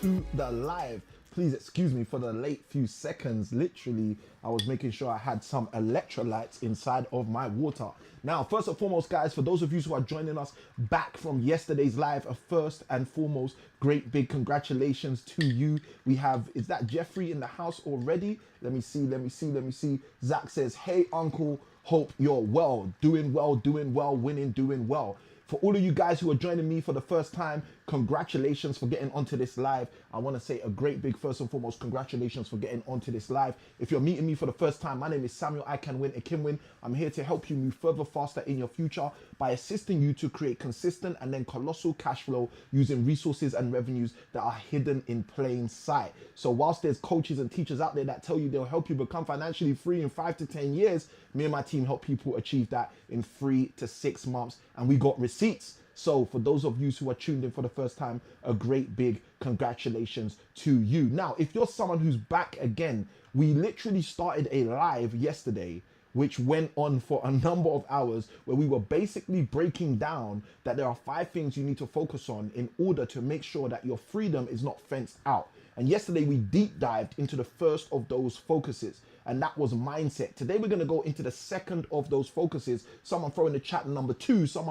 to the live. Please excuse me for the late few seconds. Literally, I was making sure I had some electrolytes inside of my water. Now, first and foremost, guys, for those of you who are joining us back from yesterday's live, a first and foremost, great big congratulations to you. We have, is that Jeffrey in the house already? Let me see. Zach says, hey, uncle, hope you're well, doing well, winning, doing well. For all of you guys who are joining me for the first time, congratulations for getting onto this live. I want to say a great big first and foremost congratulations for getting onto this live. If you're meeting me for the first time, my name is Samuel I Can Win Akinwin. I'm here to help you move further faster in your future by assisting you to create consistent and then colossal cash flow using resources and revenues that are hidden in plain sight. So whilst there's coaches and teachers out there that tell you they'll help you become financially free in 5 to 10 years, me and my team help people achieve that in 3 to 6 months, and we got receipts. So for those of you who are tuned in for the first time, a great big congratulations to you. Now, if you're someone who's back again, we literally started a live yesterday which went on for a number of hours, where we were basically breaking down that there are 5 things you need to focus on in order to make sure that your freedom is not fenced out. And yesterday we deep dived into the first of those focuses, and that was mindset. Today we're going to go into the second of those focuses. Someone throw in the chat number 2, so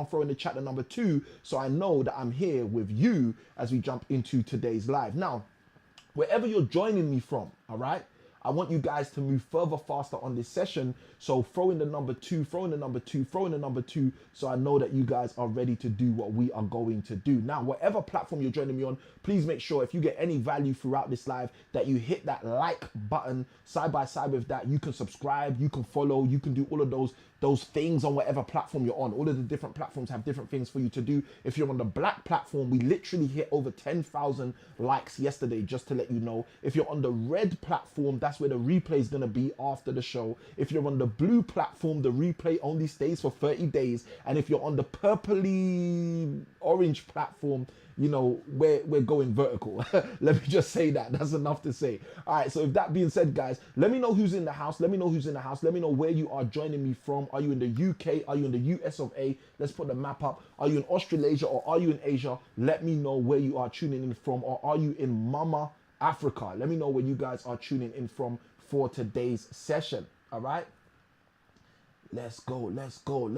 I know that I'm here with you as we jump into today's live. Now, wherever you're joining me from, all right, I want you guys to move further faster on this session. So throw in the number 2, so I know that you guys are ready to do what we are going to do. Now, whatever platform you're joining me on, please make sure if you get any value throughout this live that you hit that like button. Side by side with that, you can subscribe, you can follow, you can do all of those things on whatever platform you're on. All of the different platforms have different things for you to do. If you're on the black platform, we literally hit over 10,000 likes yesterday, just to let you know. If you're on the red platform, that's where the replay is gonna be after the show. If you're on the blue platform, the replay only stays for 30 days. And if you're on the purpley orange platform, you know, we're going vertical. Let me just say that. That's enough to say. All right, so if that being said, guys, let me know who's in the house. Let me know where you are joining me from. Are you in the UK? Are you in the US of A? Let's put the map up. Are you in Australasia or are you in Asia? Let me know where you are tuning in from. Or are you in Mama Africa? Let me know where you guys are tuning in from for today's session. All right, let's go. Let's go.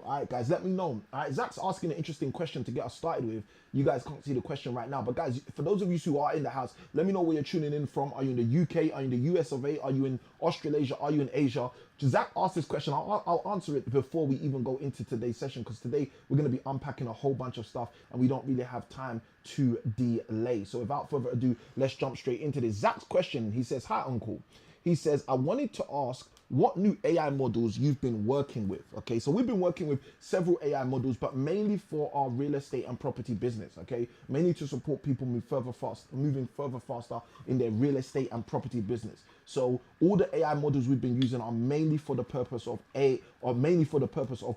All right, guys, let me know. All right, Zach's asking an interesting question to get us started with. You guys can't see the question right now, but guys, for those of you who are in the house, let me know where you're tuning in from. Are you in the UK? Are you in the US of A? Are you in Australasia? Are you in Asia? Zach asked this question. I'll answer it before we even go into today's session, because today we're going to be unpacking a whole bunch of stuff and we don't really have time to delay. So without further ado, let's jump straight into this. Zach's question, he says, hi, uncle. He says, I wanted to ask what new AI models you've been working with. Okay, so we've been working with several AI models, but mainly for our real estate and property business. Okay, mainly to support people moving further faster in their real estate and property business. So all the AI models we've been using are mainly for the purpose of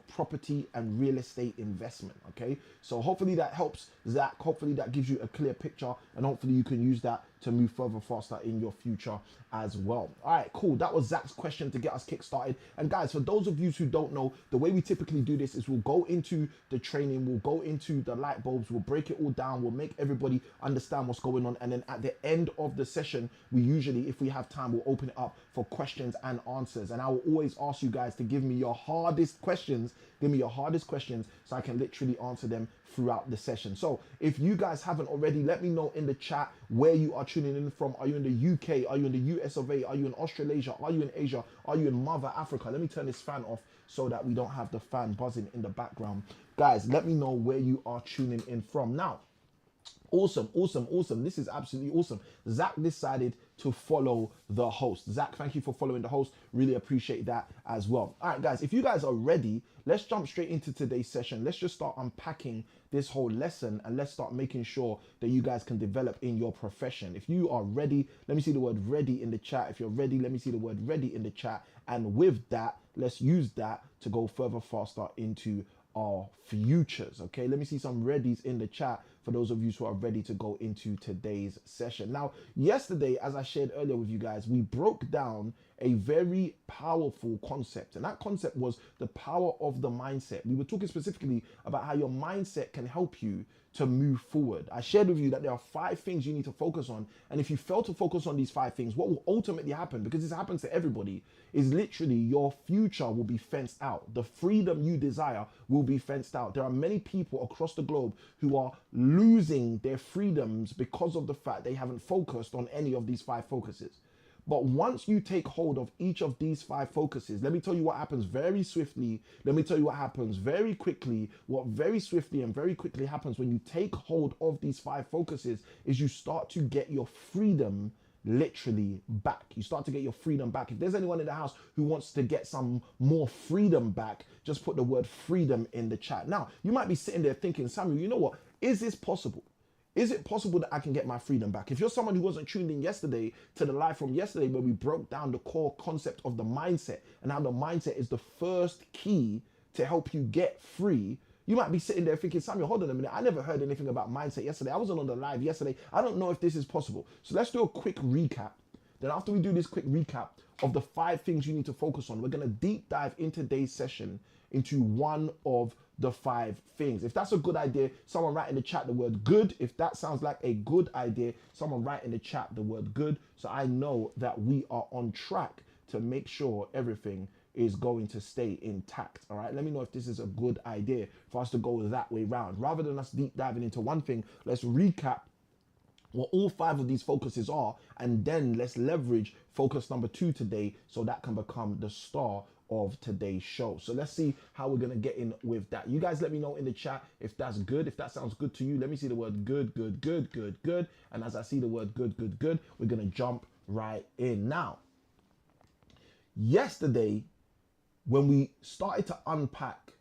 property and real estate investment. Okay, so hopefully that helps, Zach. Hopefully that gives you a clear picture, and hopefully you can use that to move further faster in your future as well. All right, cool. That was Zach's question to get us kick-started. And guys, for those of you who don't know, the way we typically do this is we'll go into the training, we'll go into the light bulbs, we'll break it all down, we'll make everybody understand what's going on. And then at the end of the session, we usually, if we have time, we'll open it up for questions and answers. And I will always ask you guys to give me your hardest questions. So I can literally answer them throughout the session. So if you guys haven't already, let me know in the chat where you are tuning in from. Are you in the UK? Are you in the US of A? Are you in Australasia? Are you in Asia? Are you in Mother Africa? Let me turn this fan off so that we don't have the fan buzzing in the background. Guys, let me know where you are tuning in from. Now, awesome. This is absolutely awesome. Zach decided to follow the host. Zach, thank you for following the host. Really appreciate that as well. All right, guys, if you guys are ready, let's jump straight into today's session. Let's just start unpacking this whole lesson and let's start making sure that you guys can develop in your profession. If you are ready, let me see the word ready in the chat. If you're ready, let me see the word ready in the chat. And with that, let's use that to go further faster into our futures. Okay, let me see some readies in the chat for those of you who are ready to go into today's session. Now, yesterday, as I shared earlier with you guys, we broke down a very powerful concept, and that concept was the power of the mindset. We were talking specifically about how your mindset can help you to move forward. I shared with you that there are 5 things you need to focus on, and if you fail to focus on these 5 things, what will ultimately happen, because this happens to everybody, is literally your future will be fenced out. The freedom you desire will be fenced out. There are many people across the globe who are losing their freedoms because of the fact they haven't focused on any of these 5 focuses. But once you take hold of each of these 5 focuses, let me tell you what happens very swiftly. Let me tell you what happens very quickly. What very swiftly and very quickly happens when you take hold of these 5 focuses is you start to get your freedom literally back. You start to get your freedom back. If there's anyone in the house who wants to get some more freedom back, just put the word freedom in the chat. Now, you might be sitting there thinking, Samuel, you know what? Is this possible? Is it possible that I can get my freedom back? If you're someone who wasn't tuned in yesterday to the live from yesterday where we broke down the core concept of the mindset and how the mindset is the first key to help you get free, you might be sitting there thinking, Samuel, hold on a minute. I never heard anything about mindset yesterday. I wasn't on the live yesterday. I don't know if this is possible. So let's do a quick recap. Then after we do this quick recap of the 5 things you need to focus on, we're going to deep dive in today's session into one of the 5 things. If that's a good idea, someone write in the chat the word good. If that sounds like a good idea, someone write in the chat the word good, so I know that we are on track to make sure everything is going to stay intact. All right, let me know if this is a good idea for us to go that way round. Rather than us deep diving into one thing, let's recap what all 5 of these focuses are, and then let's leverage focus number 2 today so that can become the star of today's show. So let's see how we're gonna get in with that. You guys let me know in the chat if that's good, if that sounds good to you. Let me see the word good, good, good, good, good. And as I see the word good, good, good, we're gonna jump right in. Now, yesterday, when we started to unpack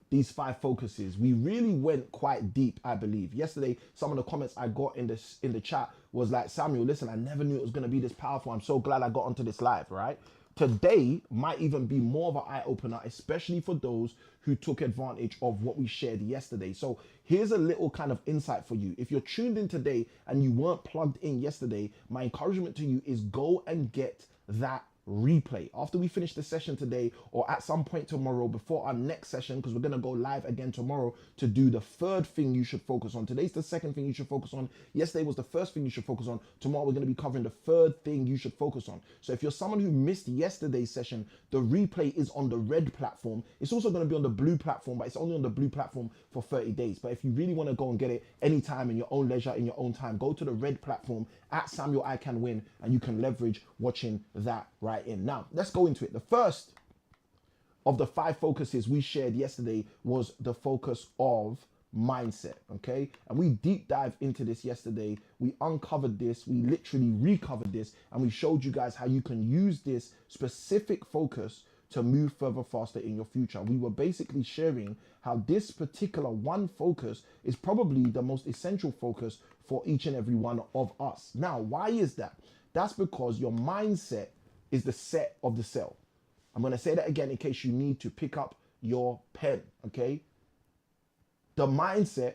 these 5 focuses, we really went quite deep, I believe. Yesterday, some of the comments I got in the chat was like, Samuel, listen, I never knew it was gonna be this powerful. I'm so glad I got onto this live, right? Today might even be more of an eye-opener, especially for those who took advantage of what we shared yesterday. So here's a little kind of insight for you. If you're tuned in today and you weren't plugged in yesterday, my encouragement to you is go and get that replay after we finish the session today, or at some point tomorrow before our next session, because we're going to go live again tomorrow to do the 3rd thing you should focus on. Today's the 2nd thing you should focus on. Yesterday was the 1st thing you should focus on. Tomorrow we're going to be covering the 3rd thing you should focus on. So if you're someone who missed yesterday's session, the replay is on the red platform. It's also going to be on the blue platform, but it's only on the blue platform for 30 days. But if you really want to go and get it anytime in your own leisure, in your own time, go to the red platform at Samuel I Can Win, and you can leverage watching that right in. Now, let's go into it. The first of the 5 focuses we shared yesterday was the focus of mindset, okay? And we deep dived into this yesterday. We uncovered this, we literally recovered this, and we showed you guys how you can use this specific focus to move further faster in your future. We were basically sharing how this particular one focus is probably the most essential focus for each and every one of us. Now, why is that? That's because your mindset is the set of the cell. I'm going to say that again in case you need to pick up your pen, okay? The mindset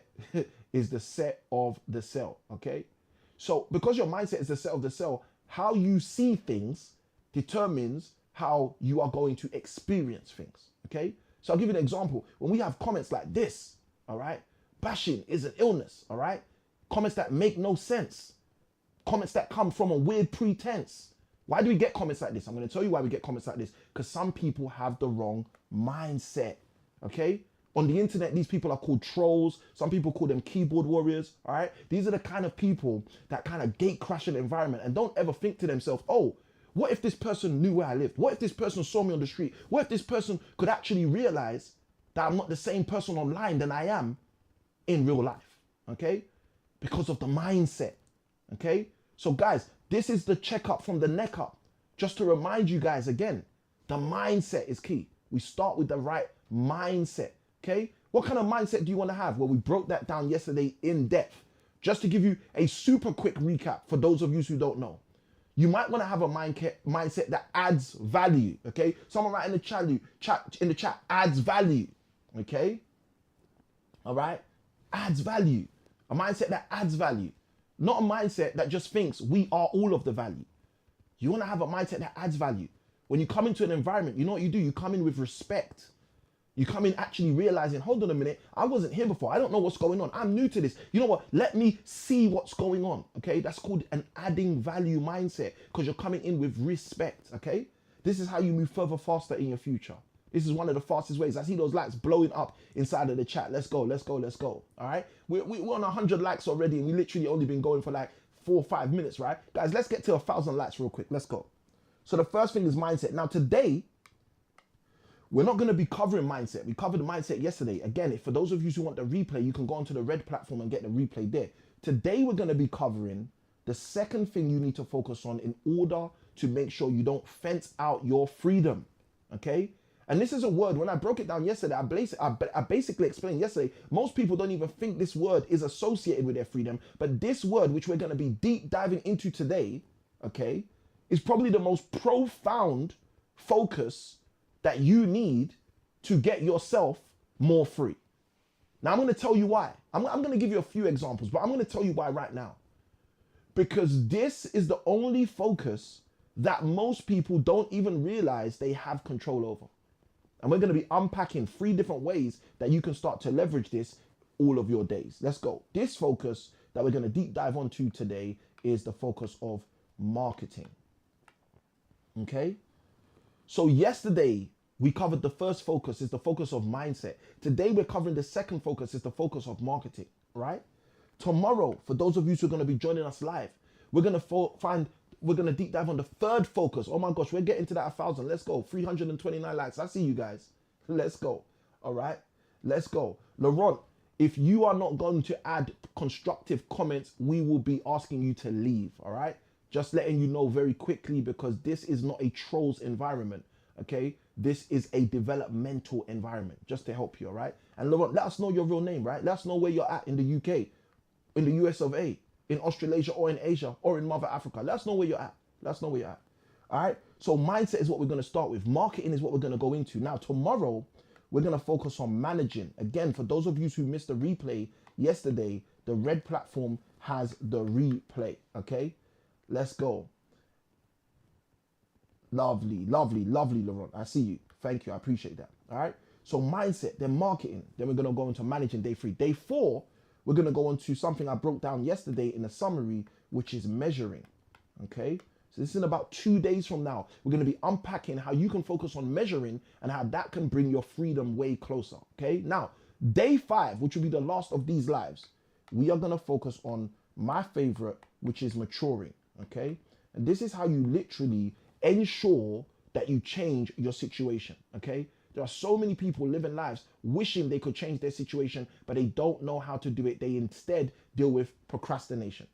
is the set of the cell, okay? So because your mindset is the set of the cell, how you see things determines how you are going to experience things, okay? So I'll give you an example. When we have comments like this, all right? Bashing is an illness, all right? Comments that make no sense. Comments that come from a weird pretense. Why do we get comments like this? I'm going to tell you why we get comments like this. Because some people have the wrong mindset, okay? On the internet, these people are called trolls. Some people call them keyboard warriors, all right? These are the kind of people that kind of gate crash an environment and don't ever think to themselves, oh, what if this person knew where I lived? What if this person saw me on the street? What if this person could actually realize that I'm not the same person online than I am in real life, okay? Because of the mindset, okay? So guys, this is the checkup from the neck up. Just to remind you guys again, the mindset is key. We start with the right mindset, okay? What kind of mindset do you want to have? Well, we broke that down yesterday in depth. Just to give you a super quick recap for those of you who don't know. You might want to have a mindset that adds value, okay? Someone write in the chat, adds value, okay? All right? Adds value. A mindset that adds value. Not a mindset that just thinks we are all of the value. You want to have a mindset that adds value. When you come into an environment, you know what you do? You come in with respect. You come in actually realizing, hold on a minute, I wasn't here before. I don't know what's going on. I'm new to this. You know what? Let me see what's going on. Okay, that's called an adding value mindset because you're coming in with respect. Okay, this is how you move further faster in your future. This is one of the fastest ways. I see those likes blowing up inside of the chat. Let's go, let's go, let's go. All right, we're on 100 likes already, and we literally only been going for like 4 or 5 minutes, right? Guys, let's get to 1,000 likes real quick. Let's go. So the first thing is mindset. Now today, we're not going to be covering mindset. We covered the mindset yesterday. Again, for those of you who want the replay, you can go onto the red platform and get the replay there. Today, we're going to be covering the second thing you need to focus on in order to make sure you don't fence out your freedom. Okay? And this is a word, when I broke it down yesterday, I basically explained yesterday, most people don't even think this word is associated with their freedom. But this word, which we're going to be deep diving into today, okay, is probably the most profound focus that you need to get yourself more free. Now, I'm going to tell you why. I'm going to give you a few examples, but I'm going to tell you why right now. Because this is the only focus that most people don't even realize they have control over. And we're going to be unpacking 3 different ways that you can start to leverage this all of your days. Let's go. This focus that we're going to deep dive onto today is the focus of marketing. Okay? So yesterday, we covered the first focus is the focus of mindset. Today, we're covering the second focus is the focus of marketing, right? Tomorrow, for those of you who are going to be joining us live, we're going to deep dive on the third focus. Oh my gosh, we're getting to that 1,000. Let's go. 329 likes. I see you guys. Let's go. All right. Let's go. Laurent, if you are not going to add constructive comments, we will be asking you to leave. All right. Just letting you know very quickly because this is not a trolls environment. Okay. This is a developmental environment just to help you. All right. And Laurent, let us know your real name, right? Let us know where you're at in the UK, in the US of A, in Australasia or in Asia or in Mother Africa. Let us know where you're at. Let us know where you're at. All right. So mindset is what we're going to start with. Marketing is what we're going to go into. Now, tomorrow, we're going to focus on managing. Again, for those of you who missed the replay yesterday, the red platform has the replay. Okay. Let's go. Lovely, lovely, lovely, Laurent. I see you. Thank you. I appreciate that. All right. So mindset, then marketing. Then we're going to go into managing day 3. Day 4, we're going to go on to something I broke down yesterday in a summary, which is measuring. Okay. So this is in about 2 days from now. We're going to be unpacking how you can focus on measuring and how that can bring your freedom way closer. Okay. Now, day 5, which will be the last of these lives, we are going to focus on my favorite, which is maturing. Okay. And this is how you literally ensure that you change your situation. Okay. There are so many people living lives wishing they could change their situation, but they don't know how to do it. They instead deal with procrastination.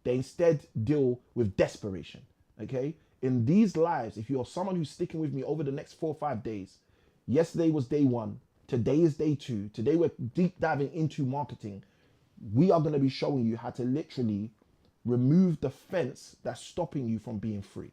They instead deal with desperation. Okay. In these lives, if you're someone who's sticking with me over the next 4 or 5 days, yesterday was day 1. Today is day 2. Today we're deep diving into marketing. We are going to be showing you how to literally remove the fence that's stopping you from being free.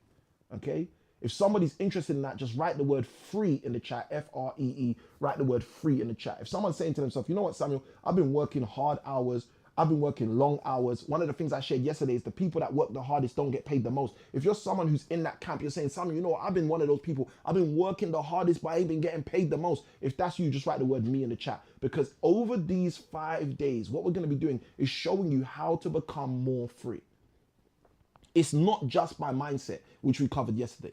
Okay. If somebody's interested in that, just write the word free in the chat, F-R-E-E, write the word free in the chat. If someone's saying to themselves, you know what, Samuel, I've been working hard hours, I've been working long hours. One of the things I shared yesterday is the people that work the hardest don't get paid the most. If you're someone who's in that camp, you're saying, Samuel, you know what, I've been one of those people. I've been working the hardest, but I ain't been getting paid the most. If that's you, just write the word me in the chat. Because over these 5 days, what we're going to be doing is showing you how to become more free. It's not just by mindset, which we covered yesterday.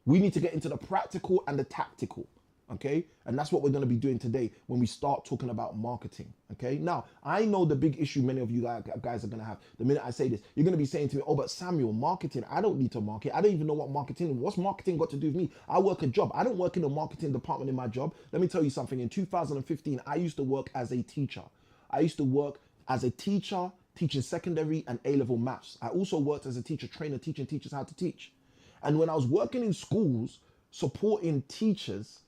We need to get into the practical and the tactical, okay? And that's what we're going to be doing today when we start talking about marketing, okay? Now, I know the big issue many of you guys are going to have. The minute I say this, you're going to be saying to me, oh, but Samuel, marketing, I don't need to market. I don't even know what marketing is. What's marketing got to do with me? I work a job. I don't work in the marketing department in my job. Let me tell you something. In 2015, I used to work as a teacher. I used to work as a teacher, teaching secondary and A-level maths. I also worked as a teacher trainer, teaching teachers how to teach. And when I was working in schools, supporting teachers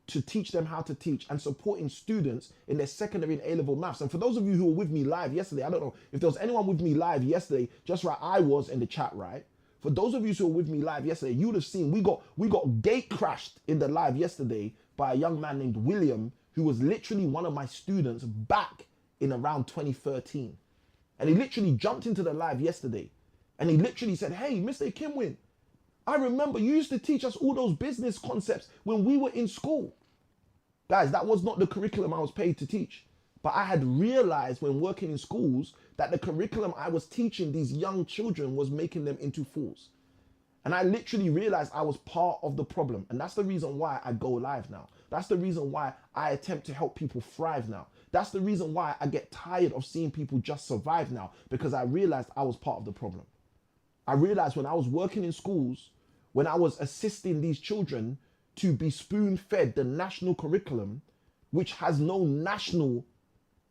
to teach them how to teach and supporting students in their secondary and A-level maths. And for those of you who were with me live yesterday, I don't know if there was anyone with me live yesterday, just right, I was in the chat, right? For those of you who were with me live yesterday, you would have seen we got gate crashed in the live yesterday by a young man named William, who was literally one of my students back in around 2013. And he literally jumped into the live yesterday. And he literally said, hey, Mr. Kimwin, I remember you used to teach us all those business concepts when we were in school. Guys, that was not the curriculum I was paid to teach. But I had realized when working in schools that the curriculum I was teaching these young children was making them into fools. And I literally realized I was part of the problem. And that's the reason why I go live now. That's the reason why I attempt to help people thrive now. That's the reason why I get tired of seeing people just survive now, because I realized I was part of the problem. I realized when I was working in schools, when I was assisting these children to be spoon-fed the national curriculum, which has no national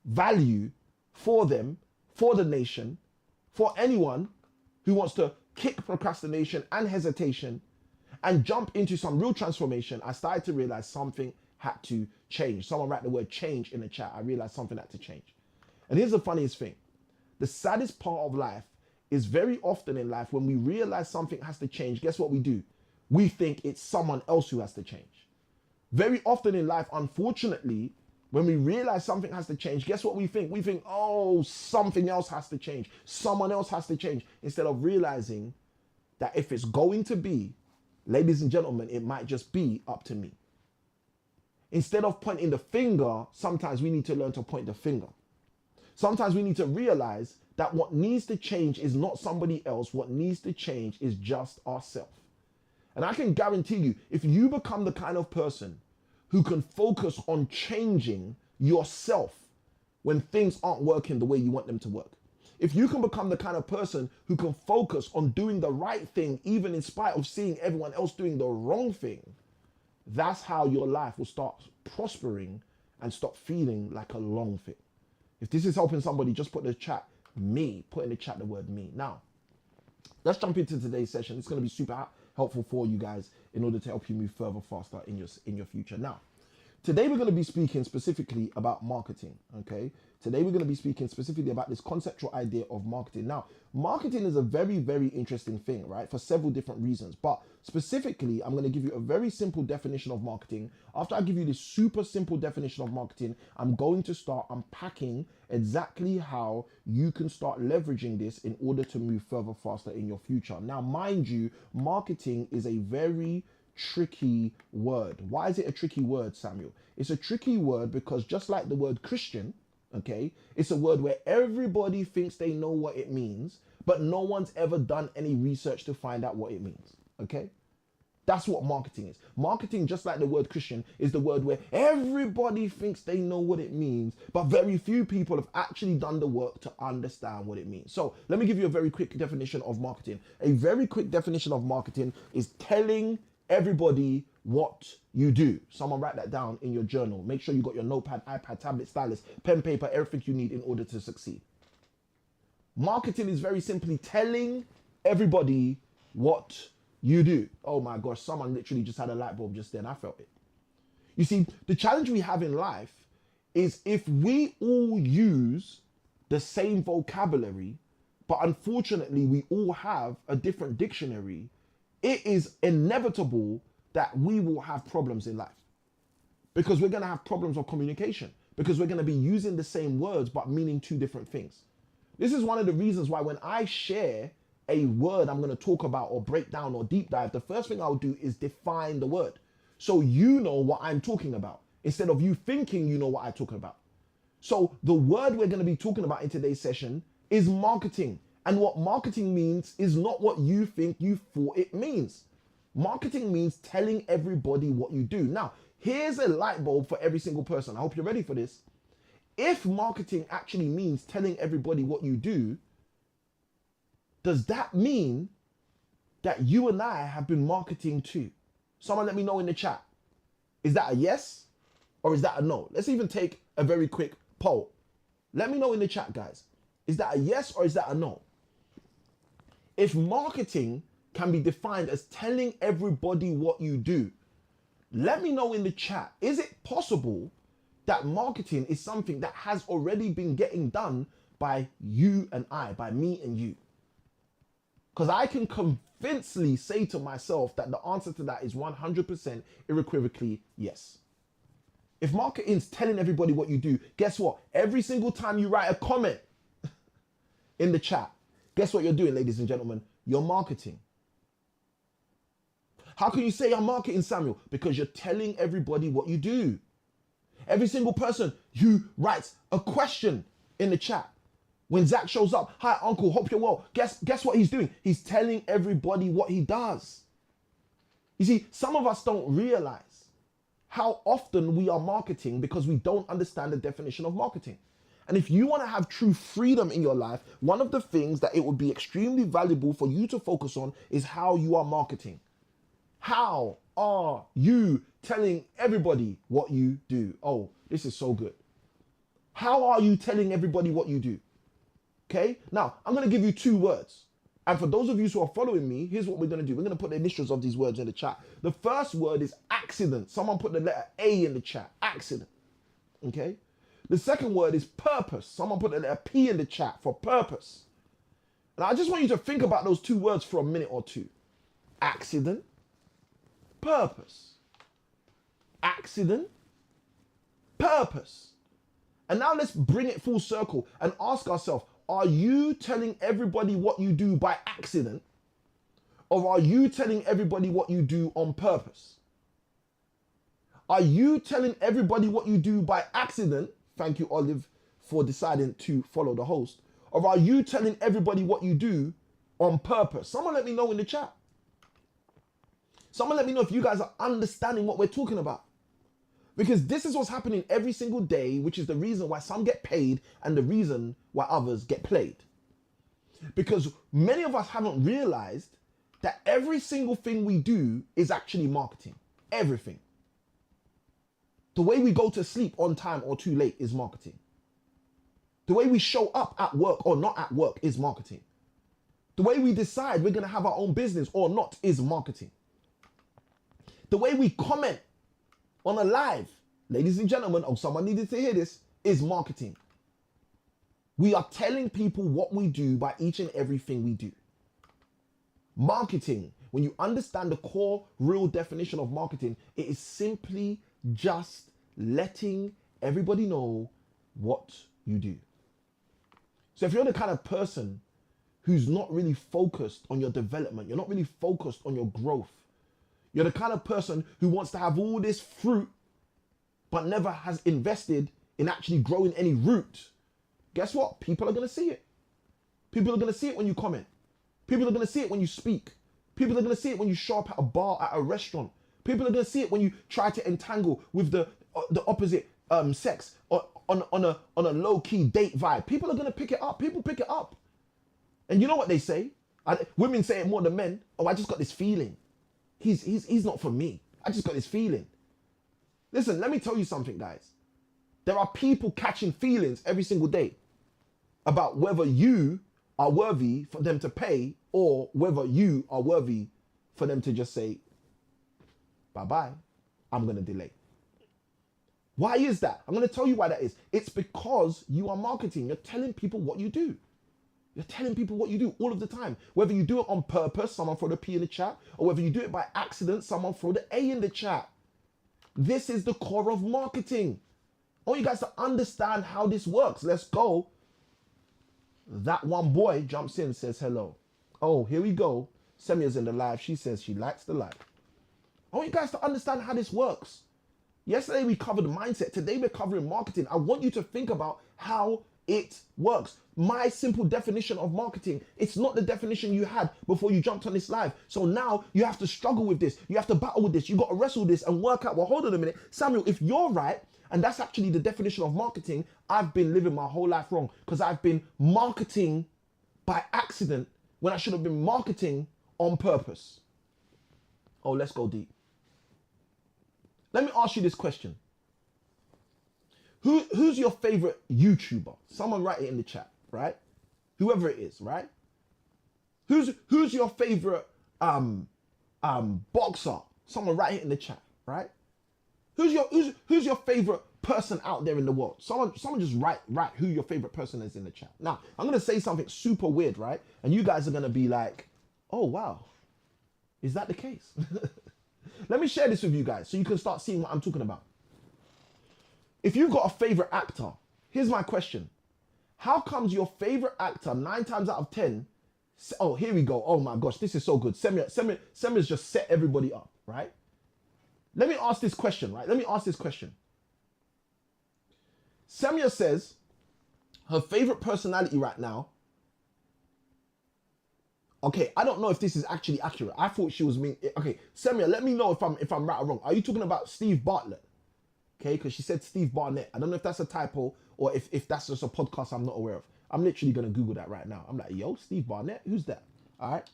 value for them, for the nation, for anyone who wants to kick procrastination and hesitation and jump into some real transformation, I started to realize something had to change. Someone write the word change in the chat. I realized something had to change. And here's the funniest thing. The saddest part of life is very often in life when we realize something has to change, guess what we do? We think it's someone else who has to change. Very often in life, unfortunately, when we realize something has to change, guess what we think? We think, oh, something else has to change. Someone else has to change. Instead of realizing that if it's going to be, ladies and gentlemen, it might just be up to me. Instead of pointing the finger, sometimes we need to learn to point the finger. Sometimes we need to realize that what needs to change is not somebody else. What needs to change is just ourselves. And I can guarantee you, if you become the kind of person who can focus on changing yourself when things aren't working the way you want them to work, if you can become the kind of person who can focus on doing the right thing, even in spite of seeing everyone else doing the wrong thing, that's how your life will start prospering and stop feeling like a long thing. If this is helping somebody, just put in the chat, me. Put in the chat the word me. Now, let's jump into today's session. It's going to be super helpful for you guys in order to help you move further, faster in your future. Now, today we're going to be speaking specifically about marketing, okay? Today we're going to be speaking specifically about this conceptual idea of marketing. Now, marketing is a very, very interesting thing, right? For several different reasons. But specifically, I'm going to give you a very simple definition of marketing. After I give you this super simple definition of marketing, I'm going to start unpacking exactly how you can start leveraging this in order to move further, faster in your future. Now, mind you, marketing is a very tricky word. Why is it a tricky word, Samuel? It's a tricky word because just like the word Christian, okay, it's a word where everybody thinks they know what it means, but no one's ever done any research to find out what it means, okay? That's what marketing is. Marketing, just like the word Christian, is the word where everybody thinks they know what it means, but very few people have actually done the work to understand what it means. So let me give you a very quick definition of marketing. A very quick definition of marketing is telling everybody what you do. Someone write that down in your journal. Make sure you got your notepad, iPad, tablet, stylus, pen, paper, everything you need in order to succeed. Marketing is very simply telling everybody what you do. Oh my gosh, someone literally just had a light bulb just then. I felt it. You see, the challenge we have in life is if we all use the same vocabulary, but unfortunately we all have a different dictionary, it is inevitable that we will have problems in life, because we're going to have problems of communication, because we're going to be using the same words but meaning two different things. This is one of the reasons why when I share a word I'm going to talk about or break down or deep dive, the first thing I'll do is define the word so you know what I'm talking about instead of you thinking you know what I'm talking about. So the word we're going to be talking about in today's session is marketing. And what marketing means is not what you think you thought it means. Marketing means telling everybody what you do. Now, here's a light bulb for every single person. I hope you're ready for this. If marketing actually means telling everybody what you do, does that mean that you and I have been marketing too? Someone let me know in the chat. Is that a yes or is that a no? Let's even take a very quick poll. Let me know in the chat, guys. Is that a yes or is that a no? If marketing can be defined as telling everybody what you do, let me know in the chat. Is it possible that marketing is something that has already been getting done by you and I, by me and you? Because I can convincingly say to myself that the answer to that is 100% unequivocally yes. If marketing is telling everybody what you do, guess what? Every single time you write a comment, in the chat, guess what you're doing, ladies and gentlemen? You're marketing. How can you say I'm marketing, Samuel? Because you're telling everybody what you do. Every single person who writes a question in the chat, when Zach shows up, hi uncle, hope you're well. Guess what he's doing? He's telling everybody what he does. You see, some of us don't realize how often we are marketing because we don't understand the definition of marketing. And if you want to have true freedom in your life, one of the things that it would be extremely valuable for you to focus on is how you are marketing. How are you telling everybody what you do? Oh, this is so good. How are you telling everybody what you do? Okay, now I'm going to give you 2 words. And for those of you who are following me, here's what we're going to do. We're going to put the initials of these words in the chat. The first word is accident. Someone put the letter A in the chat. Accident. Okay. The second word is purpose. Someone put the letter P in the chat for purpose. And I just want you to think about those 2 words for a minute or two. Accident. Purpose. Accident. Purpose. And now let's bring it full circle and ask ourselves, are you telling everybody what you do by accident? Or are you telling everybody what you do on purpose? Are you telling everybody what you do by accident? Thank you, Olive, for deciding to follow the host. Or are you telling everybody what you do on purpose? Someone let me know in the chat. Someone let me know if you guys are understanding what we're talking about. Because this is what's happening every single day, which is the reason why some get paid and the reason why others get played. Because many of us haven't realized that every single thing we do is actually marketing. Everything. The way we go to sleep on time or too late is marketing. The way we show up at work or not at work is marketing. The way we decide we're going to have our own business or not is marketing. The way we comment on a live, ladies and gentlemen, oh, someone needed to hear this, is marketing. We are telling people what we do by each and everything we do. Marketing, when you understand the core, real definition of marketing, it is simply just letting everybody know what you do. So if you're the kind of person who's not really focused on your development, you're not really focused on your growth, you're the kind of person who wants to have all this fruit, but never has invested in actually growing any root. Guess what? People are going to see it. People are going to see it when you comment. People are going to see it when you speak. People are going to see it when you show up at a bar, at a restaurant. People are going to see it when you try to entangle with the opposite sex or on a low-key date vibe. People are going to pick it up. People pick it up. And you know what they say? Women say it more than men. Oh, I just got this feeling. He's not for me. I just got this feeling. Listen, let me tell you something, guys. There are people catching feelings every single day about whether you are worthy for them to pay or whether you are worthy for them to just say, bye-bye, I'm going to delay. Why is that? I'm going to tell you why that is. It's because you are marketing. You're telling people what you do. You're telling people what you do all of the time. Whether you do it on purpose, someone throw the P in the chat, or whether you do it by accident, someone throw the A in the chat. This is the core of marketing. I want you guys to understand how this works. Let's go. That one boy jumps in, says hello. Oh, here we go. Semia's in the live. She says she likes the live. I want you guys to understand how this works. Yesterday we covered mindset. Today we're covering marketing. I want you to think about how it works. My simple definition of marketing, it's not the definition you had before you jumped on this live. So now you have to struggle with this. You have to battle with this. You got to wrestle with this and work out, well, hold on a minute. Samuel, if you're right, and that's actually the definition of marketing, I've been living my whole life wrong because I've been marketing by accident when I should have been marketing on purpose. Oh, let's go deep. Let me ask you this question. Who's your favorite YouTuber? Someone write it in the chat, right? Whoever it is, right? Who's your favorite boxer? Someone write it in the chat, right? Who's your favorite person out there in the world? Someone just write who your favorite person is in the chat. Now, I'm gonna say something super weird, right? And you guys are gonna be like, oh wow, is that the case? Let me share this with you guys so you can start seeing what I'm talking about. If you've got a favorite actor, here's my question. How comes your favorite actor 9 times out of 10? Oh, here we go. Oh my gosh, this is so good. Semia's just set everybody up, right? Let me ask this question, right? Let me ask this question. Semia says her favorite personality right now. Okay, I don't know if this is actually accurate. I thought she was mean. Okay, Semia, let me know if I'm right or wrong. Are you talking about Steve Bartlett? Okay, because she said Steve Barnett. I don't know if that's a typo or if that's just a podcast I'm not aware of. I'm literally gonna Google that right now. I'm like, yo, Steve Barnett, who's that? All right,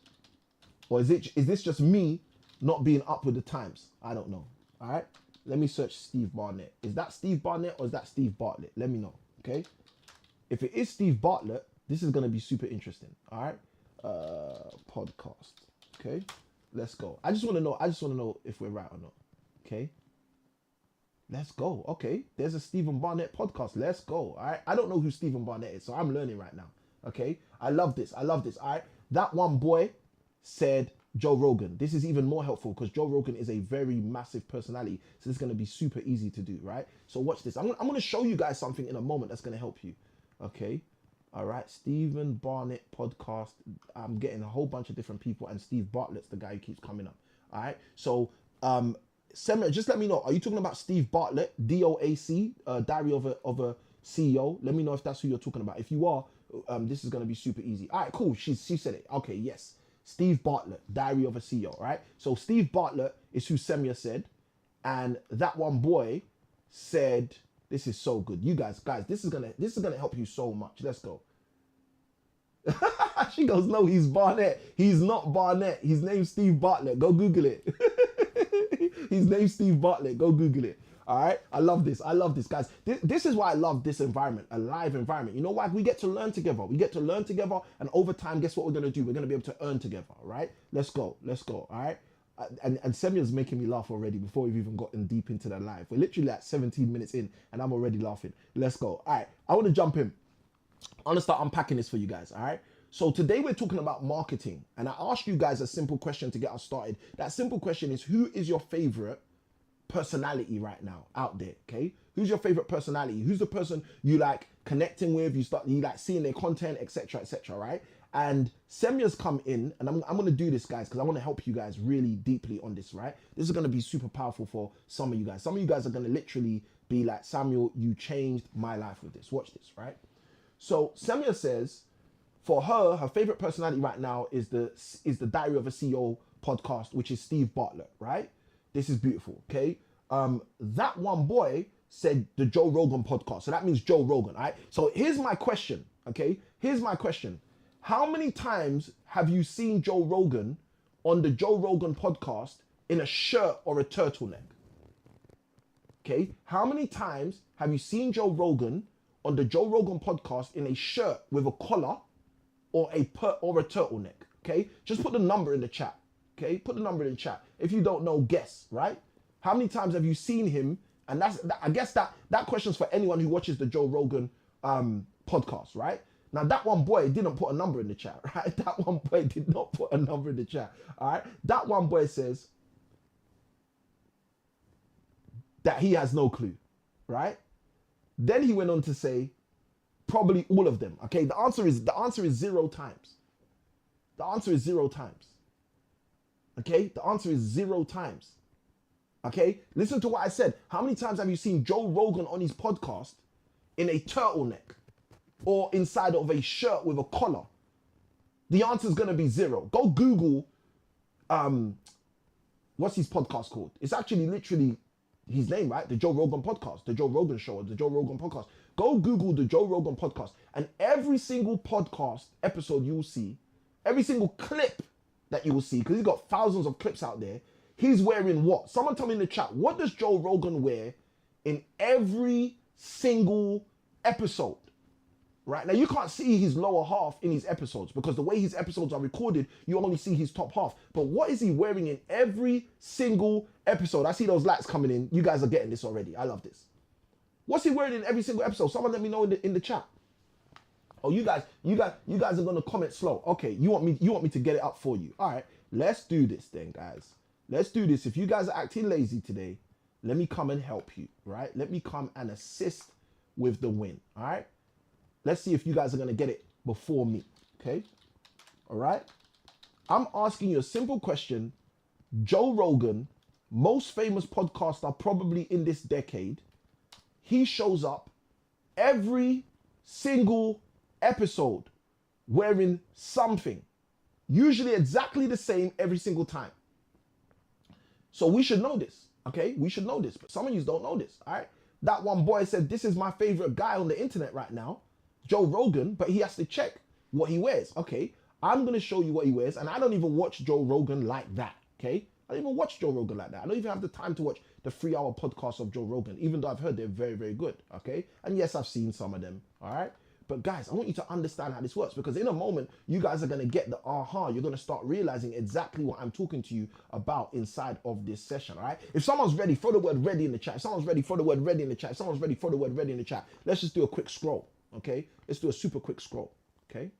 or is this just me not being up with the times? I don't know. All right, let me search Steve Barnett. Is that Steve Barnett or is that Steve Bartlett? Let me know. Okay, if it is Steve Bartlett, this is gonna be super interesting. All right, podcast. Okay, let's go. I just want to know if we're right or not. Okay. Let's go. Okay, there's a Stephen Barnett podcast. Let's go. All right. I don't know who Stephen Barnett is, so I'm learning right now. Okay. I love this. All right. That one boy said Joe Rogan. This is even more helpful because Joe Rogan is a very massive personality. So this is going to be super easy to do, right? So watch this. I'm going to show you guys something in a moment that's going to help you. Okay. All right. Stephen Barnett podcast. I'm getting a whole bunch of different people, and Steve Bartlett's the guy who keeps coming up. All right. So, Semia, just let me know. Are you talking about Steve Bartlett, DOAC, Diary of a CEO? Let me know if that's who you're talking about. If you are, this is going to be super easy. All right, cool. She said it. Okay, yes. Steve Bartlett, Diary of a CEO, right? So Steve Bartlett is who Semia said. And that one boy said, this is so good. You guys, this is gonna help you so much. Let's go. She goes, no, he's Barnett. He's not Barnett. His name's Steve Bartlett. Go Google it. His name's Steve Bartlett. Go Google it. All right. I love this, guys. This is why I love this environment, a live environment. You know why? We get to learn together. And over time, guess what we're going to do? We're going to be able to earn together. All right. Let's go. All right. And Semia's making me laugh already before we've even gotten deep into the live. We're literally like 17 minutes in and I'm already laughing. Let's go. All right. I want to jump in. I want to start unpacking this for you guys. All right. So today we're talking about marketing, and I asked you guys a simple question to get us started. That simple question is, who is your favorite personality right now out there? Okay, who's your favorite personality? Who's the person you like connecting with? You like seeing their content, etc., etc. Right? And Semia's come in, and I'm going to do this, guys, because I want to help you guys really deeply on this. Right? This is going to be super powerful for some of you guys. Some of you guys are going to literally be like, Samuel, you changed my life with this. Watch this. Right? So Semia says, for her favorite personality right now is the Diary of a CEO podcast, which is Steve Bartlett, right? This is beautiful, okay? That one boy said the Joe Rogan podcast, so that means Joe Rogan, all right? So here's my question, okay? Here's my question. How many times have you seen Joe Rogan on the Joe Rogan podcast in a shirt or a turtleneck? Okay? How many times have you seen Joe Rogan on the Joe Rogan podcast in a shirt with a collar or a turtleneck? Okay, just put the number in the chat. Okay, put the number in the chat. If you don't know, guess, right? How many times have you seen him? And I guess that question's for anyone who watches the Joe Rogan podcast, right? Now that one boy didn't put a number in the chat, right? That one boy did not put a number in the chat. All right, that one boy says that he has no clue, right? Then he went on to say, probably all of them. Okay, the answer is 0 times. The answer is 0 times. Okay, the answer is 0 times. Okay, listen to what I said. How many times have you seen Joe Rogan on his podcast in a turtleneck or inside of a shirt with a collar? The answer is going to be 0. Go Google, what's his podcast called? It's actually literally his name, right? The Joe Rogan podcast, the Joe Rogan show, the Joe Rogan podcast. Go Google the Joe Rogan podcast, and every single podcast episode you will see, every single clip that you will see, because he's got thousands of clips out there, he's wearing what? Someone tell me in the chat, what does Joe Rogan wear in every single episode? Right? Now, you can't see his lower half in his episodes because the way his episodes are recorded, you only see his top half. But what is he wearing in every single episode? I see those lights coming in. You guys are getting this already. I love this. What's he wearing in every single episode? Someone let me know in the chat. Oh, you guys are gonna comment slow. Okay, you want me to get it up for you. All right, let's do this then, guys. Let's do this. If you guys are acting lazy today, let me come and help you. Right? Let me come and assist with the win. All right. Let's see if you guys are going to get it before me. Okay. All right. I'm asking you a simple question. Joe Rogan, most famous podcaster probably in this decade, he shows up every single episode wearing something, usually exactly the same every single time. So we should know this, okay? We should know this, but some of you don't know this, all right? That one boy said, this is my favorite guy on the internet right now, Joe Rogan, but he has to check what he wears. Okay, I'm gonna show you what he wears, and I don't even watch Joe Rogan like that, okay? I don't even watch Joe Rogan like that. I don't even have the time to watch the 3-hour podcast of Joe Rogan, even though I've heard they're very, very good, okay? And yes, I've seen some of them, all right? But guys, I want you to understand how this works, because in a moment, you guys are going to get the aha. You're going to start realizing exactly what I'm talking to you about inside of this session, all right? If someone's ready, throw the word ready in the chat. If someone's ready, throw the word ready in the chat. If someone's ready, throw the word ready in the chat. Let's just do a quick scroll, okay? Let's do a super quick scroll, okay?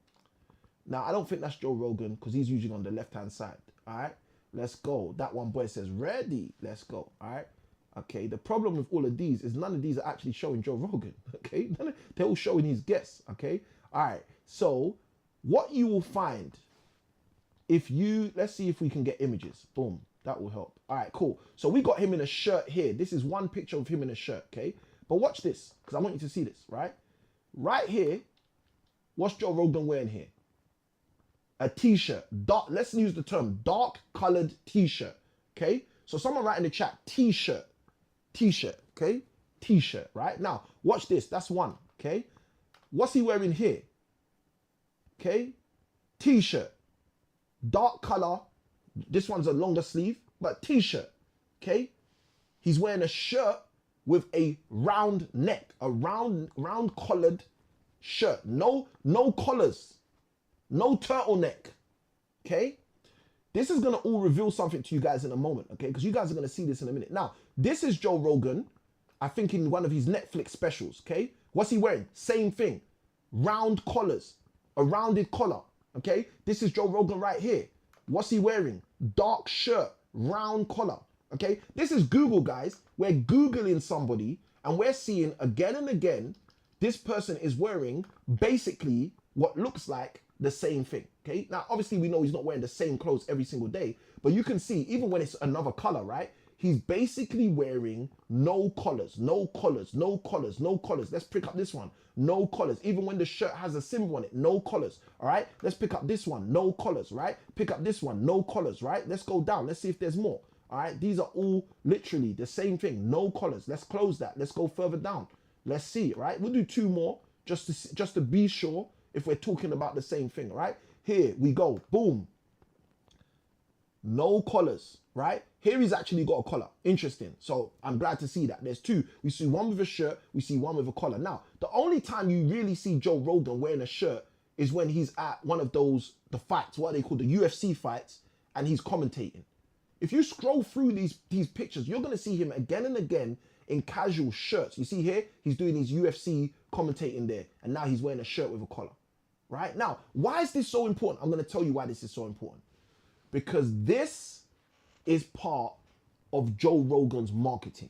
Now, I don't think that's Joe Rogan because he's usually on the left-hand side, all right? Let's go. That one boy says ready. Let's go, all right? Okay, the problem with all of these is none of these are actually showing Joe Rogan, okay? They're all showing his guests, okay? All right, so what you will find if you, let's see if we can get images. Boom, that will help. All right, cool. So we got him in a shirt here. This is one picture of him in a shirt, okay? But watch this, because I want you to see this, right? Right here, what's Joe Rogan wearing here? A t-shirt, dark, let's use the term dark colored t-shirt, okay? So someone write in the chat, t-shirt, okay? T-shirt, right? Now, watch this, that's one, okay? What's he wearing here? Okay? T-shirt, dark color. This one's a longer sleeve, but t-shirt, okay? He's wearing a shirt with a round neck, a round collared shirt. No collars, no turtleneck, okay? This is gonna all reveal something to you guys in a moment, okay? Because you guys are gonna see this in a minute. Now, this is Joe Rogan, I think in one of his Netflix specials, okay? What's he wearing? Same thing, round collars, a rounded collar, okay? This is Joe Rogan right here. What's he wearing? Dark shirt, round collar, okay? This is Google, guys. We're Googling somebody and we're seeing again and again, this person is wearing basically what looks like the same thing, okay? Now, obviously we know he's not wearing the same clothes every single day, but you can see even when it's another color, right? He's basically wearing no collars, no collars, no collars, no collars. Let's pick up this one, no collars. Even when the shirt has a symbol on it, no collars, all right? Let's pick up this one, no collars, right? Pick up this one, no collars, right? Let's go down, let's see if there's more, all right? These are all literally the same thing, no collars. Let's close that, let's go further down. Let's see, right? We'll do two more just to be sure if we're talking about the same thing, right? Here we go, boom. No collars, right? Here he's actually got a collar. Interesting. So I'm glad to see that. There's two. We see one with a shirt, we see one with a collar. Now, the only time you really see Joe Rogan wearing a shirt is when he's at one of those, the fights, what they call the UFC fights, and he's commentating. If you scroll through these pictures, you're going to see him again and again in casual shirts. You see here, he's doing his UFC commentating there, and now he's wearing a shirt with a collar, right? Now, why is this so important? I'm going to tell you why this is so important. Because this is part of Joe Rogan's marketing.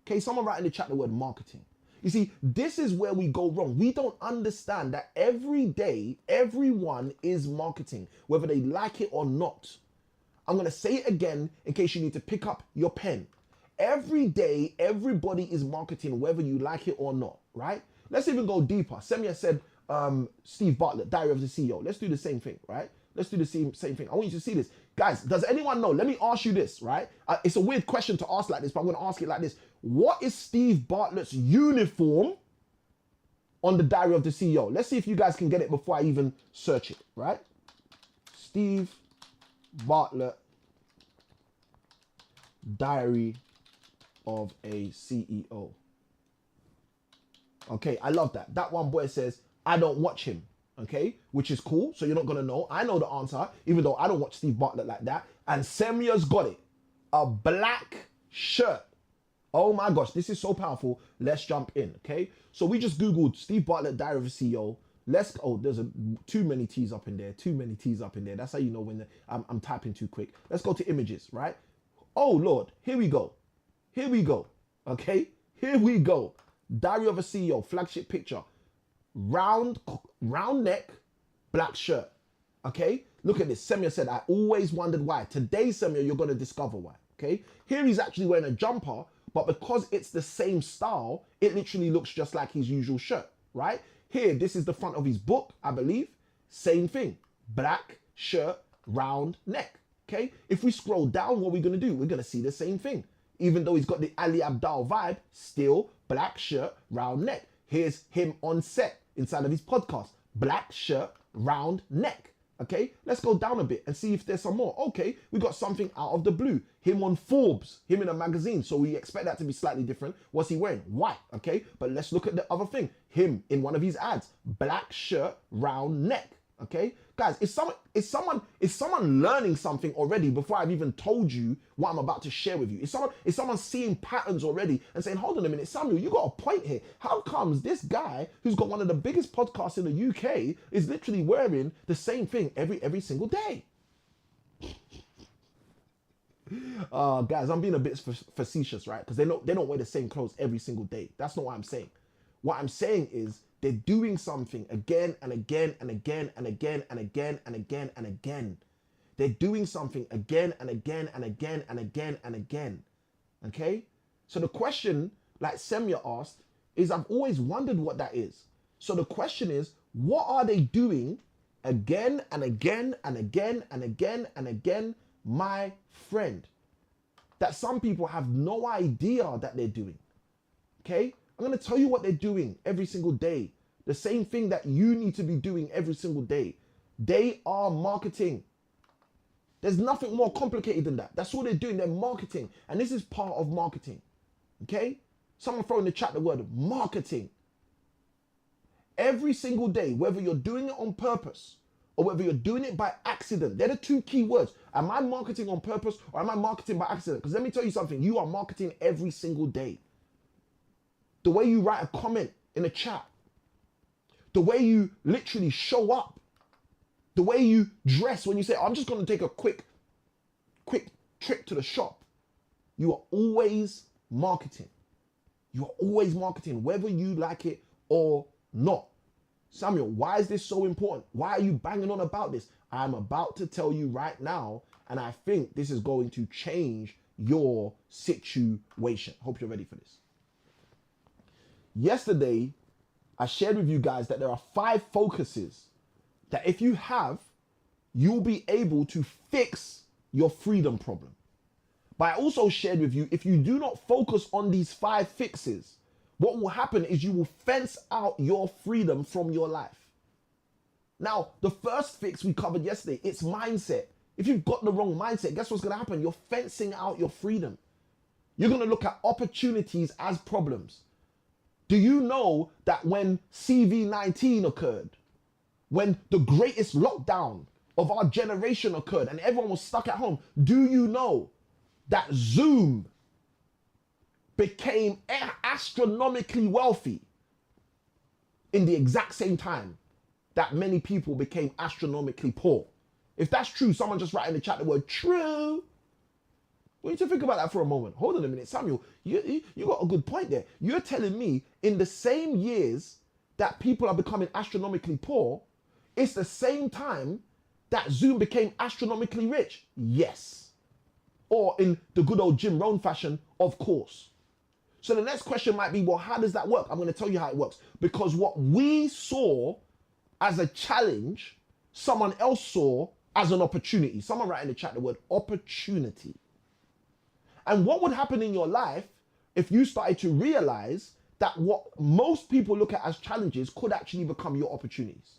Okay, someone write in the chat the word marketing. You see, this is where we go wrong. We don't understand that every day, everyone is marketing, whether they like it or not. I'm going to say it again in case you need to pick up your pen. Every day, everybody is marketing, whether you like it or not, right? Let's even go deeper. Semya said, Steve Bartlett, Diary of the CEO. Let's do the same thing, right? Let's do the same thing. I want you to see this. Guys, does anyone know? Let me ask you this, right? It's a weird question to ask like this, but I'm going to ask it like this. What is Steve Bartlett's uniform on the Diary of the CEO? Let's see if you guys can get it before I even search it, right? Steve Bartlett, Diary of a CEO. Okay, I love that. That one boy says, I don't watch him. Okay, which is cool. So you're not gonna know. I know the answer, even though I don't watch Steve Bartlett like that. And Semya's got it. A black shirt. Oh my gosh, this is so powerful. Let's jump in. Okay, so we just Googled Steve Bartlett, Diary of a CEO. Let's. Oh, there's too many T's up in there. Too many T's up in there. That's how you know when I'm typing too quick. Let's go to images, right? Oh Lord, here we go. Here we go. Okay, here we go. Diary of a CEO, flagship picture. round neck, black shirt. Okay? Look at this. Semya said, I always wondered why. Today, Semya, you're going to discover why. Okay? Here he's actually wearing a jumper, but because it's the same style, it literally looks just like his usual shirt, right? Here, this is the front of his book, I believe. Same thing. Black shirt, round neck. Okay? If we scroll down, what are we going to do? We're going to see the same thing. Even though he's got the Ali Abdal vibe, still black shirt, round neck. Here's him on set inside of his podcast. Black shirt, round neck. Okay, let's go down a bit and see if there's some more. Okay, we got something out of the blue. Him on Forbes, him in a magazine. So we expect that to be slightly different. What's he wearing? White, okay? But let's look at the other thing. Him in one of his ads. Black shirt, round neck. Okay, guys, is someone learning something already before I've even told you what I'm about to share with you? Is someone seeing patterns already and saying, hold on a minute, Samuel, you got a point here. How comes this guy who's got one of the biggest podcasts in the UK is literally wearing the same thing every single day? Guys, I'm being a bit facetious, right? Because they don't wear the same clothes every single day. That's not what I'm saying. What I'm saying is they're doing something again and again and again and again and again and again and again. They're doing something again and again and again and again and again. Okay? So the question, like Semya asked, is I've always wondered what that is. So the question is, what are they doing again and again and again and again and again, my friend? That some people have no idea that they're doing. Okay? I'm going to tell you what they're doing every single day. The same thing that you need to be doing every single day. They are marketing. There's nothing more complicated than that. That's what they're doing. They're marketing. And this is part of marketing. Okay? Someone throw in the chat the word marketing. Every single day, whether you're doing it on purpose or whether you're doing it by accident, they're the two key words. Am I marketing on purpose or am I marketing by accident? Because let me tell you something. You are marketing every single day. The way you write a comment in a chat, the way you literally show up, the way you dress when you say, I'm just going to take a quick trip to the shop. You are always marketing. You are always marketing, whether you like it or not. Samuel, why is this so important? Why are you banging on about this? I'm about to tell you right now, and I think this is going to change your situation. Hope you're ready for this. Yesterday, I shared with you guys that there are 5 focuses that if you have, you'll be able to fix your freedom problem. But I also shared with you, if you do not focus on these 5 fixes, what will happen is you will fence out your freedom from your life. Now, the first fix we covered yesterday, it's mindset. If you've got the wrong mindset, guess what's going to happen? You're fencing out your freedom. You're going to look at opportunities as problems. Do you know that when CV-19 occurred, when the greatest lockdown of our generation occurred and everyone was stuck at home, do you know that Zoom became astronomically wealthy in the exact same time that many people became astronomically poor? If that's true, someone just write in the chat the word true. We need to think about that for a moment. Hold on a minute, Samuel. You got a good point there. You're telling me in the same years that people are becoming astronomically poor, it's the same time that Zoom became astronomically rich? Yes. Or in the good old Jim Rohn fashion, of course. So the next question might be, well, how does that work? I'm going to tell you how it works. Because what we saw as a challenge, someone else saw as an opportunity. Someone write in the chat the word opportunity. And what would happen in your life if you started to realize that what most people look at as challenges could actually become your opportunities?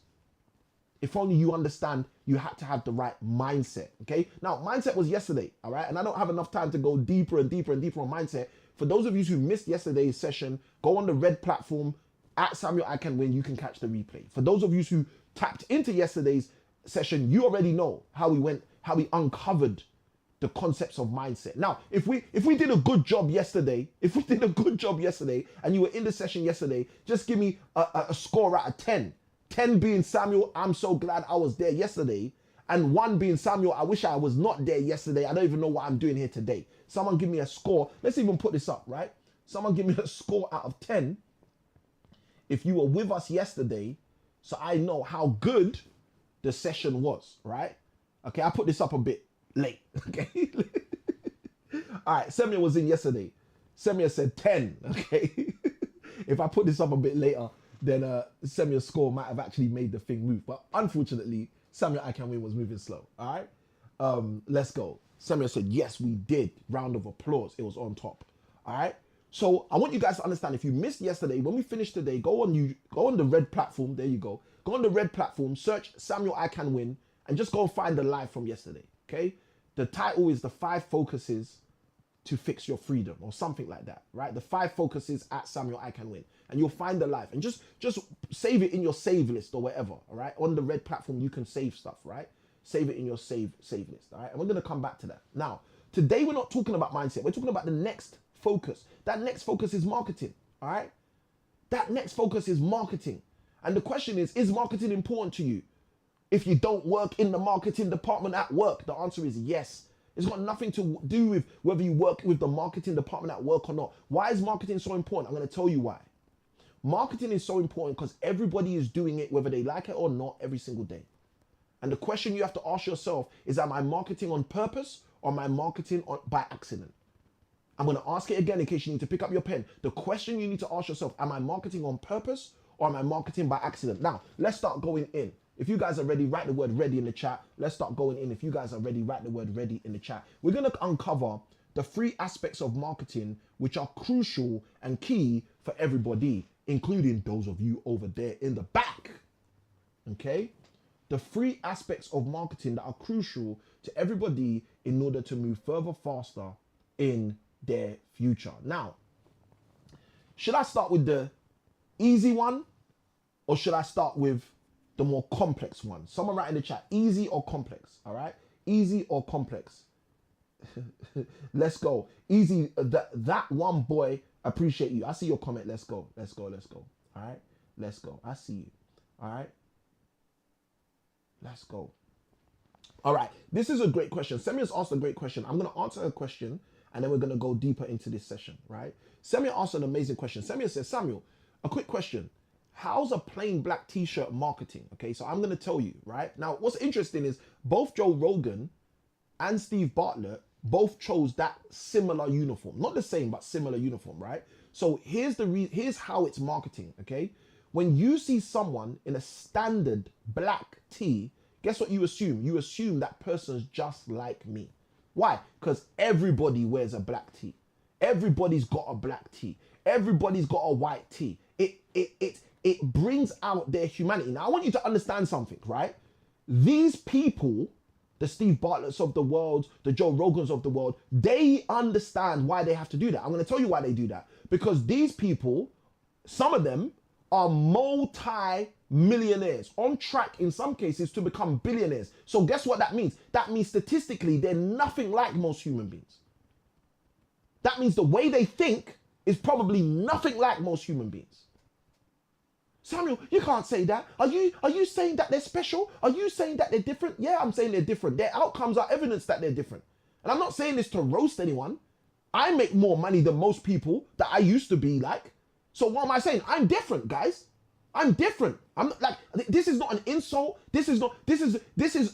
If only you understand you had to have the right mindset, okay? Now, mindset was yesterday, all right? And I don't have enough time to go deeper and deeper and deeper on mindset. For those of you who missed yesterday's session, go on the red platform, at Samuel I Can Win, you can catch the replay. For those of you who tapped into yesterday's session, you already know how we uncovered the concepts of mindset. Now, if we did a good job yesterday, and you were in the session yesterday, just give me a score out of 10. 10 being Samuel, I'm so glad I was there yesterday, and 1 being Samuel, I wish I was not there yesterday. I don't even know what I'm doing here today. Someone give me a score. Let's even put this up, right? Someone give me a score out of 10 if you were with us yesterday, so I know how good the session was, right? Okay, I put this up a bit late, okay? All right, Semia was in yesterday. Semia said 10, okay? If I put this up a bit later, then Semia's score might have actually made the thing move. But unfortunately, Semia I Can Win was moving slow, all right? Let's go. Semia said, yes, we did. Round of applause. It was on top, all right? So I want you guys to understand, if you missed yesterday, when we finish today, go on the red platform. There you go. Go on the red platform, search Samuel I Can Win, and just go and find the live from yesterday, okay? The title is the 5 focuses to fix your freedom, or something like that, right? The 5 focuses at Samuel I Can Win, and you'll find the live, and just save it in your save list or whatever, all right? On the red platform, you can save stuff, right? Save it in your save list, all right? And we're gonna come back to that. Now, today we're not talking about mindset. We're talking about the next focus. That next focus is marketing, all right? That next focus is marketing. And the question is marketing important to you? If you don't work in the marketing department at work, the answer is yes. It's got nothing to do with whether you work with the marketing department at work or not. Why is marketing so important? I'm going to tell you why. Marketing is so important because everybody is doing it, whether they like it or not, every single day. And the question you have to ask yourself is, am I marketing on purpose or am I marketing by accident? I'm going to ask it again in case you need to pick up your pen. The question you need to ask yourself, am I marketing on purpose or am I marketing by accident? Now, let's start going in. If you guys are ready, write the word ready in the chat. Let's start going in. If you guys are ready, write the word ready in the chat. We're going to uncover the 3 aspects of marketing which are crucial and key for everybody, including those of you over there in the back. Okay? The 3 aspects of marketing that are crucial to everybody in order to move further, faster in their future. Now, should I start with the easy one or should I start with the more complex one? Someone write in the chat, easy or complex, all right? Easy or complex? Let's go. Easy, that one boy, appreciate you. I see your comment. Let's go. Let's go. Let's go. All right? Let's go. I see you. All right? Let's go. All right. This is a great question. Semia's asked a great question. I'm going to answer her question and then we're going to go deeper into this session, right? Semia asked an amazing question. Semia says, Samuel, a quick question. How's a plain black t-shirt marketing? Okay, so I'm going to tell you, right? Now, what's interesting is both Joe Rogan and Steve Bartlett both chose that similar uniform. Not the same, but similar uniform, right? So here's how it's marketing, okay? When you see someone in a standard black tee, guess what you assume? You assume that person's just like me. Why? Because everybody wears a black tee. Everybody's got a black tee. Everybody's got a white tee. It brings out their humanity. Now, I want you to understand something, right? These people, the Steve Bartletts of the world, the Joe Rogans of the world, they understand why they have to do that. I'm going to tell you why they do that. Because these people, some of them, are multi-millionaires, on track in some cases to become billionaires. So guess what that means? That means statistically, they're nothing like most human beings. That means the way they think is probably nothing like most human beings. Samuel, you can't say that. Are you saying that they're special? Are you saying that they're different? Yeah, I'm saying they're different. Their outcomes are evidence that they're different. And I'm not saying this to roast anyone. I make more money than most people that I used to be like. So what am I saying? I'm different, guys. I'm different. I'm not, like, this is not an insult. This is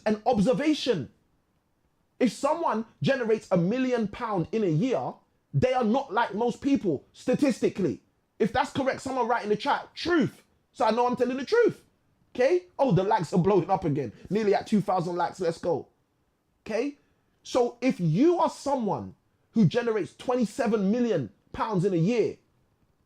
an observation. If someone generates £1 million in a year, they are not like most people statistically. If that's correct, someone write in the chat, truth. So I know I'm telling the truth. Okay? Oh, the likes are blowing up again. Nearly at 2,000 likes. Let's go. Okay? So if you are someone who generates £27 million in a year,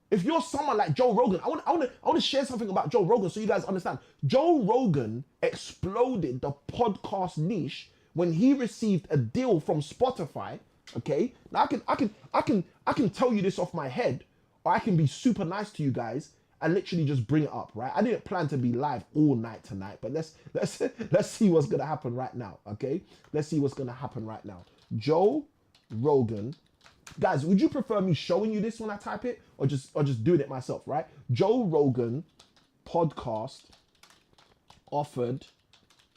if you're someone like Joe Rogan, I want to share something about Joe Rogan so you guys understand. Joe Rogan exploded the podcast niche when he received a deal from Spotify. Okay, now I can tell you this off my head, or I can be super nice to you guys and literally just bring it up. Right? I didn't plan to be live all night tonight, but let's see what's gonna happen right now. Okay, let's see what's gonna happen right now. Joe Rogan. Guys, would you prefer me showing you this when I type it or just doing it myself, right? Joe Rogan podcast offered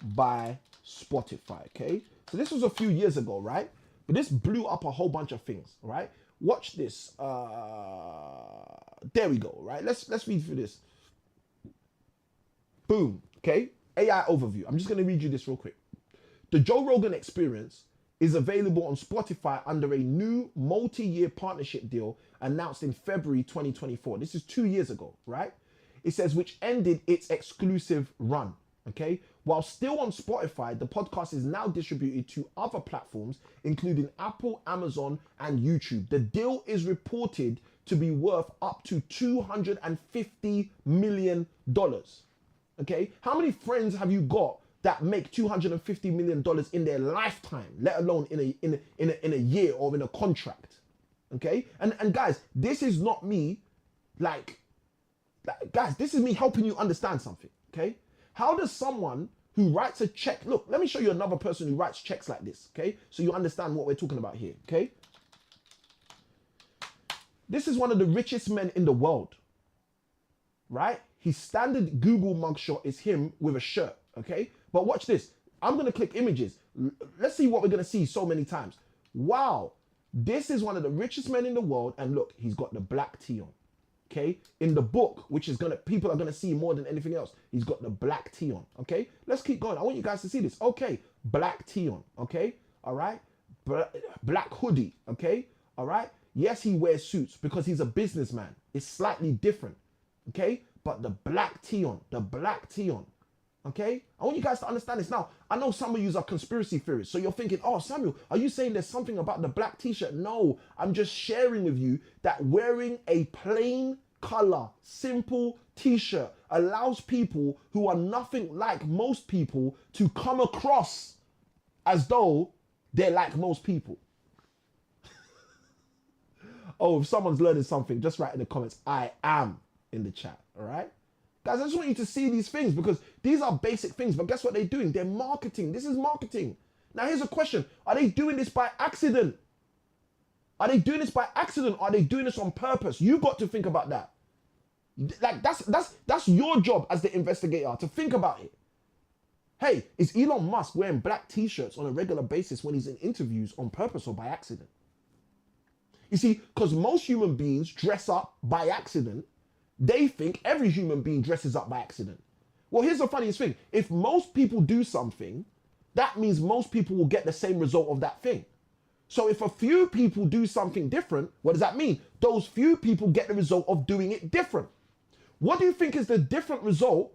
by Spotify, okay? So this was a few years ago, right? But this blew up a whole bunch of things, right? Watch this. There we go, right? Let's read through this. Boom. Okay. AI overview. I'm just going to read you this real quick. The Joe Rogan Experience is available on Spotify under a new multi-year partnership deal announced in February 2024. This is 2 years ago, right? It says, which ended its exclusive run. Okay. While still on Spotify, the podcast is now distributed to other platforms, including Apple, Amazon, and YouTube. The deal is reported to be worth up to $250 million. Okay. How many friends have you got that make $250 million in their lifetime, let alone in a year or in a contract? Okay. And guys, this is not me guys, this is me helping you understand something. Okay. How does someone who writes a check, look, let me show you another person who writes checks like this, okay? So you understand what we're talking about here, okay? This is one of the richest men in the world, right? His standard Google mugshot is him with a shirt, okay? But watch this. I'm going to click images. Let's see what we're going to see so many times. Wow. This is one of the richest men in the world. And look, he's got the black tee on. Okay, in the book, which is people are gonna see more than anything else, he's got the black tee on. Okay, let's keep going. I want you guys to see this. Okay, black tee on. Okay, all right, black hoodie. Okay, all right. Yes, he wears suits because he's a businessman. It's slightly different. Okay, but the black tee on, Okay, I want you guys to understand this. Now, I know some of you are conspiracy theorists, so you're thinking, oh, Samuel, are you saying there's something about the black t-shirt? No, I'm just sharing with you that wearing a plain color, simple t-shirt allows people who are nothing like most people to come across as though they're like most people. Oh, if someone's learning something, just write in the comments, I am, in the chat, all right? Guys, I just want you to see these things because these are basic things, but guess what they're doing? They're marketing. This is marketing. Now, here's a question. Are they doing this by accident? Are they doing this by accident? Or are they doing this on purpose? You got to think about that. Like, that's your job as the investigator, to think about it. Hey, is Elon Musk wearing black t-shirts on a regular basis when he's in interviews on purpose or by accident? You see, because most human beings dress up by accident, they think every human being dresses up by accident. Well, here's the funniest thing. If most people do something, that means most people will get the same result of that thing. So if a few people do something different, what does that mean? Those few people get the result of doing it different. What do you think is the different result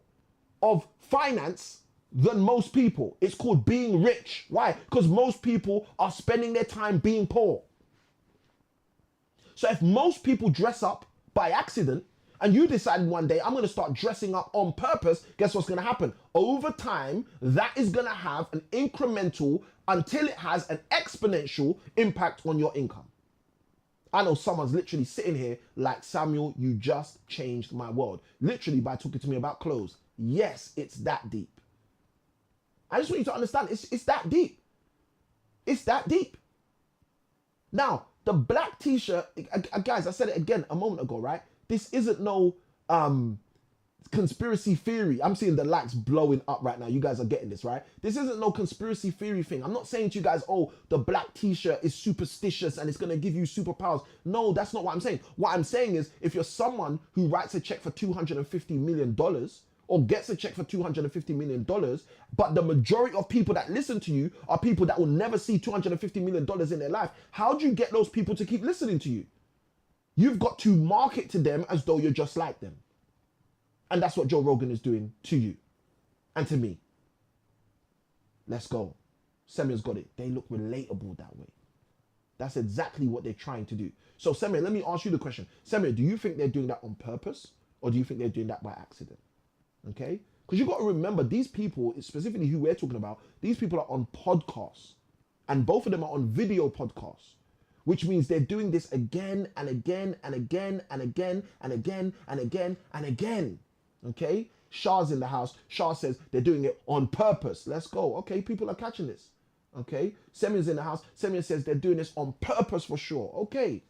of finance than most people? It's called being rich. Why? Because most people are spending their time being poor. So if most people dress up by accident, and you decide one day, I'm going to start dressing up on purpose, guess what's going to happen? Over time, that is going to have an incremental until it has an exponential impact on your income. I know someone's literally sitting here like, Samuel, you just changed my world. Literally by talking to me about clothes. Yes, it's that deep. I just want you to understand, it's that deep. It's that deep. Now, the black t-shirt, guys, I said it again a moment ago, right? This isn't no conspiracy theory. I'm seeing the likes blowing up right now. You guys are getting this, right? This isn't no conspiracy theory thing. I'm not saying to you guys, oh, the black t-shirt is superstitious and it's going to give you superpowers. No, that's not what I'm saying. What I'm saying is if you're someone who writes a check for $250 million or gets a check for $250 million, but the majority of people that listen to you are people that will never see $250 million in their life, how do you get those people to keep listening to you? You've got to market to them as though you're just like them. And that's what Joe Rogan is doing to you and to me. Let's go. Samuel's got it. They look relatable that way. That's exactly what they're trying to do. So Samuel, let me ask you the question. Samuel, do you think they're doing that on purpose or do you think they're doing that by accident? Okay? Because you've got to remember these people, specifically who we're talking about, these people are on podcasts. And both of them are on video podcasts. Which means they're doing this again and again and again and again and again and again and again. Okay? Shah's in the house. Shah says they're doing it on purpose. Let's go. Okay, people are catching this. Okay? Semyon's in the house. Semyon says they're doing this on purpose for sure. Okay.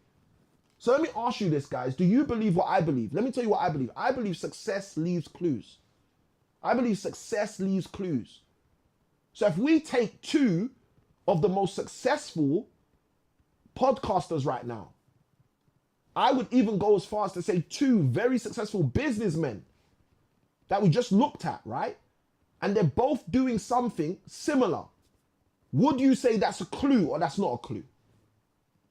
So let me ask you this, guys. Do you believe what I believe? Let me tell you what I believe. I believe success leaves clues. I believe success leaves clues. So if we take two of the most successful podcasters right now, I would even go as far as to say two very successful businessmen. that we just looked at, right? And they're both doing something similar. Would you say that's a clue or that's not a clue?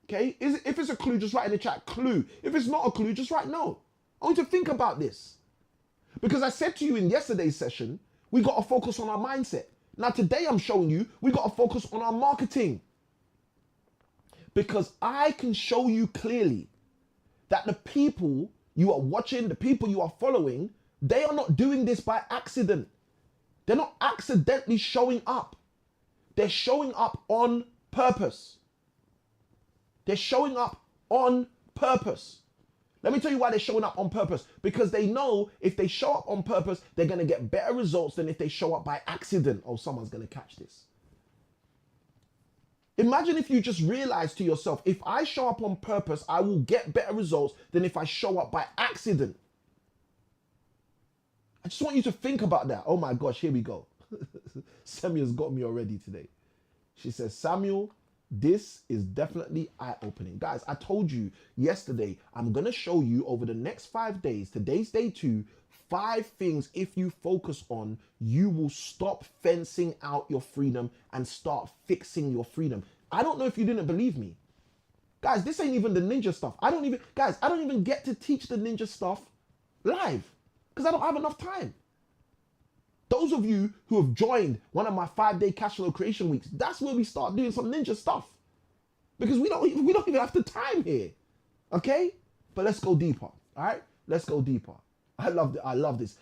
Okay, if it's a clue, just write in the chat, clue. If it's not a clue, just write no. I want you to think about this. Because I said to you in yesterday's session, we got to focus on our mindset. Now today I'm showing you, we got to focus on our marketing. Because I can show you clearly that the people you are watching, the people you are following, they are not doing this by accident. They're not accidentally showing up. They're showing up on purpose. They're showing up on purpose. Let me tell you why they're showing up on purpose. Because they know if they show up on purpose, they're going to get better results than if they show up by accident. Oh, someone's going to catch this. Imagine if you just realize to yourself, if I show up on purpose, I will get better results than if I show up by accident. I just want you to think about that. Oh my gosh, here we go. Samuel's got me already today. She says, Samuel, this is definitely eye-opening. Guys, I told you yesterday, I'm going to show you over the next 5 days, today's day 2, 5 things if you focus on, you will stop fencing out your freedom and start fixing your freedom. I don't know if you didn't believe me. Guys, this ain't even the ninja stuff. I don't even get to teach the ninja stuff live because I don't have enough time. Those of you who have joined one of my 5-day cash flow creation weeks, that's where we start doing some ninja stuff. Because we don't even have the time here. Okay? But let's go deeper. All right? Let's go deeper. I love this.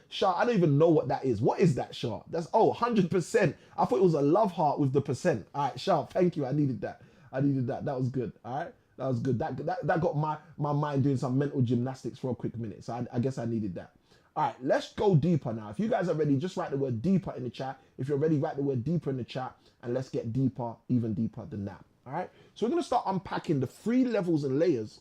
Shah, I don't even know what that is. What is that, Shah? That's 100%. I thought it was a love heart with the percent. All right, Shah, thank you. I needed that. That was good. All right? That was good. That got my mind doing some mental gymnastics for a quick minute. So I guess I needed that. All right, let's go deeper now. If you guys are ready, just write the word deeper in the chat. If you're ready, write the word deeper in the chat, and let's get deeper, even deeper than that. All right, so we're going to start unpacking the 3 levels and layers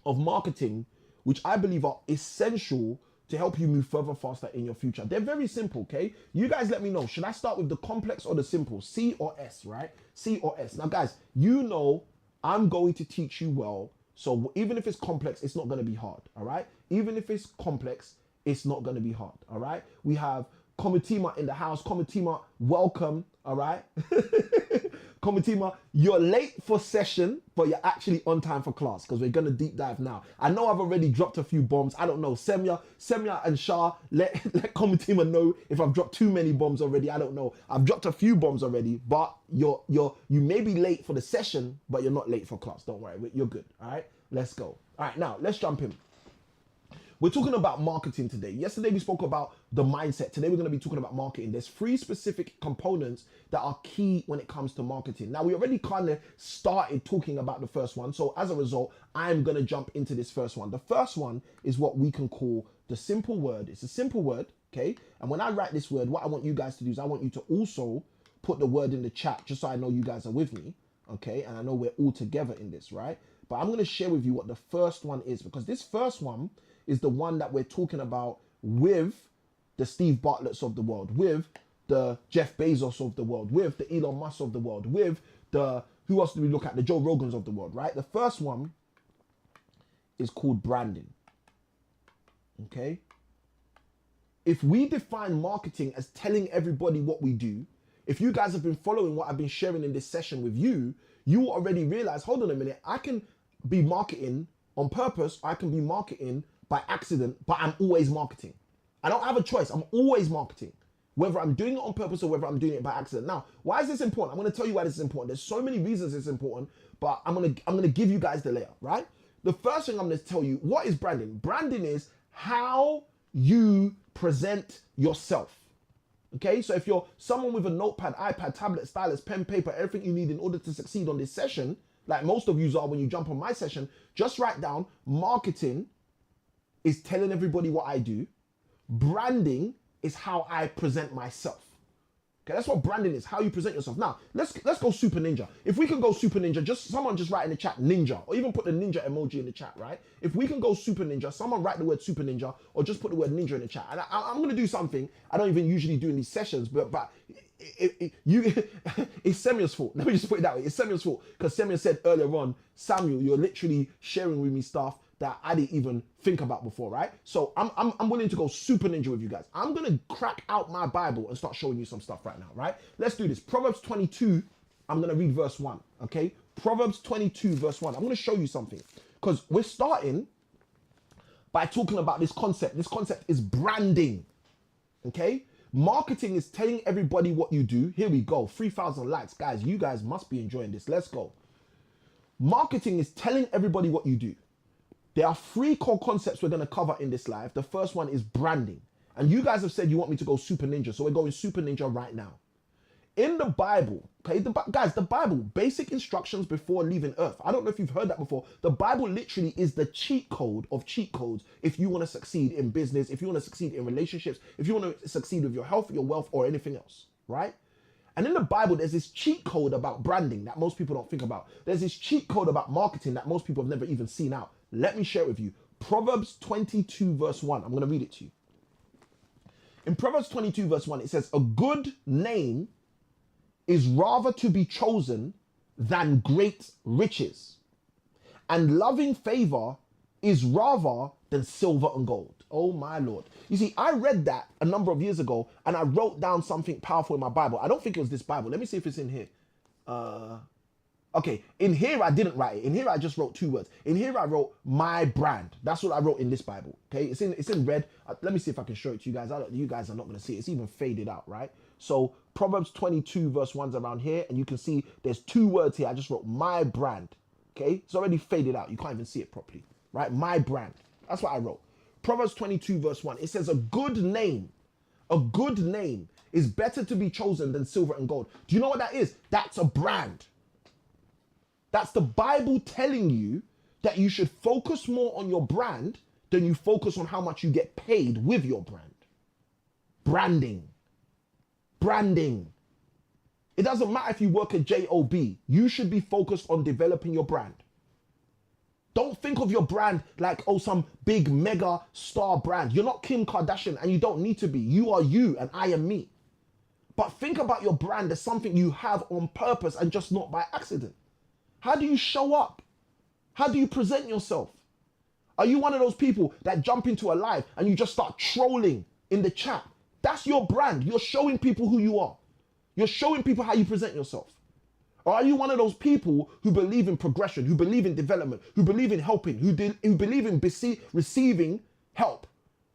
of marketing, which I believe are essential to help you move further faster in your future. They're very simple, okay? You guys let me know. Should I start with the complex or the simple? C or S, right? C or S. Now, guys, you know I'm going to teach you well. So even if it's complex, it's not going to be hard, all right? Even if it's complex, it's not going to be hard, all right? We have Komitima in the house. Komitima, welcome, all right? Komitima, you're late for session, but you're actually on time for class because we're going to deep dive now. I know I've already dropped a few bombs. I don't know. Semya and Shah, let Komitima know if I've dropped too many bombs already. I don't know. I've dropped a few bombs already, but you may be late for the session, but you're not late for class. Don't worry. You're good, all right? Let's go. All right, now let's jump in. We're talking about marketing today. Yesterday we spoke about the mindset. Today we're going to be talking about marketing. There's 3 specific components that are key when it comes to marketing. Now we already kind of started talking about the first one. So as a result, I'm going to jump into this first one. The first one is what we can call the simple word. It's a simple word, okay? And when I write this word, what I want you guys to do is I want you to also put the word in the chat just so I know you guys are with me, okay? And I know we're all together in this, right? But I'm going to share with you what the first one is because this first one is the one that we're talking about with the Steve Bartletts of the world, with the Jeff Bezos of the world, with the Elon Musk of the world, with the, who else do we look at? The Joe Rogans of the world, right? The first one is called branding, okay? If we define marketing as telling everybody what we do, if you guys have been following what I've been sharing in this session with you, you will already realize, hold on a minute, I can be marketing on purpose, I can be marketing by accident, but I'm always marketing. I don't have a choice. I'm always marketing, whether I'm doing it on purpose or whether I'm doing it by accident. Now, why is this important? I'm going to tell you why this is important. There's so many reasons it's important, but I'm going to give you guys the layer, right? The first thing I'm going to tell you, what is branding? Branding is how you present yourself. Okay, so if you're someone with a notepad, iPad, tablet, stylus, pen, paper, everything you need in order to succeed on this session, like most of you are when you jump on my session, just write down marketing is telling everybody what I do. Branding is how I present myself. Okay, that's what branding is, how you present yourself. Now, let's go super ninja. If we can go super ninja, someone just write in the chat ninja, or even put the ninja emoji in the chat, right? If we can go super ninja, someone write the word super ninja, or just put the word ninja in the chat. And I'm going to do something I don't even usually do in these sessions, but it's Samuel's fault. Let me just put it that way. It's Samuel's fault because Samuel said earlier on, Samuel, you're literally sharing with me stuff that I didn't even think about before, right? So I'm willing to go super ninja with you guys. I'm gonna crack out my Bible and start showing you some stuff right now, right? Let's do this. Proverbs 22, I'm gonna read verse 1, okay? Proverbs 22, verse 1. I'm gonna show you something. Because we're starting by talking about this concept. This concept is branding, okay? Marketing is telling everybody what you do. Here we go, 3,000 likes. Guys, you guys must be enjoying this. Let's go. Marketing is telling everybody what you do. There are 3 core concepts we're going to cover in this live. The first one is branding. And you guys have said you want me to go super ninja, so we're going super ninja right now. In the Bible, okay, guys, the Bible, basic instructions before leaving earth. I don't know if you've heard that before. The Bible literally is the cheat code of cheat codes if you want to succeed in business, if you want to succeed in relationships, if you want to succeed with your health, your wealth, or anything else, right? And in the Bible, there's this cheat code about branding that most people don't think about. There's this cheat code about marketing that most people have never even seen out. Let me share it with you. Proverbs 22, verse 1. I'm going to read it to you. In Proverbs 22, verse 1, it says, a good name is rather to be chosen than great riches, and loving favor is rather than silver and gold. Oh my Lord. You see, I read that a number of years ago and I wrote down something powerful in my Bible. I don't think it was this Bible. Let me see if it's in here. Okay, in here I didn't write it. In here I just wrote 2 words. In here I wrote my brand. That's what I wrote in this Bible. Okay, it's in red. Let me see if I can show it to you guys. You guys are not going to see it. It's even faded out, right? So Proverbs 22 verse 1's around here, and you can see there's 2 words here. I just wrote my brand. Okay, it's already faded out. You can't even see it properly, right? My brand. That's what I wrote. Proverbs 22 verse 1. It says a good name is better to be chosen than silver and gold. Do you know what that is? That's a brand. That's the Bible telling you that you should focus more on your brand than you focus on how much you get paid with your brand. Branding. Branding. It doesn't matter if you work at JOB. You should be focused on developing your brand. Don't think of your brand like, oh, some big mega star brand. You're not Kim Kardashian and you don't need to be. You are you and I am me. But think about your brand as something you have on purpose and just not by accident. How do you show up? How do you present yourself? Are you one of those people that jump into a live and you just start trolling in the chat? That's your brand. You're showing people who you are. You're showing people how you present yourself. Or are you one of those people who believe in progression, who believe in development, who believe in helping, who believe in receiving help?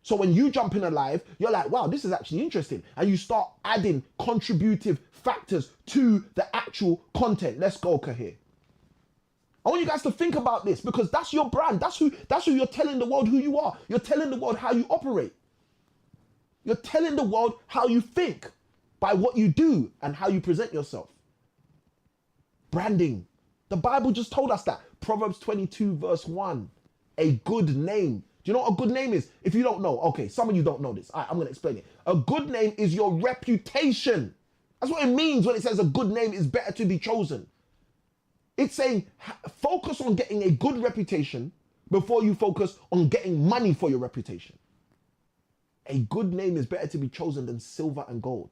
So when you jump in a live, you're like, wow, this is actually interesting. And you start adding contributive factors to the actual content. Let's go, Kahir. I want you guys to think about this because that's your brand. That's who you're telling the world who you are. You're telling the world how you operate. You're telling the world how you think by what you do and how you present yourself. Branding. The Bible just told us that. Proverbs 22 verse 1. A good name. Do you know what a good name is? If you don't know, okay, some of you don't know this. I'm going to explain it. A good name is your reputation. That's what it means when it says a good name is better to be chosen. It's saying focus on getting a good reputation before you focus on getting money for your reputation. A good name is better to be chosen than silver and gold.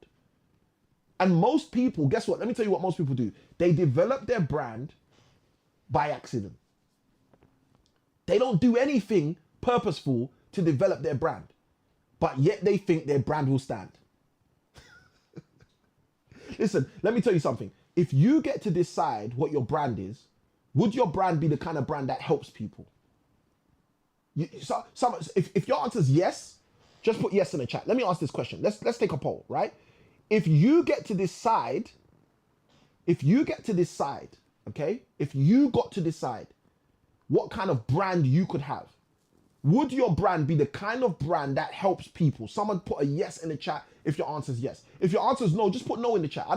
And most people, guess what? Let me tell you what most people do. They develop their brand by accident. They don't do anything purposeful to develop their brand, but yet they think their brand will stand. Listen, let me tell you something. If you get to decide what your brand is, would your brand be the kind of brand that helps people? If your answer is yes, just put yes in the chat. Let me ask this question. Let's take a poll, right? If you got to decide, okay? If you got to decide what kind of brand you could have, would your brand be the kind of brand that helps people? Someone put a yes in the chat if your answer is yes. If your answer is no, just put no in the chat.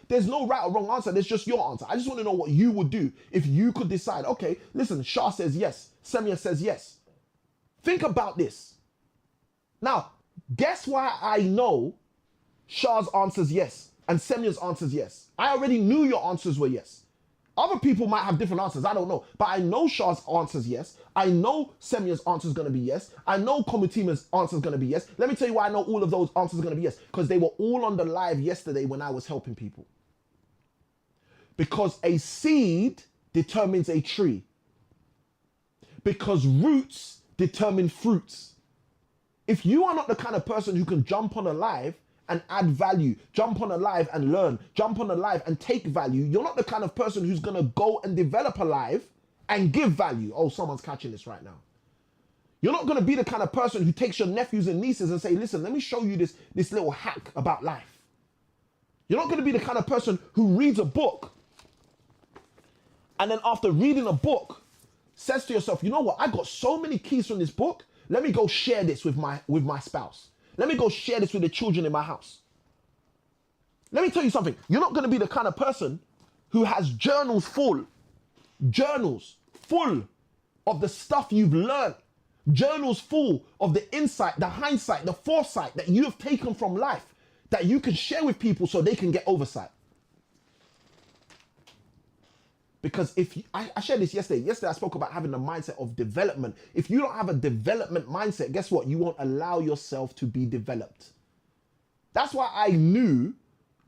There's no right or wrong answer. There's just your answer. I just want to know what you would do if you could decide. Okay, listen, Shah says yes. Semia says yes. Think about this. Now, guess why I know Shah's answers yes and Semia's answers yes? I already knew your answers were yes. Other people might have different answers, I don't know. But I know Shah's answer's yes. I know Semia's answer's going to be yes. I know Komutima's answer's going to be yes. Let me tell you why I know all of those answers are going to be yes. Because they were all on the live yesterday when I was helping people. Because a seed determines a tree. Because roots determine fruits. If you are not the kind of person who can jump on a live and add value, jump on a live and learn, jump on a live and take value, you're not the kind of person who's going to go and develop a live and give value. Oh, someone's catching this right now. You're not going to be the kind of person who takes your nephews and nieces and say, listen, let me show you this little hack about life. You're not going to be the kind of person who reads a book and then after reading a book says to yourself, you know what, I got so many keys from this book. Let me go share this with my spouse. Let me go share this with the children in my house. Let me tell you something. You're not going to be the kind of person who has journals full of the stuff you've learned, journals full of the insight, the hindsight, the foresight that you have taken from life that you can share with people so they can get oversight. Because I shared this yesterday. Yesterday I spoke about having the mindset of development. If you don't have a development mindset, guess what? You won't allow yourself to be developed. That's why I knew,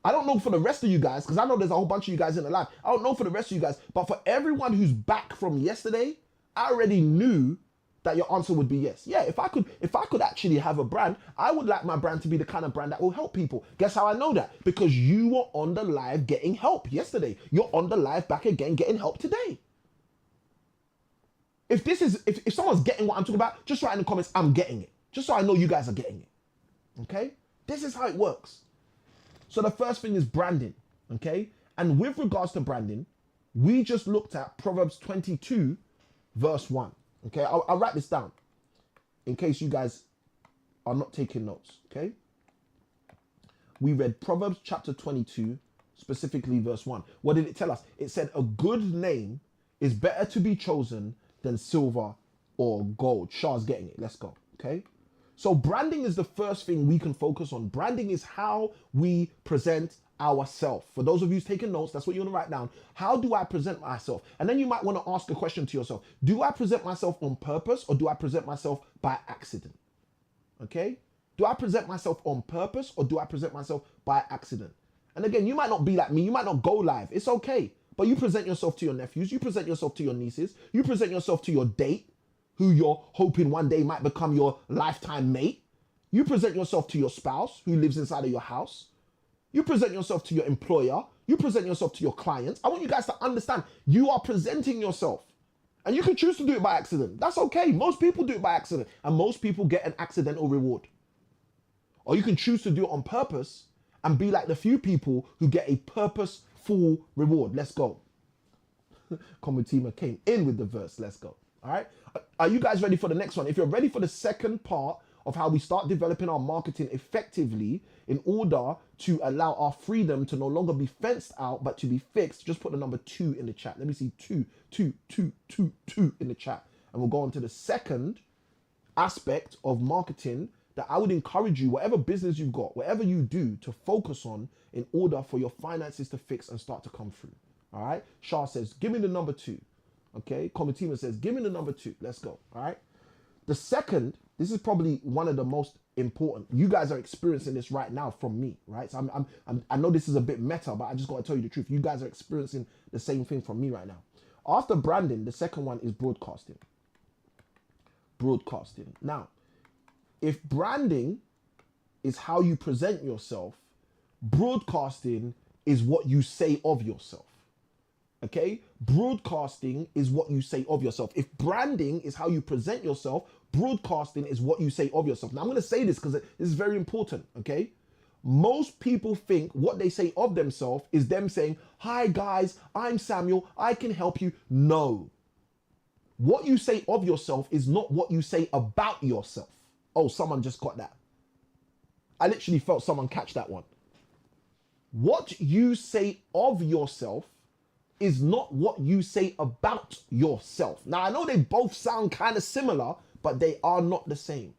I don't know for the rest of you guys, because I know there's a whole bunch of you guys in the live. I don't know for the rest of you guys, but for everyone who's back from yesterday, I already knew that your answer would be yes. Yeah, if I could actually have a brand, I would like my brand to be the kind of brand that will help people. Guess how I know that? Because you were on the live getting help yesterday. You're on the live back again getting help today. If someone's getting what I'm talking about, just write in the comments, I'm getting it. Just so I know you guys are getting it. Okay? This is how it works. So the first thing is branding. Okay? And with regards to branding, we just looked at Proverbs 22, verse 1. Okay, I'll write this down in case you guys are not taking notes, okay? We read Proverbs chapter 22, specifically verse 1. What did it tell us? It said, a good name is better to be chosen than silver or gold. Shah's getting it. Let's go, okay? So branding is the first thing we can focus on. Branding is how we present ourselves. For those of you who's taking notes, that's what you want to write down. How do I present myself? And then you might want to ask a question to yourself. Do I present myself on purpose or do I present myself by accident? Okay? Do I present myself on purpose or do I present myself by accident? And again, you might not be like me. You might not go live. It's okay. But you present yourself to your nephews. You present yourself to your nieces. You present yourself to your date, who you're hoping one day might become your lifetime mate. You present yourself to your spouse who lives inside of your house. You present yourself to your employer. You present yourself to your clients. I want you guys to understand you are presenting yourself. And you can choose to do it by accident. That's okay. Most people do it by accident. And most people get an accidental reward. Or you can choose to do it on purpose and be like the few people who get a purposeful reward. Let's go. Komutima came in with the verse. Let's go. All right. Are you guys ready for the next one? If you're ready for the second part of how we start developing our marketing effectively in order to allow our freedom to no longer be fenced out, but to be fixed, just put the number 2 in the chat. Let me see 2 in the chat. And we'll go on to the second aspect of marketing that I would encourage you, whatever business you've got, whatever you do, to focus on in order for your finances to fix and start to come through. All right. Shah says, give me the number 2. Okay. Komitima says, give me the number 2. Let's go. All right. The second, this is probably one of the most important. You guys are experiencing this right now from me, right? So I know this is a bit meta, but I just got to tell you the truth. You guys are experiencing the same thing from me right now. After branding, the second one is broadcasting. Broadcasting. Now, if branding is how you present yourself, broadcasting is what you say of yourself. Okay? Broadcasting is what you say of yourself. If branding is how you present yourself, broadcasting is what you say of yourself. Now, I'm going to say this because this is very important, okay? Most people think what they say of themselves is them saying, hi guys, I'm Samuel, I can help you. No. What you say of yourself is not what you say about yourself. Oh, someone just got that. I literally felt someone catch that one. What you say of yourself is not what you say about yourself. Now, I know they both sound kind of similar, but they are not the same.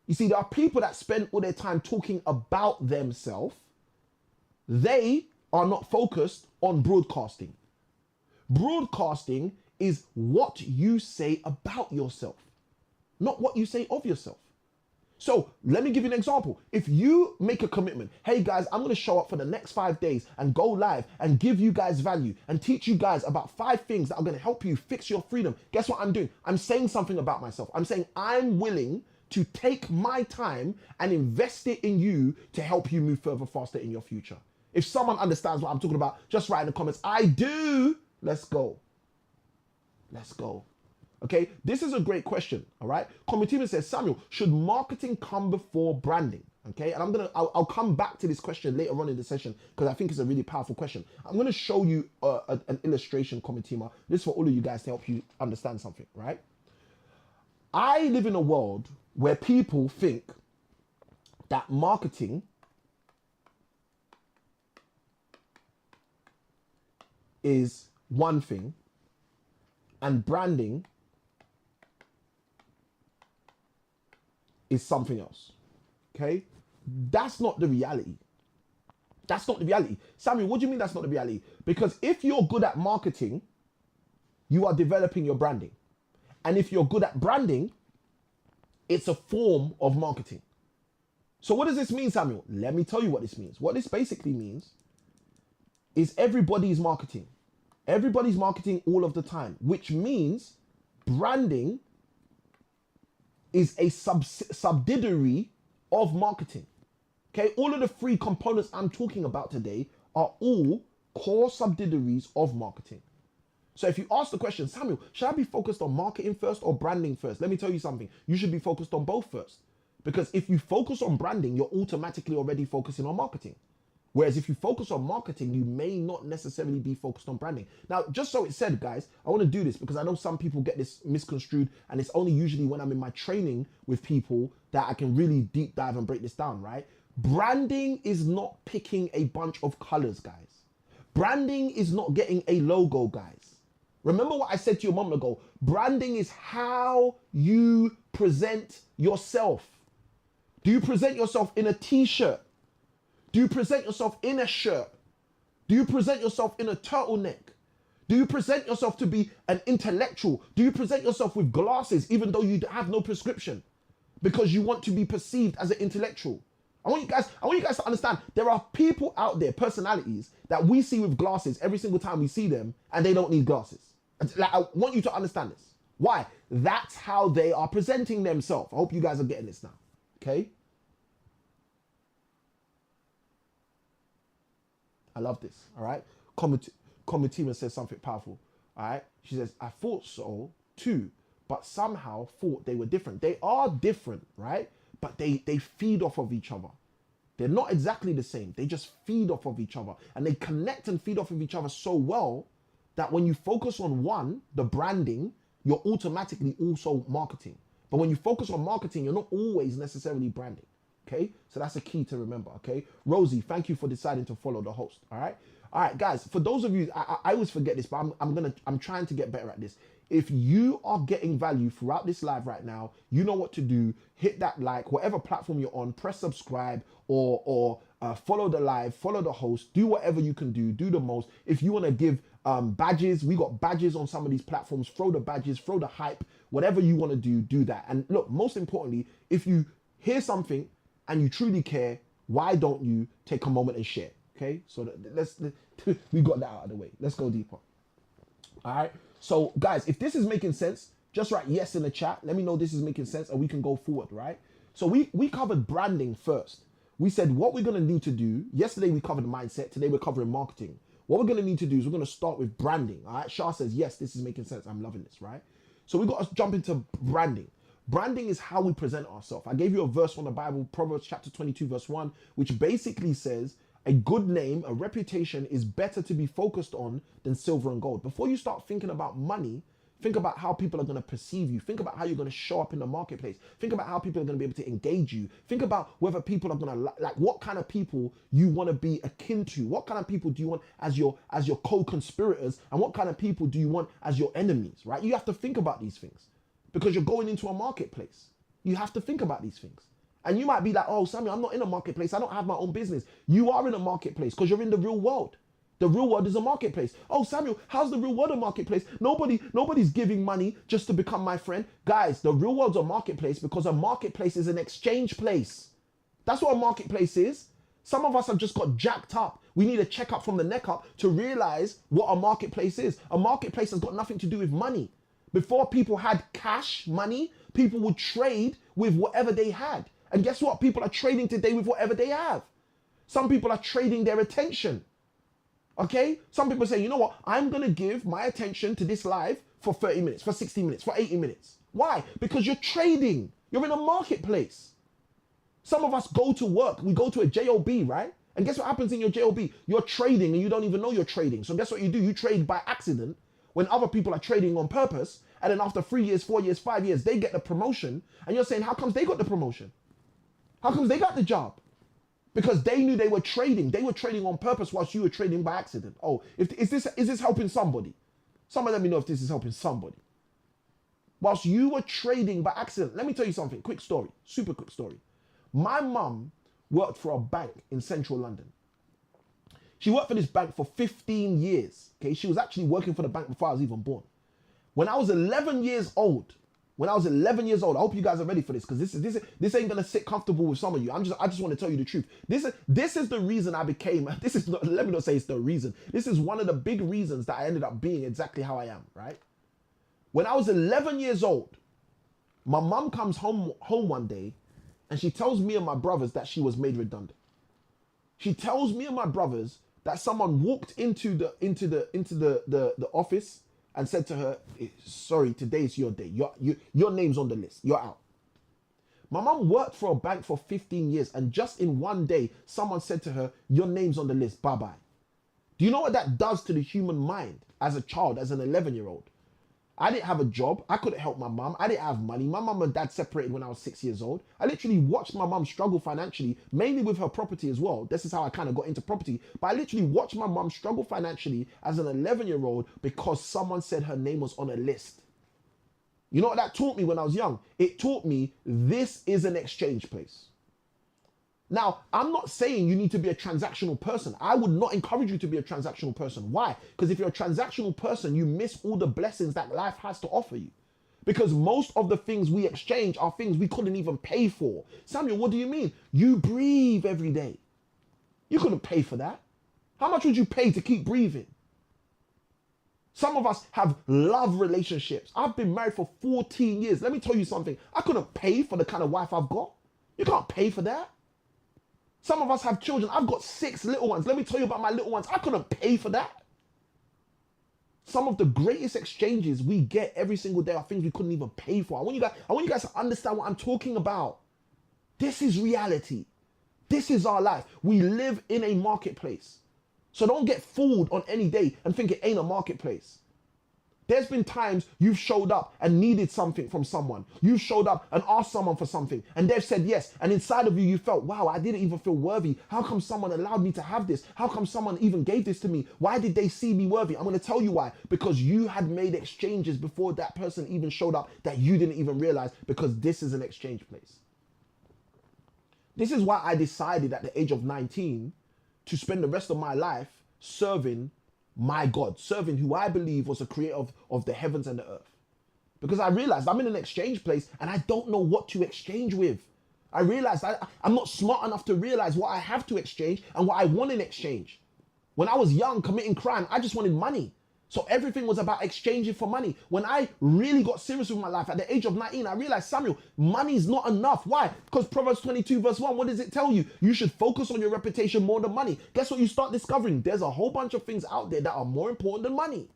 You see, there are people that spend all their time talking about themselves. They are not focused on broadcasting. Broadcasting is what you say about yourself, not what you say of yourself. So let me give you an example. If you make a commitment, hey guys, I'm going to show up for the next 5 days and go live and give you guys value and teach you guys about 5 things that are going to help you fix your freedom. Guess what I'm doing? I'm saying something about myself. I'm saying I'm willing to take my time and invest it in you to help you move further faster in your future. If someone understands what I'm talking about, just write in the comments, I do. Let's go. Let's go. Okay, this is a great question, all right? Comitiman says, Samuel, should marketing come before branding? Okay, and I'll come back to this question later on in the session because I think it's a really powerful question. I'm gonna show you an illustration, Comitima. This is for all of you guys to help you understand something, right? I live in a world where people think that marketing is one thing and branding is something else. Okay? That's not the reality. That's not the reality. Samuel, what do you mean that's not the reality? Because if you're good at marketing, you are developing your branding. And if you're good at branding, it's a form of marketing. So what does this mean, Samuel? Let me tell you what this means. What this basically means is everybody's marketing. Everybody's marketing all of the time, which means branding is a subsidiary of marketing. Okay, all of the 3 components I'm talking about today are all core subsidiaries of marketing. So if you ask the question, Samuel, should I be focused on marketing first or branding first? Let me tell you something. You should be focused on both first. Because if you focus on branding, you're automatically already focusing on marketing. Whereas if you focus on marketing, you may not necessarily be focused on branding. Now, just so it's said, guys, I want to do this because I know some people get this misconstrued, and it's only usually when I'm in my training with people that I can really deep dive and break this down, right? Branding is not picking a bunch of colors, guys. Branding is not getting a logo, guys. Remember what I said to you a moment ago. Branding is how you present yourself. Do you present yourself in a t-shirt? Do you present yourself in a shirt? Do you present yourself in a turtleneck? Do you present yourself to be an intellectual? Do you present yourself with glasses even though you have no prescription? Because you want to be perceived as an intellectual. I want you guys to understand there are people out there, personalities, that we see with glasses every single time we see them and they don't need glasses. Like, I want you to understand this. Why? That's how they are presenting themselves. I hope you guys are getting this now. Okay? I love this, all right? Comitima says something powerful, all right? She says, I thought so too, but somehow thought they were different. They are different, right? But they feed off of each other. They're not exactly the same. They just feed off of each other. And they connect and feed off of each other so well that when you focus on one, the branding, you're automatically also marketing. But when you focus on marketing, you're not always necessarily branding. Okay, so that's a key to remember. Okay, Rosie, thank you for deciding to follow the host. All right, guys. For those of you, I always forget this, but I'm trying to get better at this. If you are getting value throughout this live right now, you know what to do. Hit that like, whatever platform you're on, press subscribe or follow the live, follow the host, do whatever you can do the most. If you want to give badges, we got badges on some of these platforms. Throw the badges, throw the hype, whatever you want to do that. And look, most importantly, if you hear something and you truly care, why don't you take a moment and share? Okay, so we got that out of the way. Let's go deeper. All right, so guys, if this is making sense, just write yes in the chat. Let me know this is making sense and we can go forward, right? So we covered branding first. We said what we're gonna need to do. Yesterday we covered mindset. Today we're covering marketing. What we're gonna need to do is we're gonna start with branding. All right, Shah says yes, this is making sense. I'm loving this, right? So we got to jump into branding. Branding is how we present ourselves. I gave you a verse from the Bible, Proverbs chapter 22, verse 1, which basically says a good name, a reputation is better to be focused on than silver and gold. Before you start thinking about money, think about how people are going to perceive you. Think about how you're going to show up in the marketplace. Think about how people are going to be able to engage you. Think about whether people are going to like what kind of people you want to be akin to. What kind of people do you want as your co-conspirators, and what kind of people do you want as your enemies, right? You have to think about these things. Because you're going into a marketplace. You have to think about these things. And you might be like, oh, Samuel, I'm not in a marketplace. I don't have my own business. You are in a marketplace because you're in the real world. The real world is a marketplace. Oh, Samuel, how's the real world a marketplace? Nobody's giving money just to become my friend. Guys, the real world's a marketplace because a marketplace is an exchange place. That's what a marketplace is. Some of us have just got jacked up. We need a checkup from the neck up to realize what a marketplace is. A marketplace has got nothing to do with money. Before people had cash money, people would trade with whatever they had. And guess what? People are trading today with whatever they have. Some people are trading their attention. Okay? Some people say, you know what? I'm going to give my attention to this live for 30 minutes, for 60 minutes, for 80 minutes. Why? Because you're trading. You're in a marketplace. Some of us go to work. We go to a job, right? And guess what happens in your job? You're trading and you don't even know you're trading. So guess what you do? You trade by accident when other people are trading on purpose. And then after 3 years, 4 years, 5 years, they get the promotion. And you're saying, how comes they got the promotion? How comes they got the job? Because they knew they were trading. They were trading on purpose whilst you were trading by accident. Oh, is this helping somebody? Someone let me know if this is helping somebody. Whilst you were trading by accident. Let me tell you something. Quick story. Super quick story. My mum worked for a bank in central London. She worked for this bank for 15 years. Okay, she was actually working for the bank before I was even born. When I was 11 years old, I hope you guys are ready for this because this ain't gonna sit comfortable with some of you. I just want to tell you the truth. This is the reason I became. This is not. Let me not say it's the reason. This is one of the big reasons that I ended up being exactly how I am. Right. When I was 11 years old, my mum comes home one day, and she tells me and my brothers that she was made redundant. She tells me and my brothers that someone walked into the office and said to her, sorry, today's your day. Your name's on the list. You're out. My mum worked for a bank for 15 years and just in one day, someone said to her, your name's on the list. Bye-bye. Do you know what that does to the human mind as a child, as an 11-year-old? I didn't have a job. I couldn't help my mum. I didn't have money. My mum and dad separated when I was 6 years old. I literally watched my mum struggle financially, mainly with her property as well. This is how I kind of got into property. But I literally watched my mum struggle financially as an 11-year-old because someone said her name was on a list. You know what that taught me when I was young? It taught me this is an exchange place. Now, I'm not saying you need to be a transactional person. I would not encourage you to be a transactional person. Why? Because if you're a transactional person, you miss all the blessings that life has to offer you. Because most of the things we exchange are things we couldn't even pay for. Samuel, what do you mean? You breathe every day. You couldn't pay for that. How much would you pay to keep breathing? Some of us have love relationships. I've been married for 14 years. Let me tell you something. I couldn't pay for the kind of wife I've got. You can't pay for that. Some of us have children. I've got 6 little ones. Let me tell you about my little ones. I couldn't pay for that. Some of the greatest exchanges we get every single day are things we couldn't even pay for. I want you guys to understand what I'm talking about. This is reality. This is our life. We live in a marketplace. So don't get fooled on any day and think it ain't a marketplace. There's been times you've showed up and needed something from someone. You've showed up and asked someone for something and they've said yes. And inside of you, you felt, wow, I didn't even feel worthy. How come someone allowed me to have this? How come someone even gave this to me? Why did they see me worthy? I'm going to tell you why. Because you had made exchanges before that person even showed up that you didn't even realize, because this is an exchange place. This is why I decided at the age of 19 to spend the rest of my life serving my God, serving who I believe was the creator of the heavens and the earth. Because I realized I'm in an exchange place and I don't know what to exchange with. I realized I'm not smart enough to realize what I have to exchange and what I want in exchange. When I was young, committing crime, I just wanted money. So everything was about exchanging for money. When I really got serious with my life at the age of 19, I realized, Samuel, money is not enough. Why? Because Proverbs 22 verse 1, what does it tell you? You should focus on your reputation more than money. Guess what you start discovering? There's a whole bunch of things out there that are more important than money.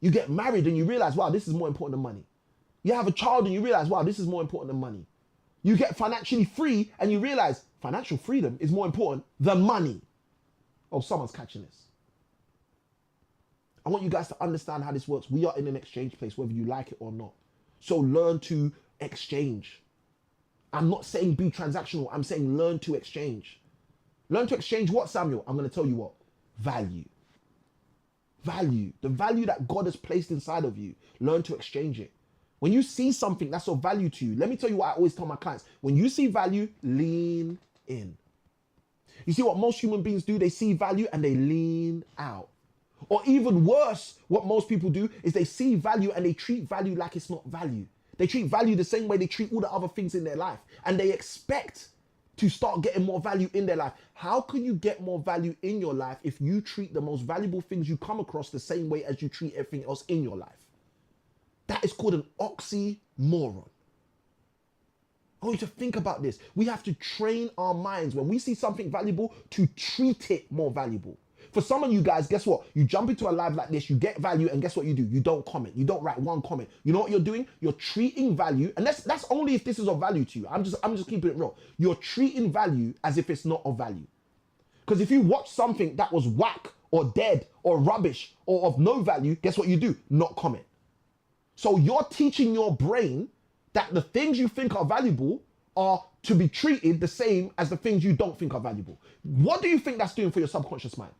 You get married and you realize, wow, this is more important than money. You have a child and you realize, wow, this is more important than money. You get financially free and you realize financial freedom is more important than money. Oh, someone's catching this. I want you guys to understand how this works. We are in an exchange place, whether you like it or not. So learn to exchange. I'm not saying be transactional. I'm saying learn to exchange. Learn to exchange what, Samuel? I'm going to tell you what. Value. Value. The value that God has placed inside of you. Learn to exchange it. When you see something that's of value to you, let me tell you what I always tell my clients. When you see value, lean in. You see what most human beings do? They see value and they lean out. Or even worse, what most people do is they see value and they treat value like it's not value. They treat value the same way they treat all the other things in their life. And they expect to start getting more value in their life. How can you get more value in your life if you treat the most valuable things you come across the same way as you treat everything else in your life? That is called an oxymoron. I want you to think about this. We have to train our minds when we see something valuable to treat it more valuable. For some of you guys, guess what? You jump into a live like this, you get value, and guess what you do? You don't comment. You don't write one comment. You know what you're doing? You're treating value, and that's only if this is of value to you. I'm just keeping it real. You're treating value as if it's not of value. Because if you watch something that was whack or dead or rubbish or of no value, guess what you do? Not comment. So you're teaching your brain that the things you think are valuable are to be treated the same as the things you don't think are valuable. What do you think that's doing for your subconscious mind?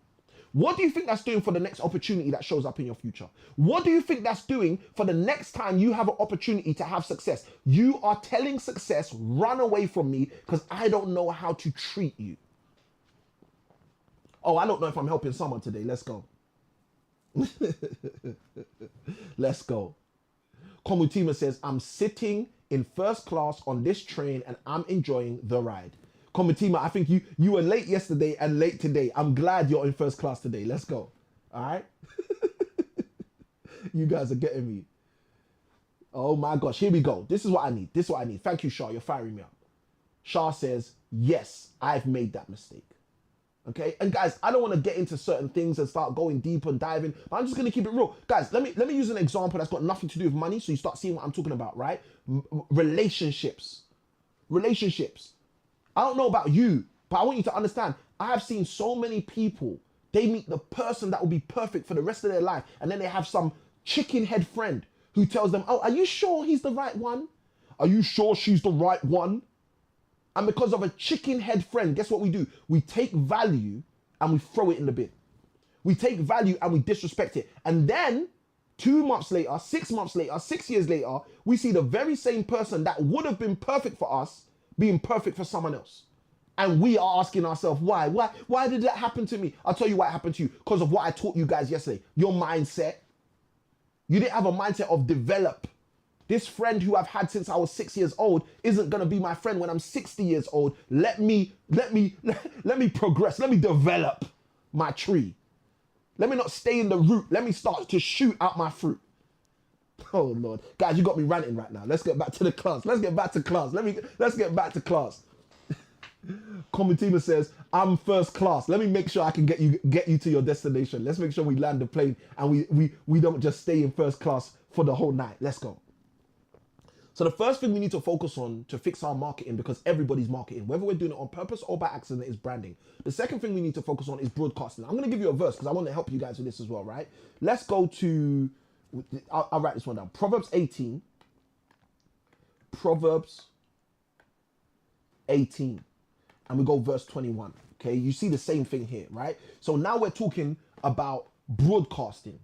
What do you think that's doing for the next opportunity that shows up in your future? What do you think that's doing for the next time you have an opportunity to have success? You are telling success, run away from me because I don't know how to treat you. Oh, I don't know if I'm helping someone today. Let's go. Let's go. Komutima says, I'm sitting in first class on this train and I'm enjoying the ride. Komutima, I think you were late yesterday and late today. I'm glad you're in first class today. Let's go. All right? You guys are getting me. Oh my gosh, here we go. This is what I need. This is what I need. Thank you, Shah. You're firing me up. Shah says, yes, I've made that mistake. Okay, and guys, I don't want to get into certain things and start going deep and diving, but I'm just going to keep it real. Guys, let me use an example that's got nothing to do with money so you start seeing what I'm talking about, right? Relationships. Relationships. I don't know about you, but I want you to understand, I have seen so many people, they meet the person that will be perfect for the rest of their life, and then they have some chicken head friend who tells them, oh, are you sure he's the right one? Are you sure she's the right one? And because of a chicken head friend, guess what we do? We take value and we throw it in the bin. We take value and we disrespect it. And then 2 months later, 6 months later, 6 years later, we see the very same person that would have been perfect for us being perfect for someone else. And we are asking ourselves, why? Why did that happen to me? I'll tell you what happened to you. Because of what I taught you guys yesterday. Your mindset. You didn't have a mindset of develop. This friend who I've had since I was 6 years old isn't going to be my friend when I'm 60 years old. Let me progress. Let me develop my tree. Let me not stay in the root. Let me start to shoot out my fruit. Oh Lord. Guys, you got me ranting right now. Let's get back to the class. Let's get back to class. Let's get back to class. Komutima says, I'm first class. Let me make sure I can get you to your destination. Let's make sure we land the plane and we don't just stay in first class for the whole night. Let's go. So the first thing we need to focus on to fix our marketing, because everybody's marketing, whether we're doing it on purpose or by accident, is branding. The second thing we need to focus on is broadcasting. I'm going to give you a verse because I want to help you guys with this as well, right? Let's go to, I'll write this one down. Proverbs 18. Proverbs 18. And we go verse 21. Okay, you see the same thing here, right? So now we're talking about broadcasting.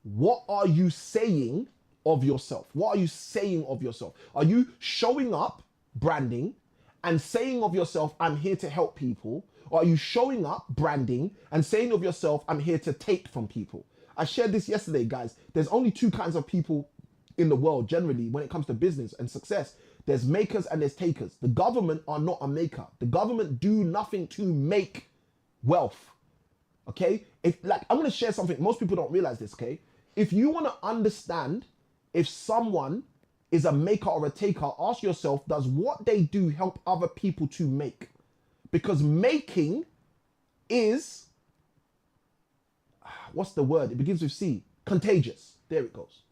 What are you saying of yourself? What are you saying of yourself? Are you showing up, branding, and saying of yourself, I'm here to help people? Or are you showing up, branding, and saying of yourself, I'm here to take from people? I shared this yesterday, guys. There's only two kinds of people in the world, generally, when it comes to business and success. There's makers and there's takers. The government are not a maker. The government do nothing to make wealth. Okay? I'm going to share something. Most people don't realize this, okay? If you want to understand if someone is a maker or a taker, ask yourself, does what they do help other people to make? Because making is, what's the word? It begins with C. Contagious. There it goes.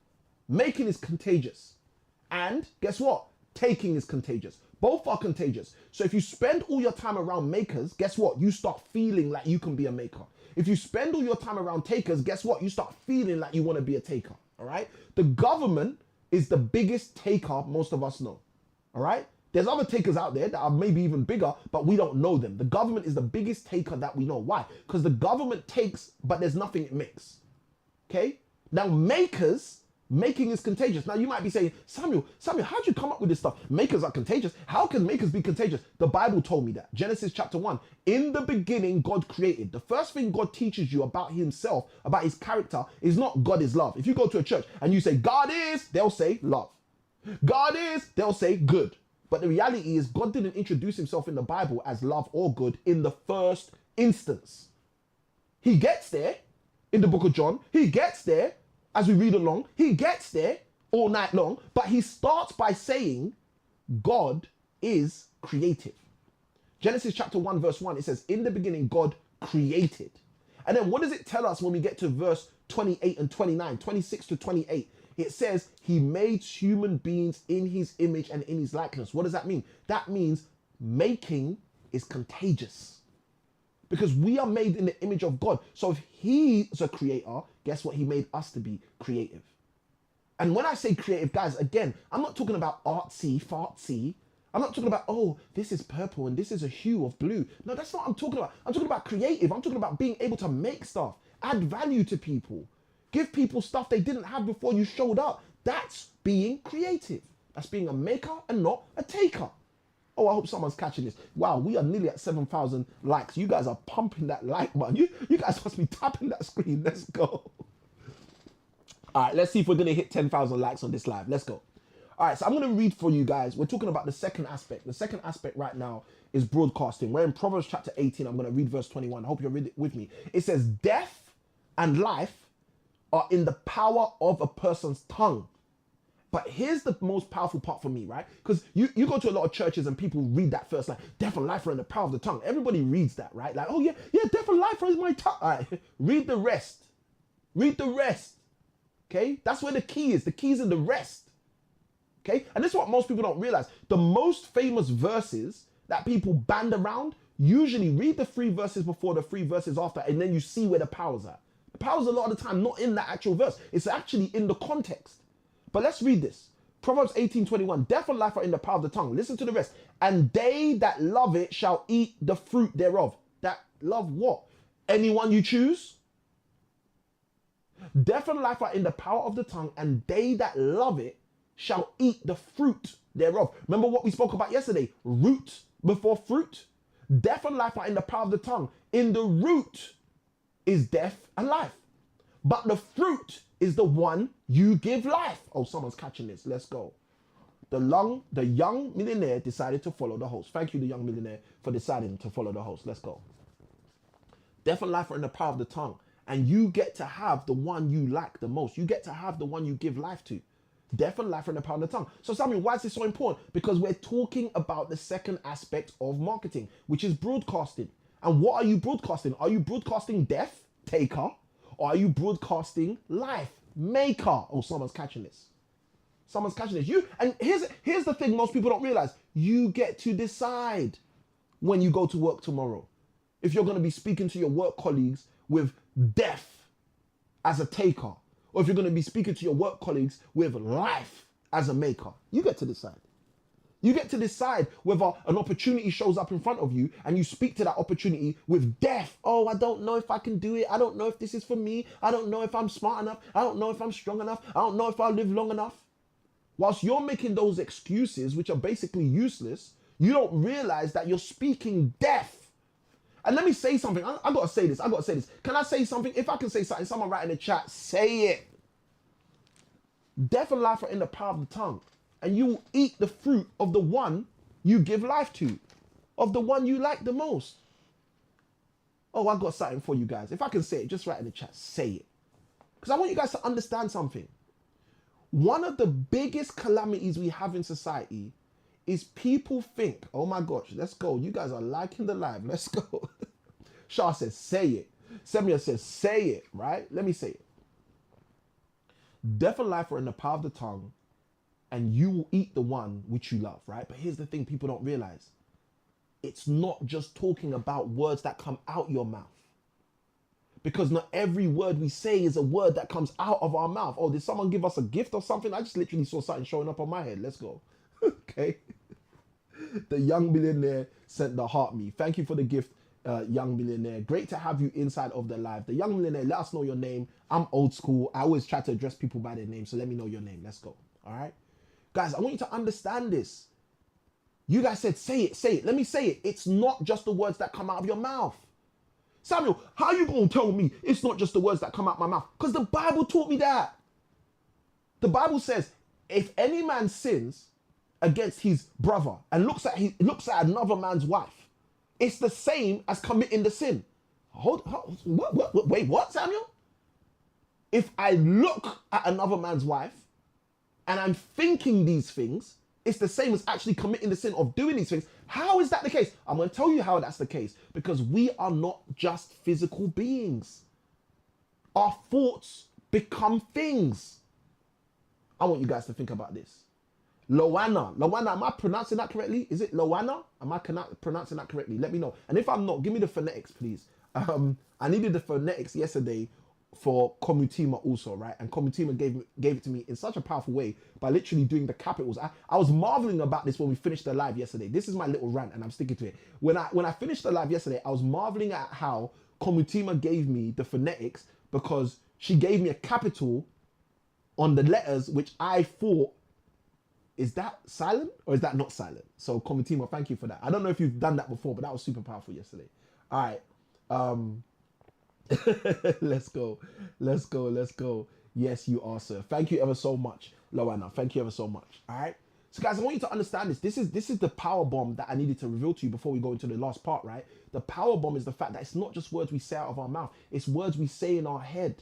Making is contagious. And guess what? Taking is contagious. Both are contagious. So if you spend all your time around makers, guess what? You start feeling like you can be a maker. If you spend all your time around takers, guess what? You start feeling like you want to be a taker. All right? The government is the biggest taker most of us know. All right? There's other takers out there that are maybe even bigger, but we don't know them. The government is the biggest taker that we know. Why? Because the government takes, but there's nothing it makes. Okay? Now, makers Making is contagious. Now you might be saying, Samuel, how'd you come up with this stuff? Makers are contagious. How can makers be contagious? The Bible told me that. Genesis chapter 1. In the beginning, God created. The first thing God teaches you about himself, about his character, is not God is love. If you go to a church and you say, God is, they'll say love. God is, they'll say good. But the reality is God didn't introduce himself in the Bible as love or good in the first instance. He gets there in the book of John. He gets there as we read along. He gets there all night long. But he starts by saying God is creative. Genesis chapter 1 verse 1, it says, in the beginning God created. And then what does it tell us when we get to verse 28 and 29, 26 to 28? It says he made human beings in his image and in his likeness. What does that mean? That means making is contagious. Because we are made in the image of God. So if he's a creator, guess what? He made us to be creative. And when I say creative, guys, again, I'm not talking about artsy, fartsy. I'm not talking about, oh, this is purple and this is a hue of blue. No, that's not what I'm talking about. I'm talking about creative. I'm talking about being able to make stuff, add value to people, give people stuff they didn't have before you showed up. That's being creative. That's being a maker and not a taker. Oh, I hope someone's catching this. Wow, we are nearly at 7,000 likes. You guys are pumping that like button. You guys must be tapping that screen. Let's go. All right, let's see if we're going to hit 10,000 likes on this live. Let's go. All right, so I'm going to read for you guys. We're talking about the second aspect. The second aspect right now is broadcasting. We're in Proverbs chapter 18. I'm going to read verse 21. I hope you're with me. It says, death and life are in the power of a person's tongue. But here's the most powerful part for me, right? Because you go to a lot of churches and people read that first line, death and life are in the power of the tongue. Everybody reads that, right? Like, oh yeah, death and life are in my tongue. All right, read the rest. Read the rest. Okay? That's where the key is. The key is in the rest. Okay? And this is what most people don't realize. The most famous verses that people band around, usually read the 3 verses before, the 3 verses after, and then you see where the power's at. The power's a lot of the time not in that actual verse. It's actually in the context. But let's read this. Proverbs 18:21. Death and life are in the power of the tongue. Listen to the rest. And they that love it shall eat the fruit thereof. That love what? Anyone you choose? Death and life are in the power of the tongue, and they that love it shall eat the fruit thereof. Remember what we spoke about yesterday? Root before fruit. Death and life are in the power of the tongue. In the root is death and life. But the fruit is the one you give life. Oh, someone's catching this. Let's go. The young millionaire decided to follow the host. Thank you, the young millionaire, for deciding to follow the host. Let's go. Death and life are in the power of the tongue. And you get to have the one you like the most. You get to have the one you give life to. Death and life are in the power of the tongue. So Samuel, why is this so important? Because we're talking about the second aspect of marketing, which is broadcasting. And what are you broadcasting? Are you broadcasting death, taker? Or are you broadcasting life, maker? Oh, someone's catching this. Someone's catching this. And here's the thing most people don't realize. You get to decide when you go to work tomorrow. If you're going to be speaking to your work colleagues with death as a taker, or if you're going to be speaking to your work colleagues with life as a maker. You get to decide. You get to decide whether an opportunity shows up in front of you and you speak to that opportunity with death. Oh, I don't know if I can do it. I don't know if this is for me. I don't know if I'm smart enough. I don't know if I'm strong enough. I don't know if I'll live long enough. Whilst you're making those excuses, which are basically useless, you don't realize that you're speaking death. And let me say something. I got to say this. Can I say something? If I can say something, someone write in the chat, say it. Death and life are in the power of the tongue. And you will eat the fruit of the one you give life to, of the one you like the most. Oh, I got something for you guys. If I can say it, just write in the chat, say it. Because I want you guys to understand something. One of the biggest calamities we have in society is people think, oh my gosh, let's go. You guys are liking the live. Let's go. Shah says, say it. Semia says, say it, right? Let me say it. Death and life are in the power of the tongue, and you will eat the one which you love, right? But here's the thing people don't realize. It's not just talking about words that come out your mouth. Because not every word we say is a word that comes out of our mouth. Oh, did someone give us a gift or something? I just literally saw something showing up on my head. Let's go. Okay. The young millionaire sent the heart me. Thank you for the gift. young millionaire. Great to have you inside of the live. The young millionaire, let us know your name. I'm old school. I always try to address people by their name, so let me know your name. Let's go. All right, guys. I want you to understand this. You guys said, say it, say it. Let me say it. It's not just the words that come out of your mouth. Samuel, how you gonna tell me it's not just the words that come out my mouth? Because the Bible taught me that. The Bible says, if any man sins against his brother and looks at another man's wife, it's the same as committing the sin. Wait, what, Samuel? If I look at another man's wife and I'm thinking these things, it's the same as actually committing the sin of doing these things. How is that the case? I'm going to tell you how that's the case. Because we are not just physical beings. Our thoughts become things. I want you guys to think about this. Loana, am I pronouncing that correctly? Is it Loana? Am I pronouncing that correctly? Let me know. And if I'm not, give me the phonetics, please. I needed the phonetics yesterday for Komutima also, right? And Komutima gave it to me in such a powerful way by literally doing the capitals. I was marveling about this when we finished the live yesterday. This is my little rant and I'm sticking to it. When I finished the live yesterday, I was marveling at how Komutima gave me the phonetics because she gave me a capital on the letters, which I thought, is that silent or is that not silent? So Komutima, thank you for that. I don't know if you've done that before, but that was super powerful yesterday. All right. Let's go. Yes, you are, sir. Thank you ever so much, Loana. Thank you ever so much. All right. So guys, I want you to understand this. This is the power bomb that I needed to reveal to you before we go into the last part, right? The power bomb is the fact that it's not just words we say out of our mouth. It's words we say in our head.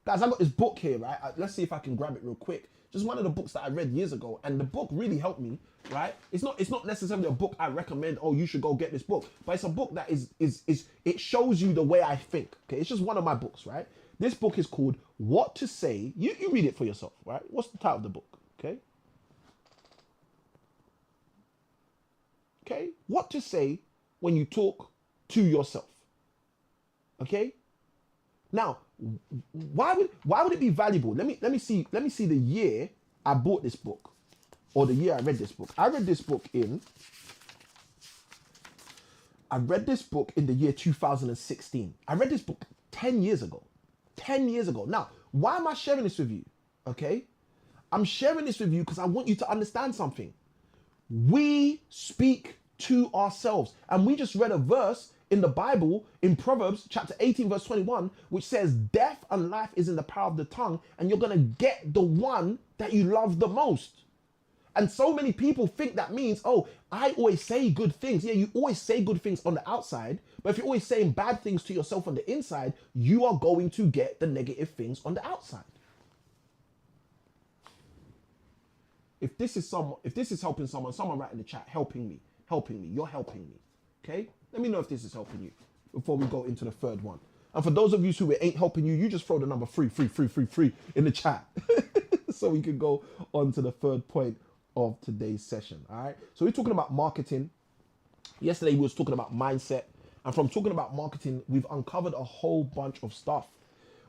Guys, I got this book here, right? Let's see if I can grab it real quick. Just one of the books that I read years ago, and the book really helped me, right? It's not necessarily a book I recommend, oh, you should go get this book, but it's a book that it shows you the way I think, okay? It's just one of my books, right? This book is called What to Say. You read it for yourself, right? What's the title of the book, okay? Okay, what to say when you talk to yourself, okay? Now, why would it be valuable? Let me see the year I bought this book, or the year I read this book. I read this book in the year 2016. I read this book 10 years ago. 10 years ago. Now, why am I sharing this with you? Okay? I'm sharing this with you because I want you to understand something. We speak to ourselves. And we just read a verse in the Bible, in Proverbs chapter 18, verse 21, which says, death and life is in the power of the tongue, and you're going to get the one that you love the most. And so many people think that means, oh, I always say good things. Yeah, you always say good things on the outside, but if you're always saying bad things to yourself on the inside, you are going to get the negative things on the outside. If this is helping someone write in the chat, helping me, you're helping me, okay? Let me know if this is helping you before we go into the third one. And for those of you who it ain't helping you, you just throw the number 3 in the chat so we can go on to the third point of today's session, all right? So we're talking about marketing. Yesterday we was talking about mindset. And from talking about marketing, we've uncovered a whole bunch of stuff.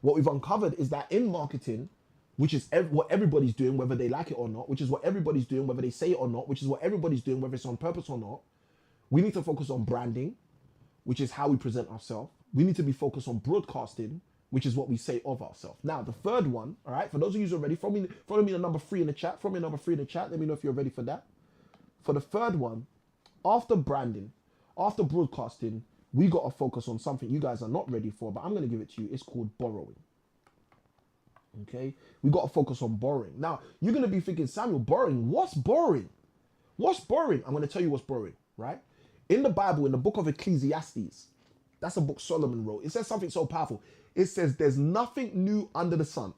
What we've uncovered is that in marketing, which is what everybody's doing, whether they like it or not, which is what everybody's doing, whether they say it or not, which is what everybody's doing, whether it's on purpose or not, we need to focus on branding, which is how we present ourselves. We need to be focused on broadcasting, which is what we say of ourselves. Now, the third one, all right, for those of you who are ready, follow me the number 3 in the chat. Follow me number 3 in the chat. Let me know if you're ready for that. For the third one, after branding, after broadcasting, we got to focus on something you guys are not ready for, but I'm going to give it to you. It's called borrowing. Okay? We got to focus on borrowing. Now, you're going to be thinking, Samuel, borrowing? What's borrowing? What's borrowing? I'm going to tell you what's borrowing, right? In the Bible, in the book of Ecclesiastes, that's a book Solomon wrote. It says something so powerful. It says there's nothing new under the sun.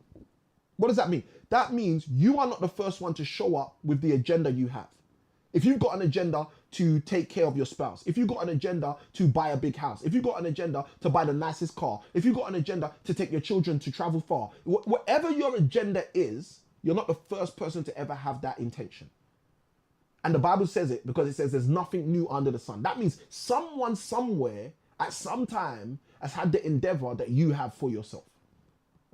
What does that mean? That means you are not the first one to show up with the agenda you have. If you've got an agenda to take care of your spouse, if you've got an agenda to buy a big house, if you've got an agenda to buy the nicest car, if you've got an agenda to take your children to travel far, whatever your agenda is, you're not the first person to ever have that intention. And the Bible says it because it says there's nothing new under the sun. That means someone somewhere at some time has had the endeavor that you have for yourself.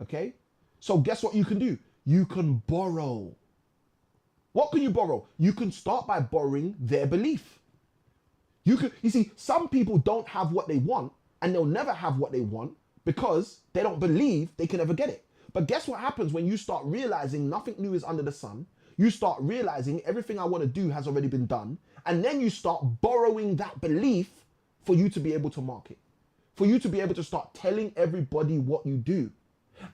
Okay? So guess what you can do? You can borrow. What can you borrow? You can start by borrowing their belief. You see, some people don't have what they want, and they'll never have what they want because they don't believe they can ever get it. But guess what happens when you start realizing nothing new is under the sun? You start realizing everything I want to do has already been done, and then you start borrowing that belief for you to be able to market, for you to be able to start telling everybody what you do,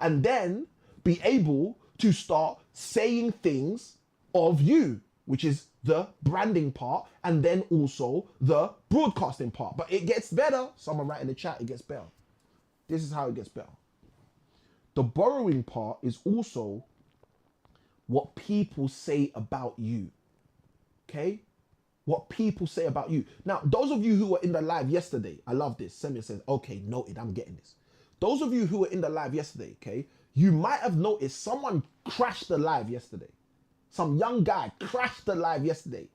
and then be able to start saying things of you, which is the branding part, and then also the broadcasting part. But it gets better. Someone write in the chat, it gets better. This is how it gets better. The borrowing part is also what people say about you. Okay? What people say about you. Now, those of you who were in the live yesterday, I love this. Semir says, okay, noted, I'm getting this. Those of you who were in the live yesterday, okay, you might have noticed someone crashed the live yesterday. Some young guy crashed the live yesterday.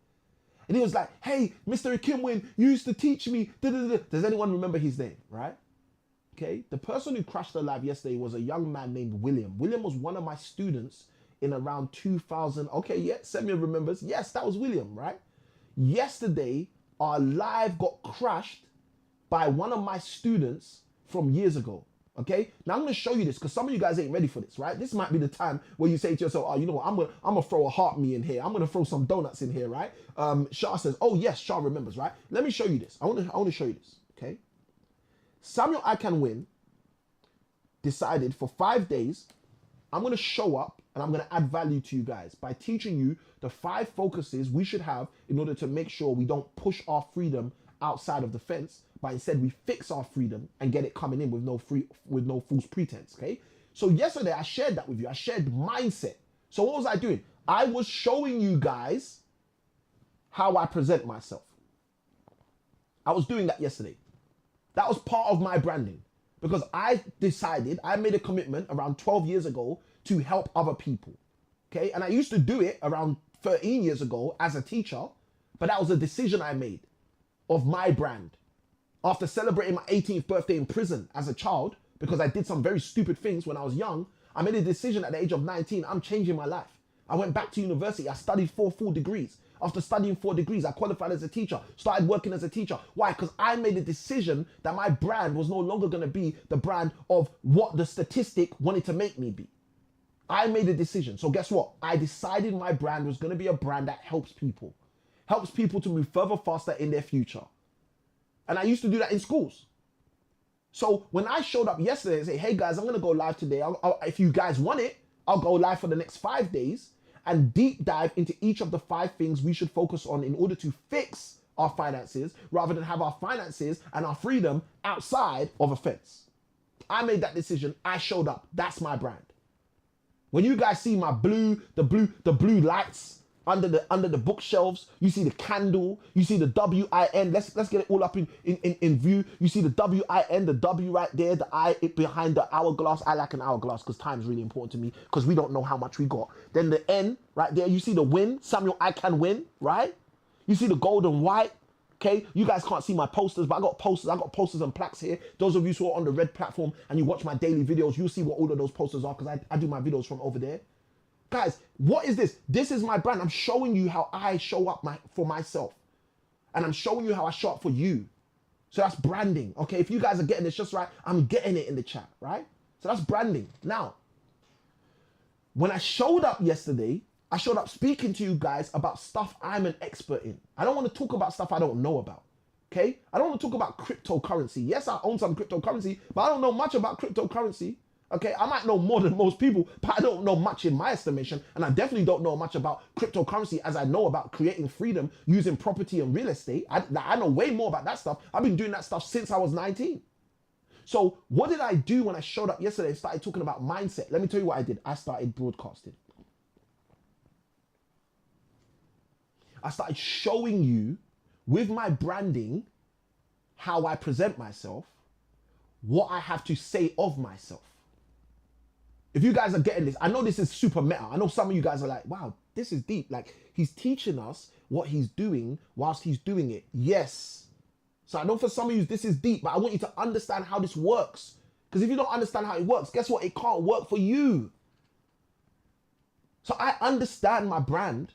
And he was like, hey, Mr. Akimwin, you used to teach me. Does anyone remember his name, right? Okay, the person who crashed the live yesterday was a young man named William. William was one of my students in around 2000. Okay, yeah, Semir remembers. Yes, that was William, right? Yesterday, our live got crashed by one of my students from years ago. Okay, now I'm going to show you this because some of you guys ain't ready for this, right? This might be the time where you say to yourself, oh, you know what, I'm gonna throw a heart me in here. I'm gonna throw some donuts in here, right? Shah says, oh yes, Shah remembers, right? Let me show you this. I want to show you this. Okay, Samuel I Can Win decided for 5 days I'm going to show up and I'm going to add value to you guys by teaching you the 5 focuses we should have in order to make sure we don't push our freedom outside of the fence, but instead we fix our freedom and get it coming in with no false pretense. Okay, so yesterday I shared that with you. I shared mindset. So what was I doing? I was showing you guys how I present myself. I was doing that yesterday. That was part of my branding because I made a commitment around 12 years ago to help other people. Okay, and I used to do it around 13 years ago as a teacher, but that was a decision I made of my brand. After celebrating my 18th birthday in prison as a child, because I did some very stupid things when I was young, I made a decision at the age of 19, I'm changing my life. I went back to university, I studied 4 full degrees. After studying 4 degrees, I qualified as a teacher, started working as a teacher. Why? Because I made a decision that my brand was no longer going to be the brand of what the statistic wanted to make me be. I made a decision. So guess what? I decided my brand was going to be a brand that helps people to move further faster in their future. And I used to do that in schools. So when I showed up yesterday and say, hey guys, I'm going to go live today. If you guys want it, I'll go live for the next 5 days and deep dive into each of the 5 things we should focus on in order to fix our finances rather than have our finances and our freedom outside of a fence. I made that decision. I showed up. That's my brand. When you guys see my the blue lights under the bookshelves, you see the candle, you see the WIN. Let's get it all up in view. You see the WIN, the W right there, the I behind the hourglass. I like an hourglass because time is really important to me because we don't know how much we got. Then the N right there, you see the win, Samuel I Can Win, right? You see the gold and white. Okay, you guys can't see my posters, but I got posters and plaques here. Those of you who are on the red platform and you watch my daily videos, you'll see what all of those posters are because I do my videos from over there. Guys, what is this? This is my brand. I'm showing you how I show up for myself. And I'm showing you how I show up for you. So that's branding. Okay, if you guys are getting this just right, I'm getting it in the chat, right? So that's branding. Now, when I showed up yesterday, I showed up speaking to you guys about stuff I'm an expert in. I don't want to talk about stuff I don't know about. Okay? I don't want to talk about cryptocurrency. Yes, I own some cryptocurrency, but I don't know much about cryptocurrency. Okay, I might know more than most people, but I don't know much in my estimation, and I definitely don't know much about cryptocurrency as I know about creating freedom using property and real estate. I know way more about that stuff. I've been doing that stuff since I was 19. So what did I do when I showed up yesterday and started talking about mindset? Let me tell you what I did. I started broadcasting. I started showing you with my branding how I present myself, what I have to say of myself. If you guys are getting this, I know this is super meta. I know some of you guys are like, wow, this is deep. Like, he's teaching us what he's doing whilst he's doing it. Yes. So I know for some of you, this is deep, but I want you to understand how this works. Because if you don't understand how it works, guess what? It can't work for you. So I understand my brand.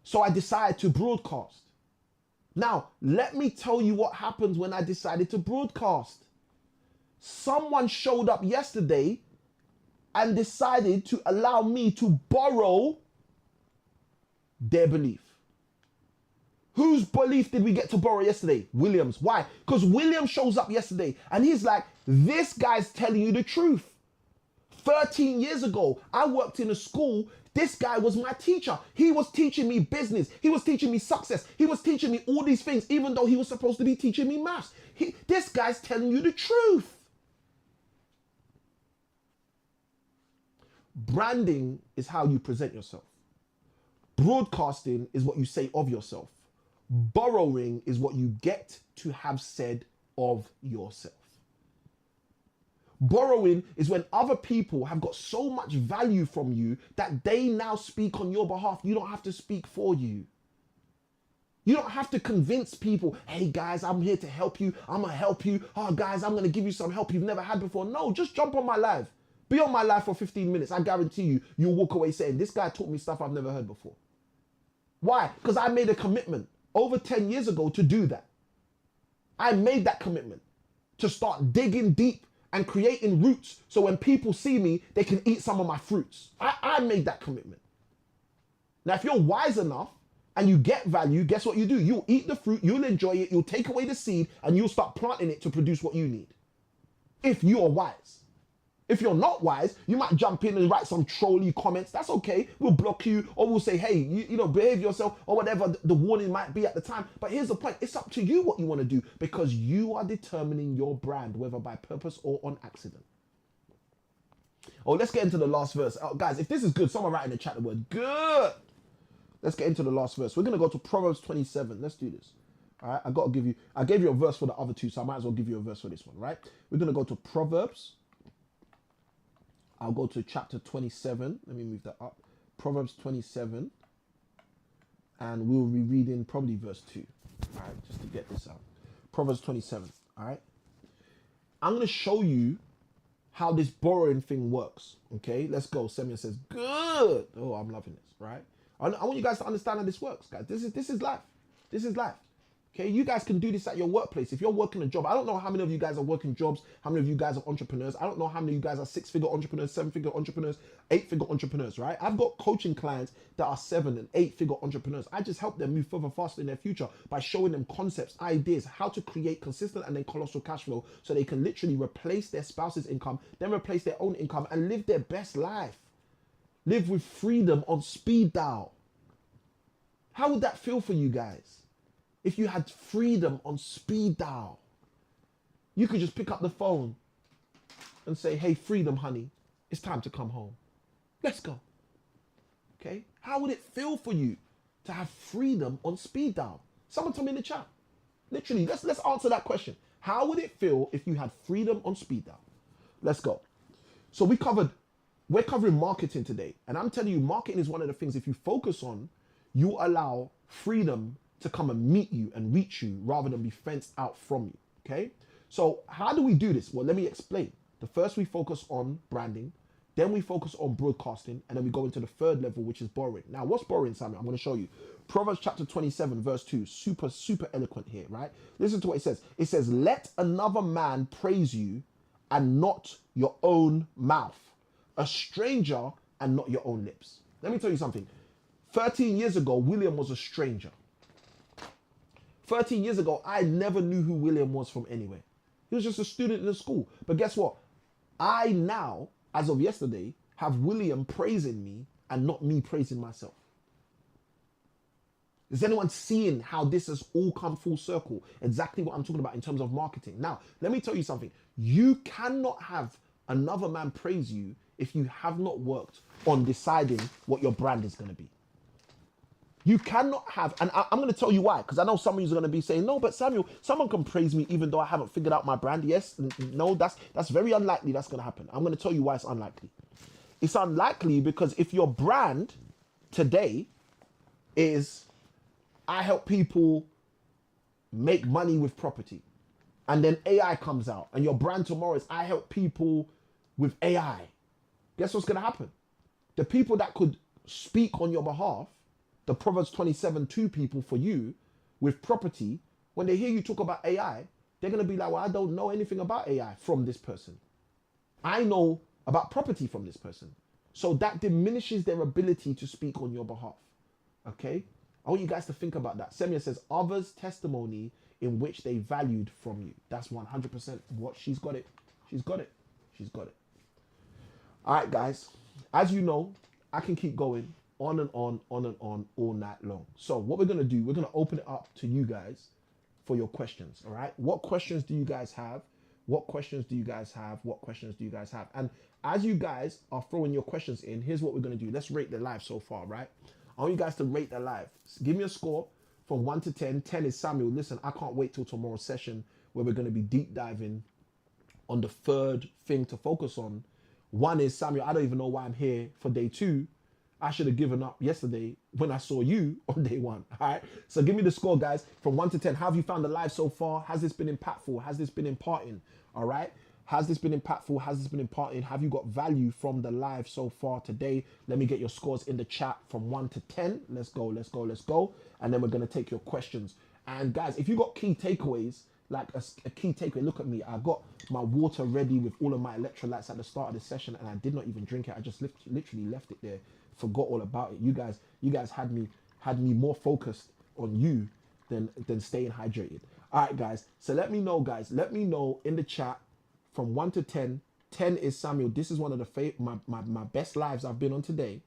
So I decided to broadcast. Now, let me tell you what happens when I decided to broadcast. Someone showed up yesterday and decided to allow me to borrow their belief. Whose belief did we get to borrow yesterday? Williams. Why? Because William shows up yesterday and he's like, this guy's telling you the truth. 13 years ago, I worked in a school. This guy was my teacher. He was teaching me business. He was teaching me success. He was teaching me all these things, even though he was supposed to be teaching me maths. This guy's telling you the truth. Branding is how you present yourself. Broadcasting is what you say of yourself. Borrowing is what you get to have said of yourself. Borrowing is when other people have got so much value from you that they now speak on your behalf. You don't have to speak for you. You don't have to convince people, hey guys, I'm here to help you. I'm going to help you. Oh guys, I'm going to give you some help you've never had before. No, just jump on my live. Be on my live for 15 minutes. I guarantee you, you'll walk away saying, this guy taught me stuff I've never heard before. Why? Because I made a commitment over 10 years ago to do that. I made that commitment to start digging deep and creating roots so when people see me, they can eat some of my fruits. I made that commitment. Now, if you're wise enough and you get value, guess what you do? You'll eat the fruit, you'll enjoy it, you'll take away the seed, and you'll start planting it to produce what you need. If you are wise. If you're not wise, you might jump in and write some trolly comments. That's okay. We'll block you or we'll say, hey, you know, behave yourself or whatever the warning might be at the time. But here's the point. It's up to you what you want to do because you are determining your brand, whether by purpose or on accident. Oh, let's get into the last verse. Oh, guys, if this is good, someone write in the chat the word good. Let's get into the last verse. We're going to go to Proverbs 27. Let's do this. All right, I gave you a verse for the other two, so I might as well give you a verse for this one, right? We're going to go to Proverbs. I'll go to chapter 27. Let me move that up. Proverbs 27. And we'll be reading probably verse 2. All right, just to get this out. Proverbs 27. All right. I'm going to show you how this borrowing thing works. Okay, let's go. Semyon says, good. Oh, I'm loving this, right? I want you guys to understand how this works, guys. This is life. This is life. Okay, you guys can do this at your workplace. If you're working a job, I don't know how many of you guys are working jobs, how many of you guys are entrepreneurs. I don't know how many of you guys are 6-figure entrepreneurs, 7-figure entrepreneurs, 8-figure entrepreneurs, right? I've got coaching clients that are 7 and 8-figure entrepreneurs. I just help them move further faster in their future by showing them concepts, ideas, how to create consistent and then colossal cash flow so they can literally replace their spouse's income, then replace their own income and live their best life. Live with freedom on speed dial. How would that feel for you guys? If you had freedom on speed dial, you could just pick up the phone and say, hey, freedom, honey, it's time to come home. Let's go. Okay? How would it feel for you to have freedom on speed dial? Someone tell me in the chat. Literally, let's answer that question. How would it feel if you had freedom on speed dial? Let's go. So we're covering marketing today. And I'm telling you, marketing is one of the things, if you focus on, you allow freedom to come and meet you and reach you rather than be fenced out from you, okay? So how do we do this? Well, let me explain. The first we focus on branding, then we focus on broadcasting, and then we go into the third level, which is borrowing. Now, what's borrowing, Samuel? I'm going to show you. Proverbs chapter 27, verse 2, super eloquent here, right? Listen to what it says. It says, let another man praise you and not your own mouth, a stranger and not your own lips. Let me tell you something. 13 years ago, William was a stranger. 13 years ago, I never knew who William was from anywhere. He was just a student in the school. But guess what? I now, as of yesterday, have William praising me and not me praising myself. Is anyone seeing how this has all come full circle? Exactly what I'm talking about in terms of marketing. Now, let me tell you something. You cannot have another man praise you if you have not worked on deciding what your brand is going to be. You cannot have, and I'm going to tell you why, because I know some of you are going to be saying, no, but Samuel, someone can praise me even though I haven't figured out my brand. Yes, no, that's very unlikely that's going to happen. I'm going to tell you why it's unlikely. It's unlikely because if your brand today is, I help people make money with property, and then AI comes out, and your brand tomorrow is, I help people with AI, guess what's going to happen? The people that could speak on your behalf, the Proverbs 27:2 people for you, with property, when they hear you talk about AI, they're going to be like, well, I don't know anything about AI from this person. I know about property from this person. So that diminishes their ability to speak on your behalf. Okay? I want you guys to think about that. Semia says, others' testimony in which they valued from you. That's 100% what she's got it. She's got it. She's got it. All right, guys. As you know, I can keep going on and on all night long. So what we're going to do, we're going to open it up to you guys for your questions. All right. What questions do you guys have? What questions do you guys have? What questions do you guys have? And as you guys are throwing your questions in, here's what we're going to do. Let's rate the live so far, right? I want you guys to rate the live. Give me a score from 1 to 10. 10 is Samuel. Listen, I can't wait till tomorrow's session where we're going to be deep diving on the third thing to focus on. 1 is Samuel. I don't even know why I'm here for day 2. I should have given up yesterday when I saw you on day 1. All right. So give me the score, guys, from 1 to 10. How have you found the live so far? Has this been impactful? Has this been imparting? All right. Has this been impactful? Has this been imparting? Have you got value from the live so far today? Let me get your scores in the chat from 1 to 10. Let's go. Let's go. Let's go. And then we're going to take your questions. And guys, if you got key takeaways, like a key takeaway, look at me. I got my water ready with all of my electrolytes at the start of the session, and I did not even drink it. I just literally left it there. Forgot all about it. You guys had me more focused on you than staying hydrated. All right, guys. So let me know, guys. Let me know in the chat from 1 to 10. 10 is Samuel. This is one of the my best lives I've been on today.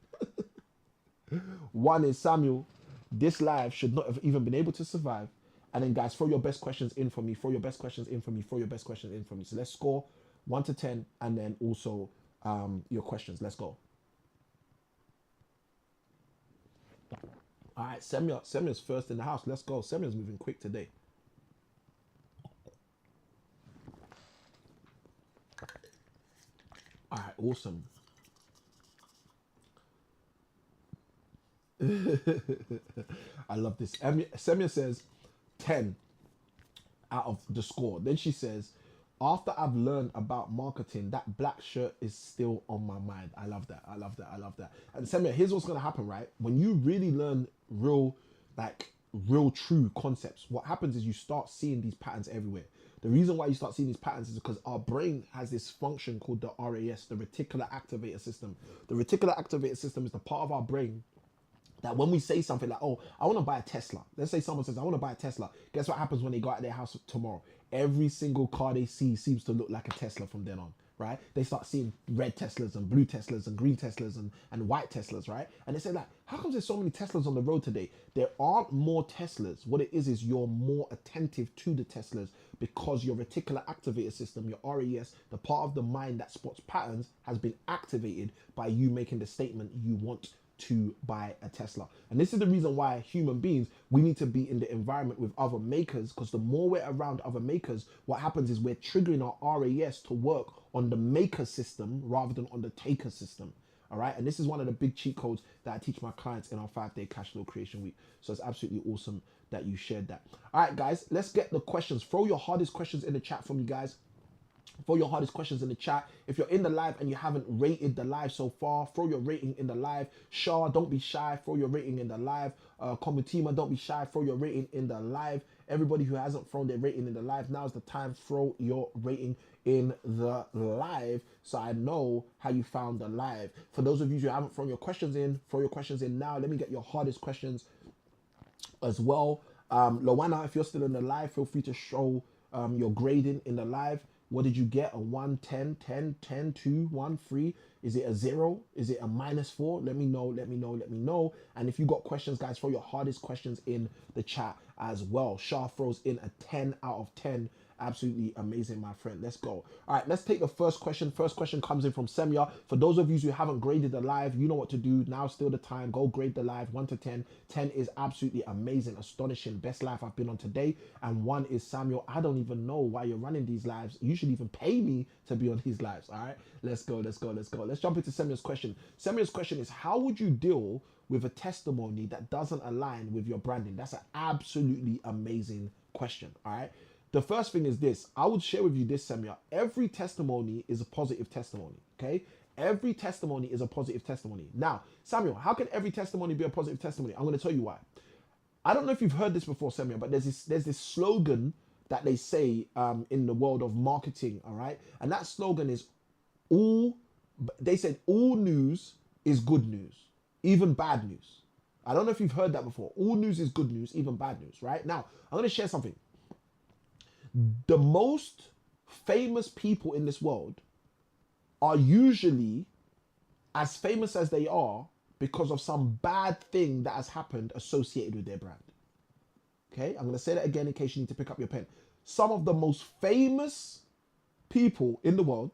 1 is Samuel. This live should not have even been able to survive. And then, guys, throw your best questions in for me. Throw your best questions in for me. Throw your best questions in for me. So let's score 1 to 10, and then also your questions. Let's go. All right, Semia's first in the house. Let's go. Semia's moving quick today. All right, awesome. I love this. Semia says 10 out of the score. Then she says, after I've learned about marketing, that black shirt is still on my mind. I love that. I love that. I love that. And Semia, here's what's going to happen, right? When you really learn real true concepts, what happens is you start seeing these patterns everywhere. The reason why you start seeing these patterns is because our brain has this function called the RAS, the reticular activator system. The reticular activator system is the part of our brain that when we say something like, oh, I want to buy a Tesla. Let's say someone says, I want to buy a Tesla. Guess what happens when they go out of their house tomorrow? Every single car they see seems to look like a Tesla from then on, right? They start seeing red Teslas and blue Teslas and green Teslas and white Teslas, right? And they say like, how come there's so many Teslas on the road today? There aren't more Teslas. What it is you're more attentive to the Teslas because your reticular activator system, your RAS, the part of the mind that spots patterns, has been activated by you making the statement you want to buy a Tesla. And this is the reason why human beings, we need to be in the environment with other makers, because the more we're around other makers, what happens is we're triggering our RAS to work on the maker system rather than on the taker system. All right. And this is one of the big cheat codes that I teach my clients in our 5-day cash flow creation week. So it's absolutely awesome that you shared that. All right, guys, let's get the questions. Throw your hardest questions in the chat for me, guys. Throw your hardest questions in the chat. If you're in the live and you haven't rated the live so far, throw your rating in the live. Shah, don't be shy. Throw your rating in the live. Komutima, don't be shy. Throw your rating in the live. Everybody who hasn't thrown their rating in the live, now's the time. Throw your rating in the live so I know how you found the live. For those of you who haven't thrown your questions in, throw your questions in now. Let me get your hardest questions as well. Lowana, if you're still in the live, feel free to show your grading in the live. What did you get? A 1, 10, 10, 10, 2, 1, 3? Is it a 0? Is it a -4? Let me know, let me know, let me know. And if you got questions, guys, throw your hardest questions in the chat as well. Shah throws in a 10 out of 10. Absolutely amazing, my friend. Let's go. All right, let's take the first question. First question comes in from Semia. For those of you who haven't graded the live, you know what to do. Now's still the time. Go grade the live 1 to 10. 10 is absolutely amazing, astonishing, best live I've been on today. And 1 is Samuel. I don't even know why you're running these lives. You should even pay me to be on these lives. All right, let's go, let's go, let's go. Let's jump into Semia's question. Semia's question is, how would you deal with a testimony that doesn't align with your branding? That's an absolutely amazing question. All right. The first thing is this. I would share with you this, Semia. Every testimony is a positive testimony, okay? Every testimony is a positive testimony. Now, Samuel, how can every testimony be a positive testimony? I'm going to tell you why. I don't know if you've heard this before, Samuel, but there's this slogan that they say in the world of marketing, all right? And that slogan is all, they said all news is good news, even bad news. I don't know if you've heard that before. All news is good news, even bad news, right? Now, I'm going to share something. The most famous people in this world are usually as famous as they are because of some bad thing that has happened associated with their brand. Okay, I'm going to say that again in case you need to pick up your pen. Some of the most famous people in the world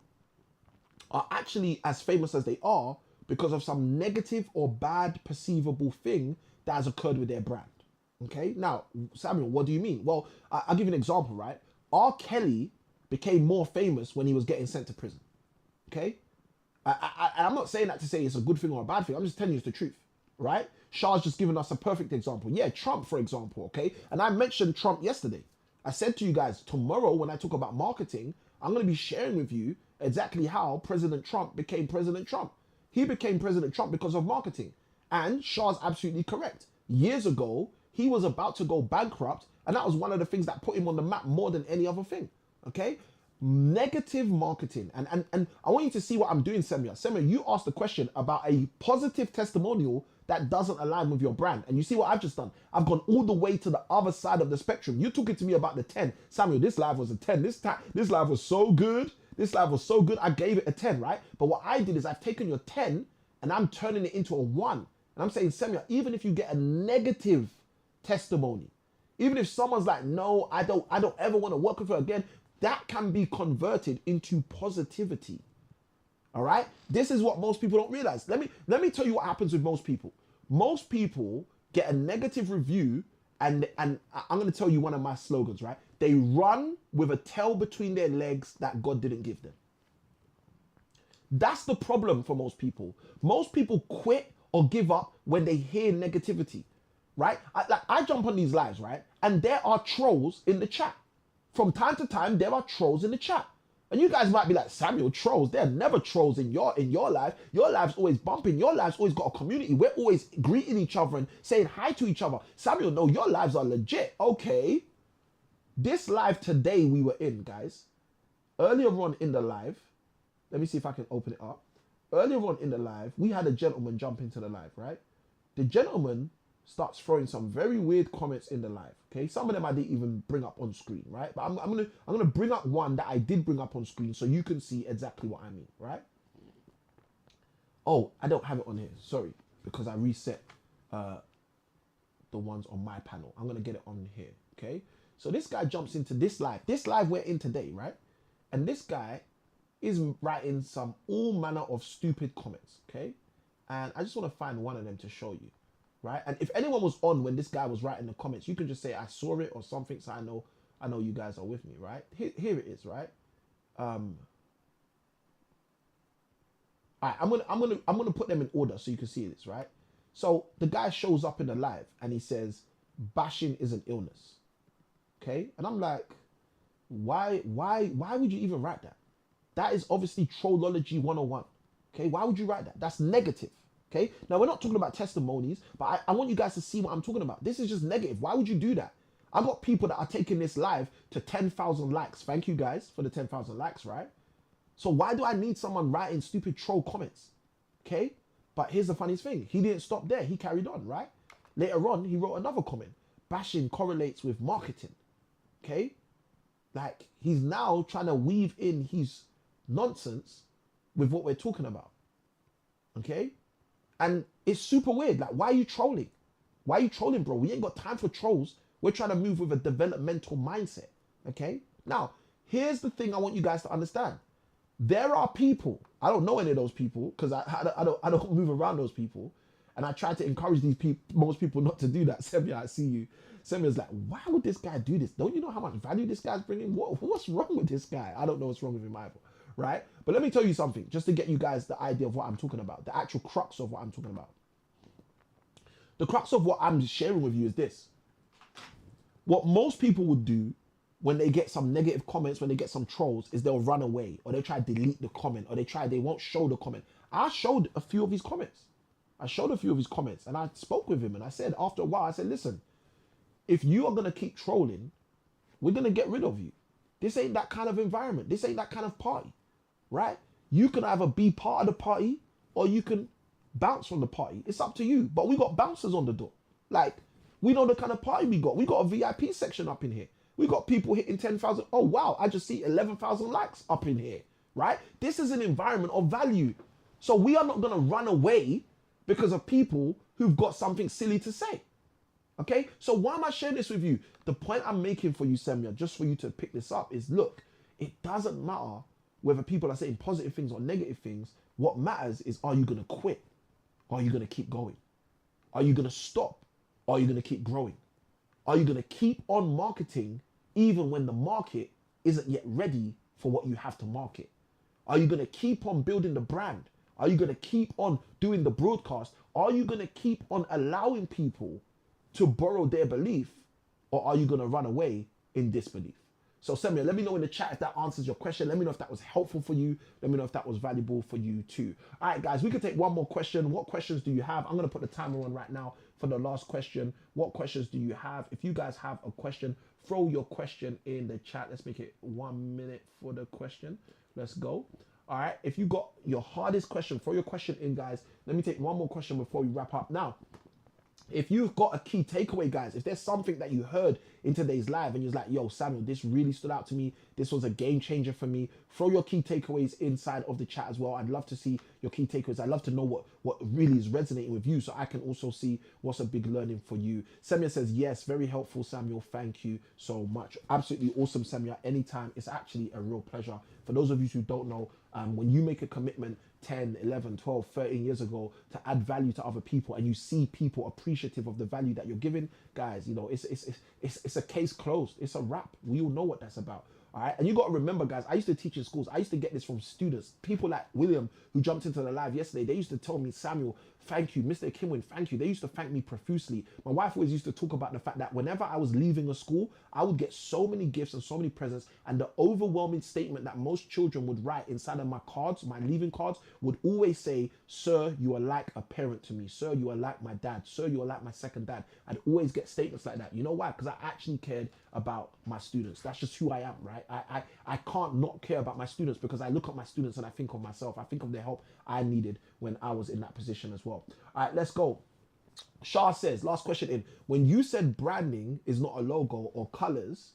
are actually as famous as they are because of some negative or bad perceivable thing that has occurred with their brand. Okay, now, Samuel, what do you mean? Well, I'll give you an example, right? R. Kelly became more famous when he was getting sent to prison. Okay, I'm not saying that to say it's a good thing or a bad thing. I'm just telling you the truth, right? Shah's just given us a perfect example. Yeah, Trump, for example, okay? And I mentioned Trump yesterday. I said to you guys, tomorrow when I talk about marketing, I'm going to be sharing with you exactly how President Trump became President Trump. He became President Trump because of marketing. And Shah's absolutely correct. Years ago, he was about to go bankrupt, and that was one of the things that put him on the map more than any other thing, okay? Negative marketing. And I want you to see what I'm doing, Semya. Semya, you asked the question about a positive testimonial that doesn't align with your brand. And you see what I've just done? I've gone all the way to the other side of the spectrum. You're talking to me about the 10. Samuel, this live was a 10. This live was so good. This live was so good. I gave it a 10, right? But what I did is I've taken your 10 and I'm turning it into a 1. And I'm saying, Semya, even if you get a negative testimony, even if someone's like, no, I don't ever want to work with her again, that can be converted into positivity. All right? This is what most people don't realize. Let me tell you what happens with most people. Most people get a negative review, and I'm going to tell you one of my slogans, right? They run with a tail between their legs that God didn't give them. That's the problem for most people. Most people quit or give up when they hear negativity, right? I jump on these lives, right? And there are trolls in the chat. From time to time, there are trolls in the chat. And you guys might be like, Samuel, trolls. There are never trolls in your life. Your life's always bumping. Your life's always got a community. We're always greeting each other and saying hi to each other. Samuel, no, your lives are legit. Okay. This live today we were in, guys. Earlier on in the live, let me see if I can open it up. Earlier on in the live, we had a gentleman jump into the live, right? The gentleman starts throwing some very weird comments in the live. Okay, some of them I didn't even bring up on screen, right? But I'm gonna bring up one that I did bring up on screen so you can see exactly what I mean, right? Oh, I don't have it on here. Sorry, because I reset the ones on my panel. I'm gonna get it on here. Okay, so this guy jumps into this live. This live we're in today, right? And this guy is writing some all manner of stupid comments. Okay, and I just want to find one of them to show you. Right, and if anyone was on when this guy was writing the comments, you can just say I saw it or something, so I know you guys are with me, right? Here it is, right? All right, I'm gonna put them in order so you can see this, right? So the guy shows up in the live and he says, "Bashing is an illness," okay? And I'm like, why would you even write that? That is obviously trollology 101. Okay, why would you write that? That's negative. Okay, now we're not talking about testimonies, but I want you guys to see what I'm talking about. This is just negative. Why would you do that? I've got people that are taking this live to 10,000 likes. Thank you guys for the 10,000 likes, right? So why do I need someone writing stupid troll comments? Okay, but here's the funniest thing. He didn't stop there. He carried on, right? Later on, he wrote another comment. Bashing correlates with marketing. Okay, like he's now trying to weave in his nonsense with what we're talking about. Okay. And it's super weird. Like, why are you trolling? Why are you trolling, bro? We ain't got time for trolls. We're trying to move with a developmental mindset. Okay? Now, here's the thing I want you guys to understand. There are people, I don't know any of those people because I don't move around those people. And I try to encourage most people not to do that. Semya, I see you. Semya's like, why would this guy do this? Don't you know how much value this guy's bringing? What's wrong with this guy? I don't know what's wrong with him either. Right? But let me tell you something, just to get you guys the idea of what I'm talking about, the actual crux of what I'm talking about. The crux of what I'm sharing with you is this. What most people would do when they get some negative comments, when they get some trolls, is they'll run away or they try to delete the comment or they won't show the comment. I showed a few of his comments. And I spoke with him and I said, after a while, I said, listen, if you are going to keep trolling, we're going to get rid of you. This ain't that kind of environment. This ain't that kind of party, right? You can either be part of the party or you can bounce from the party. It's up to you. But we got bouncers on the door. Like, we know the kind of party we got. We got a VIP section up in here. We got people hitting 10,000. Oh, wow. I just see 11,000 likes up in here, right? This is an environment of value. So we are not going to run away because of people who've got something silly to say. Okay? So why am I sharing this with you? The point I'm making for you, Semya, just for you to pick this up is, look, it doesn't matter whether people are saying positive things or negative things. What matters is, are you going to quit? Or are you going to keep going? Are you going to stop? Or are you going to keep growing? Are you going to keep on marketing even when the market isn't yet ready for what you have to market? Are you going to keep on building the brand? Are you going to keep on doing the broadcast? Are you going to keep on allowing people to borrow their belief? Or are you going to run away in disbelief? So Semya, let me know in the chat if that answers your question. Let me know if that was helpful for you. Let me know if that was valuable for you too. All right, guys, we can take one more question. What questions do you have? I'm going to put the timer on right now for the last question. What questions do you have? If you guys have a question, throw your question in the chat. Let's make it 1 minute for the question. Let's go. All right, if you got your hardest question, throw your question in, guys. Let me take one more question before we wrap up. Now, if you've got a key takeaway, guys, if there's something that you heard in today's live and you're like, yo, Samuel, this really stood out to me. This was a game changer for me. Throw your key takeaways inside of the chat as well. I'd love to see your key takeaways. I'd love to know what really is resonating with you so I can also see what's a big learning for you. Semya says, yes, very helpful, Samuel. Thank you so much. Absolutely awesome, Semya. Anytime. It's actually a real pleasure. For those of you who don't know, when you make a commitment 10, 11, 12, 13 years ago to add value to other people and you see people appreciative of the value that you're giving, guys, you know, it's a case closed. It's a wrap. We all know what that's about. All right. And you got to remember, guys, I used to teach in schools. I used to get this from students. People like William, who jumped into the live yesterday, they used to tell me, Samuel, thank you. Mr. Kimwin, thank you. They used to thank me profusely. My wife always used to talk about the fact that whenever I was leaving a school, I would get so many gifts and so many presents. And the overwhelming statement that most children would write inside of my cards, my leaving cards, would always say, sir, you are like a parent to me. Sir, you are like my dad. Sir, you are like my second dad. I'd always get statements like that. You know why? Because I actually cared about my students. That's just who I am, right? I can't not care about my students because I look at my students and I think of myself. I think of the help I needed when I was in that position as well. All right, let's go. Shah says, last question in. When you said branding is not a logo or colors,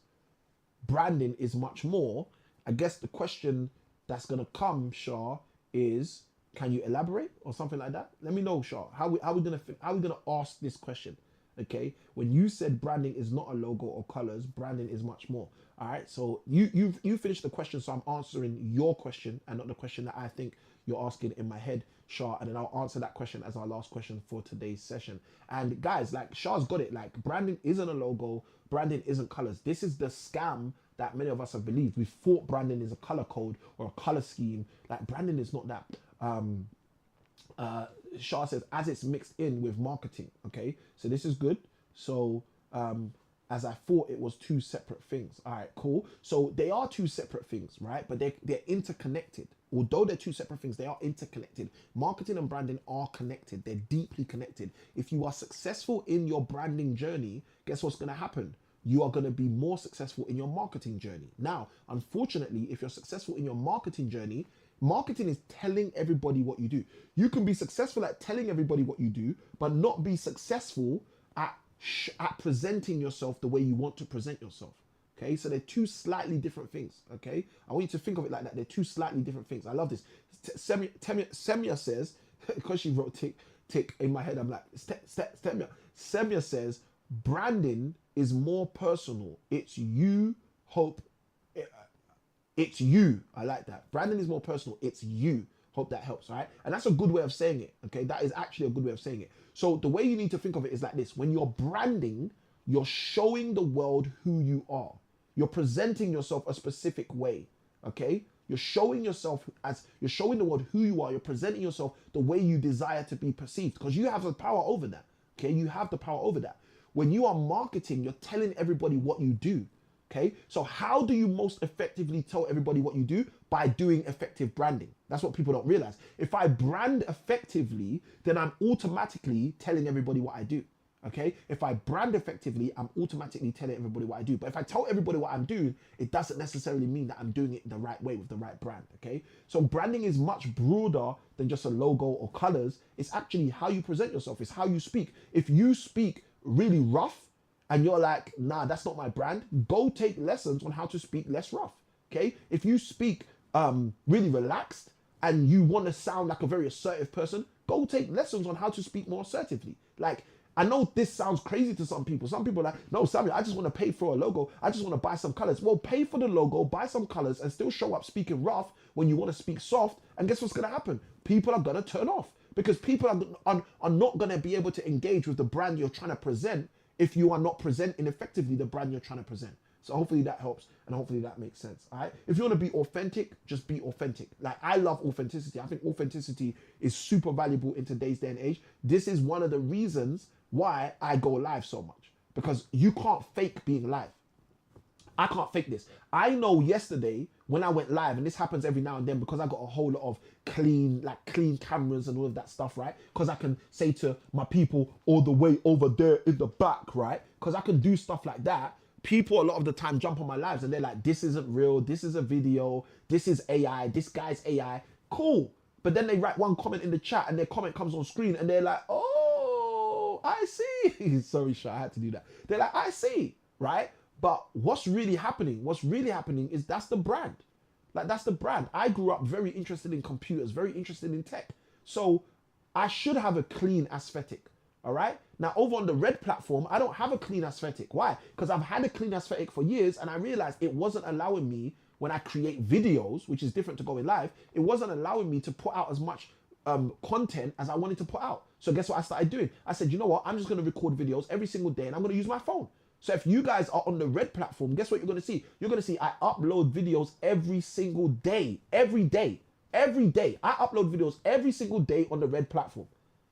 branding is much more. I guess the question that's going to come, Shah, is can you elaborate or something like that? Let me know, Shah. How we going to ask this question? Okay, when you said branding is not a logo or colors, branding is much more. All right, so you finished the question, so I'm answering your question and not the question that I think you're asking in my head, Shah, and then I'll answer that question as our last question for today's session. And guys, like Shah's got it, like branding isn't a logo, branding isn't colors. This is the scam that many of us have believed. We thought branding is a color code or a color scheme. Like branding is not that. Shah says, as it's mixed in with marketing. Okay, so this is good. So as I thought it was two separate things. All right, cool. So they are two separate things, right? But they're interconnected. Although they're two separate things, they are interconnected. Marketing and branding are connected. They're deeply connected. If you are successful in your branding journey, guess what's going to happen? You are going to be more successful in your marketing journey. Now, unfortunately, if you're successful in your marketing journey, marketing is telling everybody what you do. You can be successful at telling everybody what you do, but not be successful at presenting yourself the way you want to present yourself. Okay, so they're two slightly different things. Okay, I want you to think of it like that. They're two slightly different things. I love this. Semya says, because she wrote tick in my head, I'm like, Semya says, branding is more personal. It's you, hope. It's you. I like that. Branding is more personal. It's you. Hope that helps, right? And that's a good way of saying it, okay? That is actually a good way of saying it. So the way you need to think of it is like this. When you're branding, you're showing the world who you are. You're presenting yourself a specific way, okay? You're showing the world who you are. You're presenting yourself the way you desire to be perceived because you have the power over that, okay? You have the power over that. When you are marketing, you're telling everybody what you do. Okay, so how do you most effectively tell everybody what you do? By doing effective branding. That's what people don't realize. If I brand effectively, then I'm automatically telling everybody what I do. Okay, if I brand effectively, I'm automatically telling everybody what I do. But if I tell everybody what I'm doing, it doesn't necessarily mean that I'm doing it the right way with the right brand. Okay, so branding is much broader than just a logo or colors. It's actually how you present yourself, it's how you speak. If you speak really rough and you're like, nah, that's not my brand, go take lessons on how to speak less rough. Okay, if you speak really relaxed and you want to sound like a very assertive person, go take lessons on how to speak more assertively. Like, I know this sounds crazy to some people. Some people are like, no, Samuel, I just want to pay for a logo. I just want to buy some colors. Well, pay for the logo, buy some colors, and still show up speaking rough when you want to speak soft. And guess what's going to happen? People are going to turn off because people are not going to be able to engage with the brand you're trying to present if you are not presenting effectively the brand you're trying to present. So hopefully that helps and hopefully that makes sense. All right. If you want to be authentic, just be authentic. Like, I love authenticity. I think authenticity is super valuable in today's day and age. This is one of the reasons why I go live so much, because you can't fake being live. I can't fake this. I know yesterday when I went live, and this happens every now and then because I got a whole lot of clean cameras and all of that stuff, right? Because I can say to my people all the way over there in the back, right? Because I can do stuff like that. People a lot of the time jump on my lives and they're like, this isn't real, this is a video, this is AI, this guy's AI. Cool. But then they write one comment in the chat and their comment comes on screen and they're like, oh, I see. Sorry, Sha, I had to do that. They're like, I see, right? But what's really happening? What's really happening is that's the brand. Like, that's the brand. I grew up very interested in computers, very interested in tech. So I should have a clean aesthetic. All right. Now, over on the Red platform, I don't have a clean aesthetic. Why? Because I've had a clean aesthetic for years and I realized it wasn't allowing me, when I create videos, which is different to going live, it wasn't allowing me to put out as much content as I wanted to put out. So guess what I started doing? I said, you know what? I'm just going to record videos every single day and I'm going to use my phone. So if you guys are on the Red platform, guess what you're going to see? You're going to see I upload videos every single day. Every day. Every day. I upload videos every single day on the Red platform.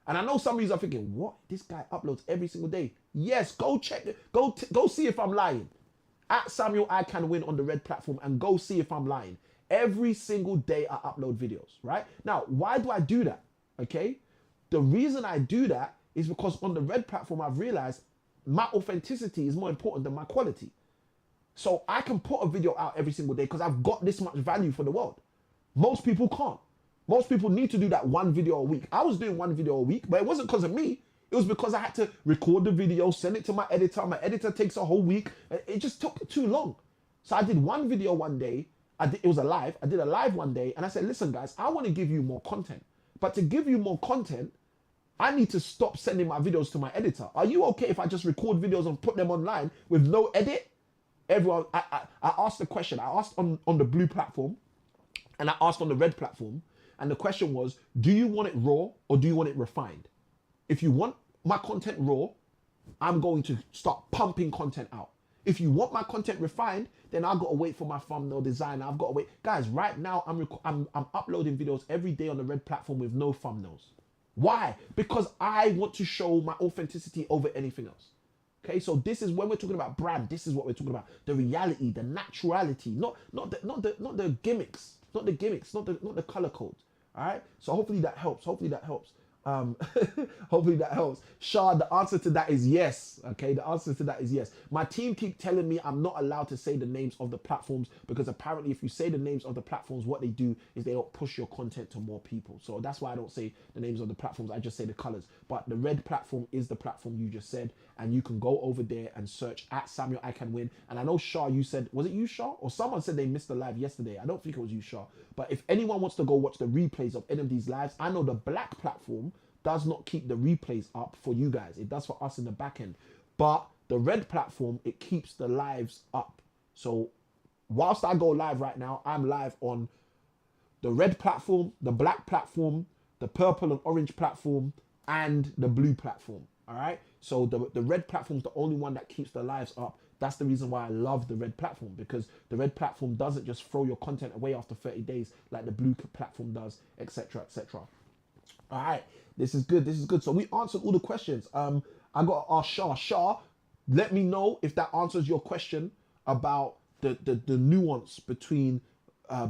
And I know some of you are thinking, what? This guy uploads every single day. Yes, go check it. Go see if I'm lying. At Samuel I Can Win on the Red platform and go see if I'm lying. Every single day I upload videos, right? Now, why do I do that? Okay? The reason I do that is because on the Red platform, I've realized my authenticity is more important than my quality. So I can put a video out every single day because I've got this much value for the world. Most people can't. Most people need to do that one video a week. I was doing one video a week, but it wasn't because of me. It was because I had to record the video, send it to my editor. My editor takes a whole week. It just took too long. So I did one video one day. It was a live. I did a live one day and I said, listen guys, I want to give you more content. But to give you more content, I need to stop sending my videos to my editor. Are you okay if I just record videos and put them online with no edit? Everyone, I asked the question. I asked on the blue platform and I asked on the Red platform. And the question was, do you want it raw or do you want it refined? If you want my content raw, I'm going to start pumping content out. If you want my content refined, then I've got to wait for my thumbnail design. I've got to wait. Guys, right now, I'm uploading videos every day on the Red platform with no thumbnails. Why? Because I want to show my authenticity over anything else. Okay, so this is when we're talking about brand. This is what we're talking about: the reality, the naturality, not the gimmicks, not the color codes. All right. So hopefully that helps. Hopefully that helps. Hopefully that helps. Shah, the answer to that is yes. Okay, the answer to that is yes. My team keep telling me I'm not allowed to say the names of the platforms because apparently if you say the names of the platforms, what they do is they don't push your content to more people. So that's why I don't say the names of the platforms. I just say the colors. But the Red platform is the platform you just said, and you can go over there and search at Samuel I Can Win. And I know Shah, you said, was it you, Shah? Or someone said they missed the live yesterday. I don't think it was you, Shah. But if anyone wants to go watch the replays of any of these lives, I know the Black platform does not keep the replays up for you guys. It does for us in the back end. But the Red platform, it keeps the lives up. So whilst I go live right now, I'm live on the Red platform, the Black platform, the purple and orange platform, and the blue platform. All right. So the Red platform is the only one that keeps the lives up. That's the reason why I love the Red platform, because the Red platform doesn't just throw your content away after 30 days like the blue platform does, etc., etc. All right, this is good. This is good. So we answered all the questions. I got to ask Shah. Shah, let me know if that answers your question about the nuance between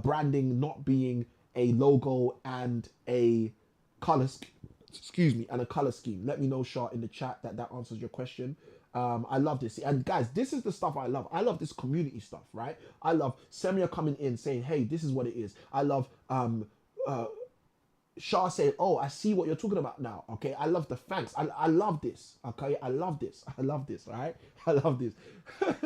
branding not being a logo and a color excuse me, and a color scheme. Let me know, Shah, in the chat that answers your question. I love this. And guys, this is the stuff I love. I love this community stuff, right? I love Semia coming in saying, hey, this is what it is. I love uh, Shah saying, oh, I see what you're talking about now. Okay, I love the thanks. I love this. Okay, I love this. I love this, right? I love this.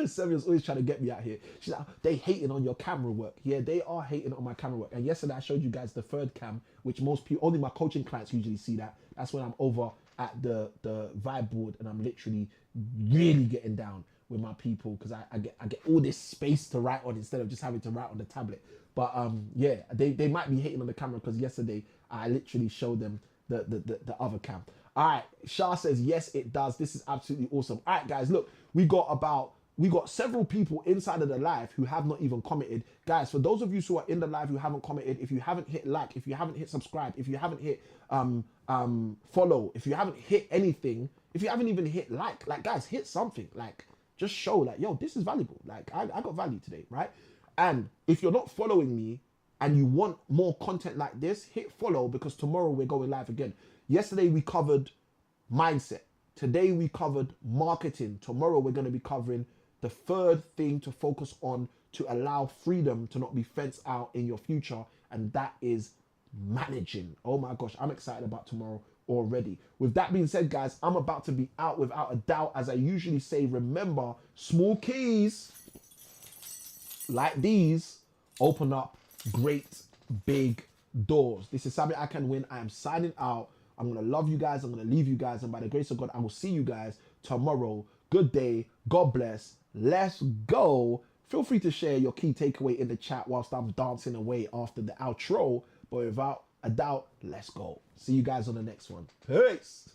Semia's always trying to get me out here. She's like, they hating on your camera work. Yeah, they are hating on my camera work. And yesterday I showed you guys the third cam, which most people, only my coaching clients usually see that. That's when I'm over at the vibe board and I'm literally really getting down with my people because I get all this space to write on instead of just having to write on the tablet. But yeah, they might be hating on the camera because yesterday I literally showed them the other cam. All right, Shah says yes, it does. This is absolutely awesome. All right, guys, look, we got several people inside of the live who have not even commented. Guys, for those of you who are in the live who haven't commented, if you haven't hit like, if you haven't hit subscribe, if you haven't hit follow, if you haven't hit anything, if you haven't even hit like guys, hit something. Like, just show like, yo, this is valuable. Like, I got value today, right? And if you're not following me and you want more content like this, hit follow because tomorrow we're going live again. Yesterday we covered mindset. Today we covered marketing. Tomorrow we're going to be covering the third thing to focus on to allow freedom to not be fenced out in your future. And that is managing. Oh my gosh, I'm excited about tomorrow already. With that being said, guys, I'm about to be out without a doubt. As I usually say, remember, small keys like these open up great big doors. This is something I can win. I am signing out. I'm going to love you guys. I'm going to leave you guys. And by the grace of God, I will see you guys tomorrow. Good day. God bless. Let's go. Feel free to share your key takeaway in the chat whilst I'm dancing away after the outro. But without a doubt, let's go. See you guys on the next one. Peace.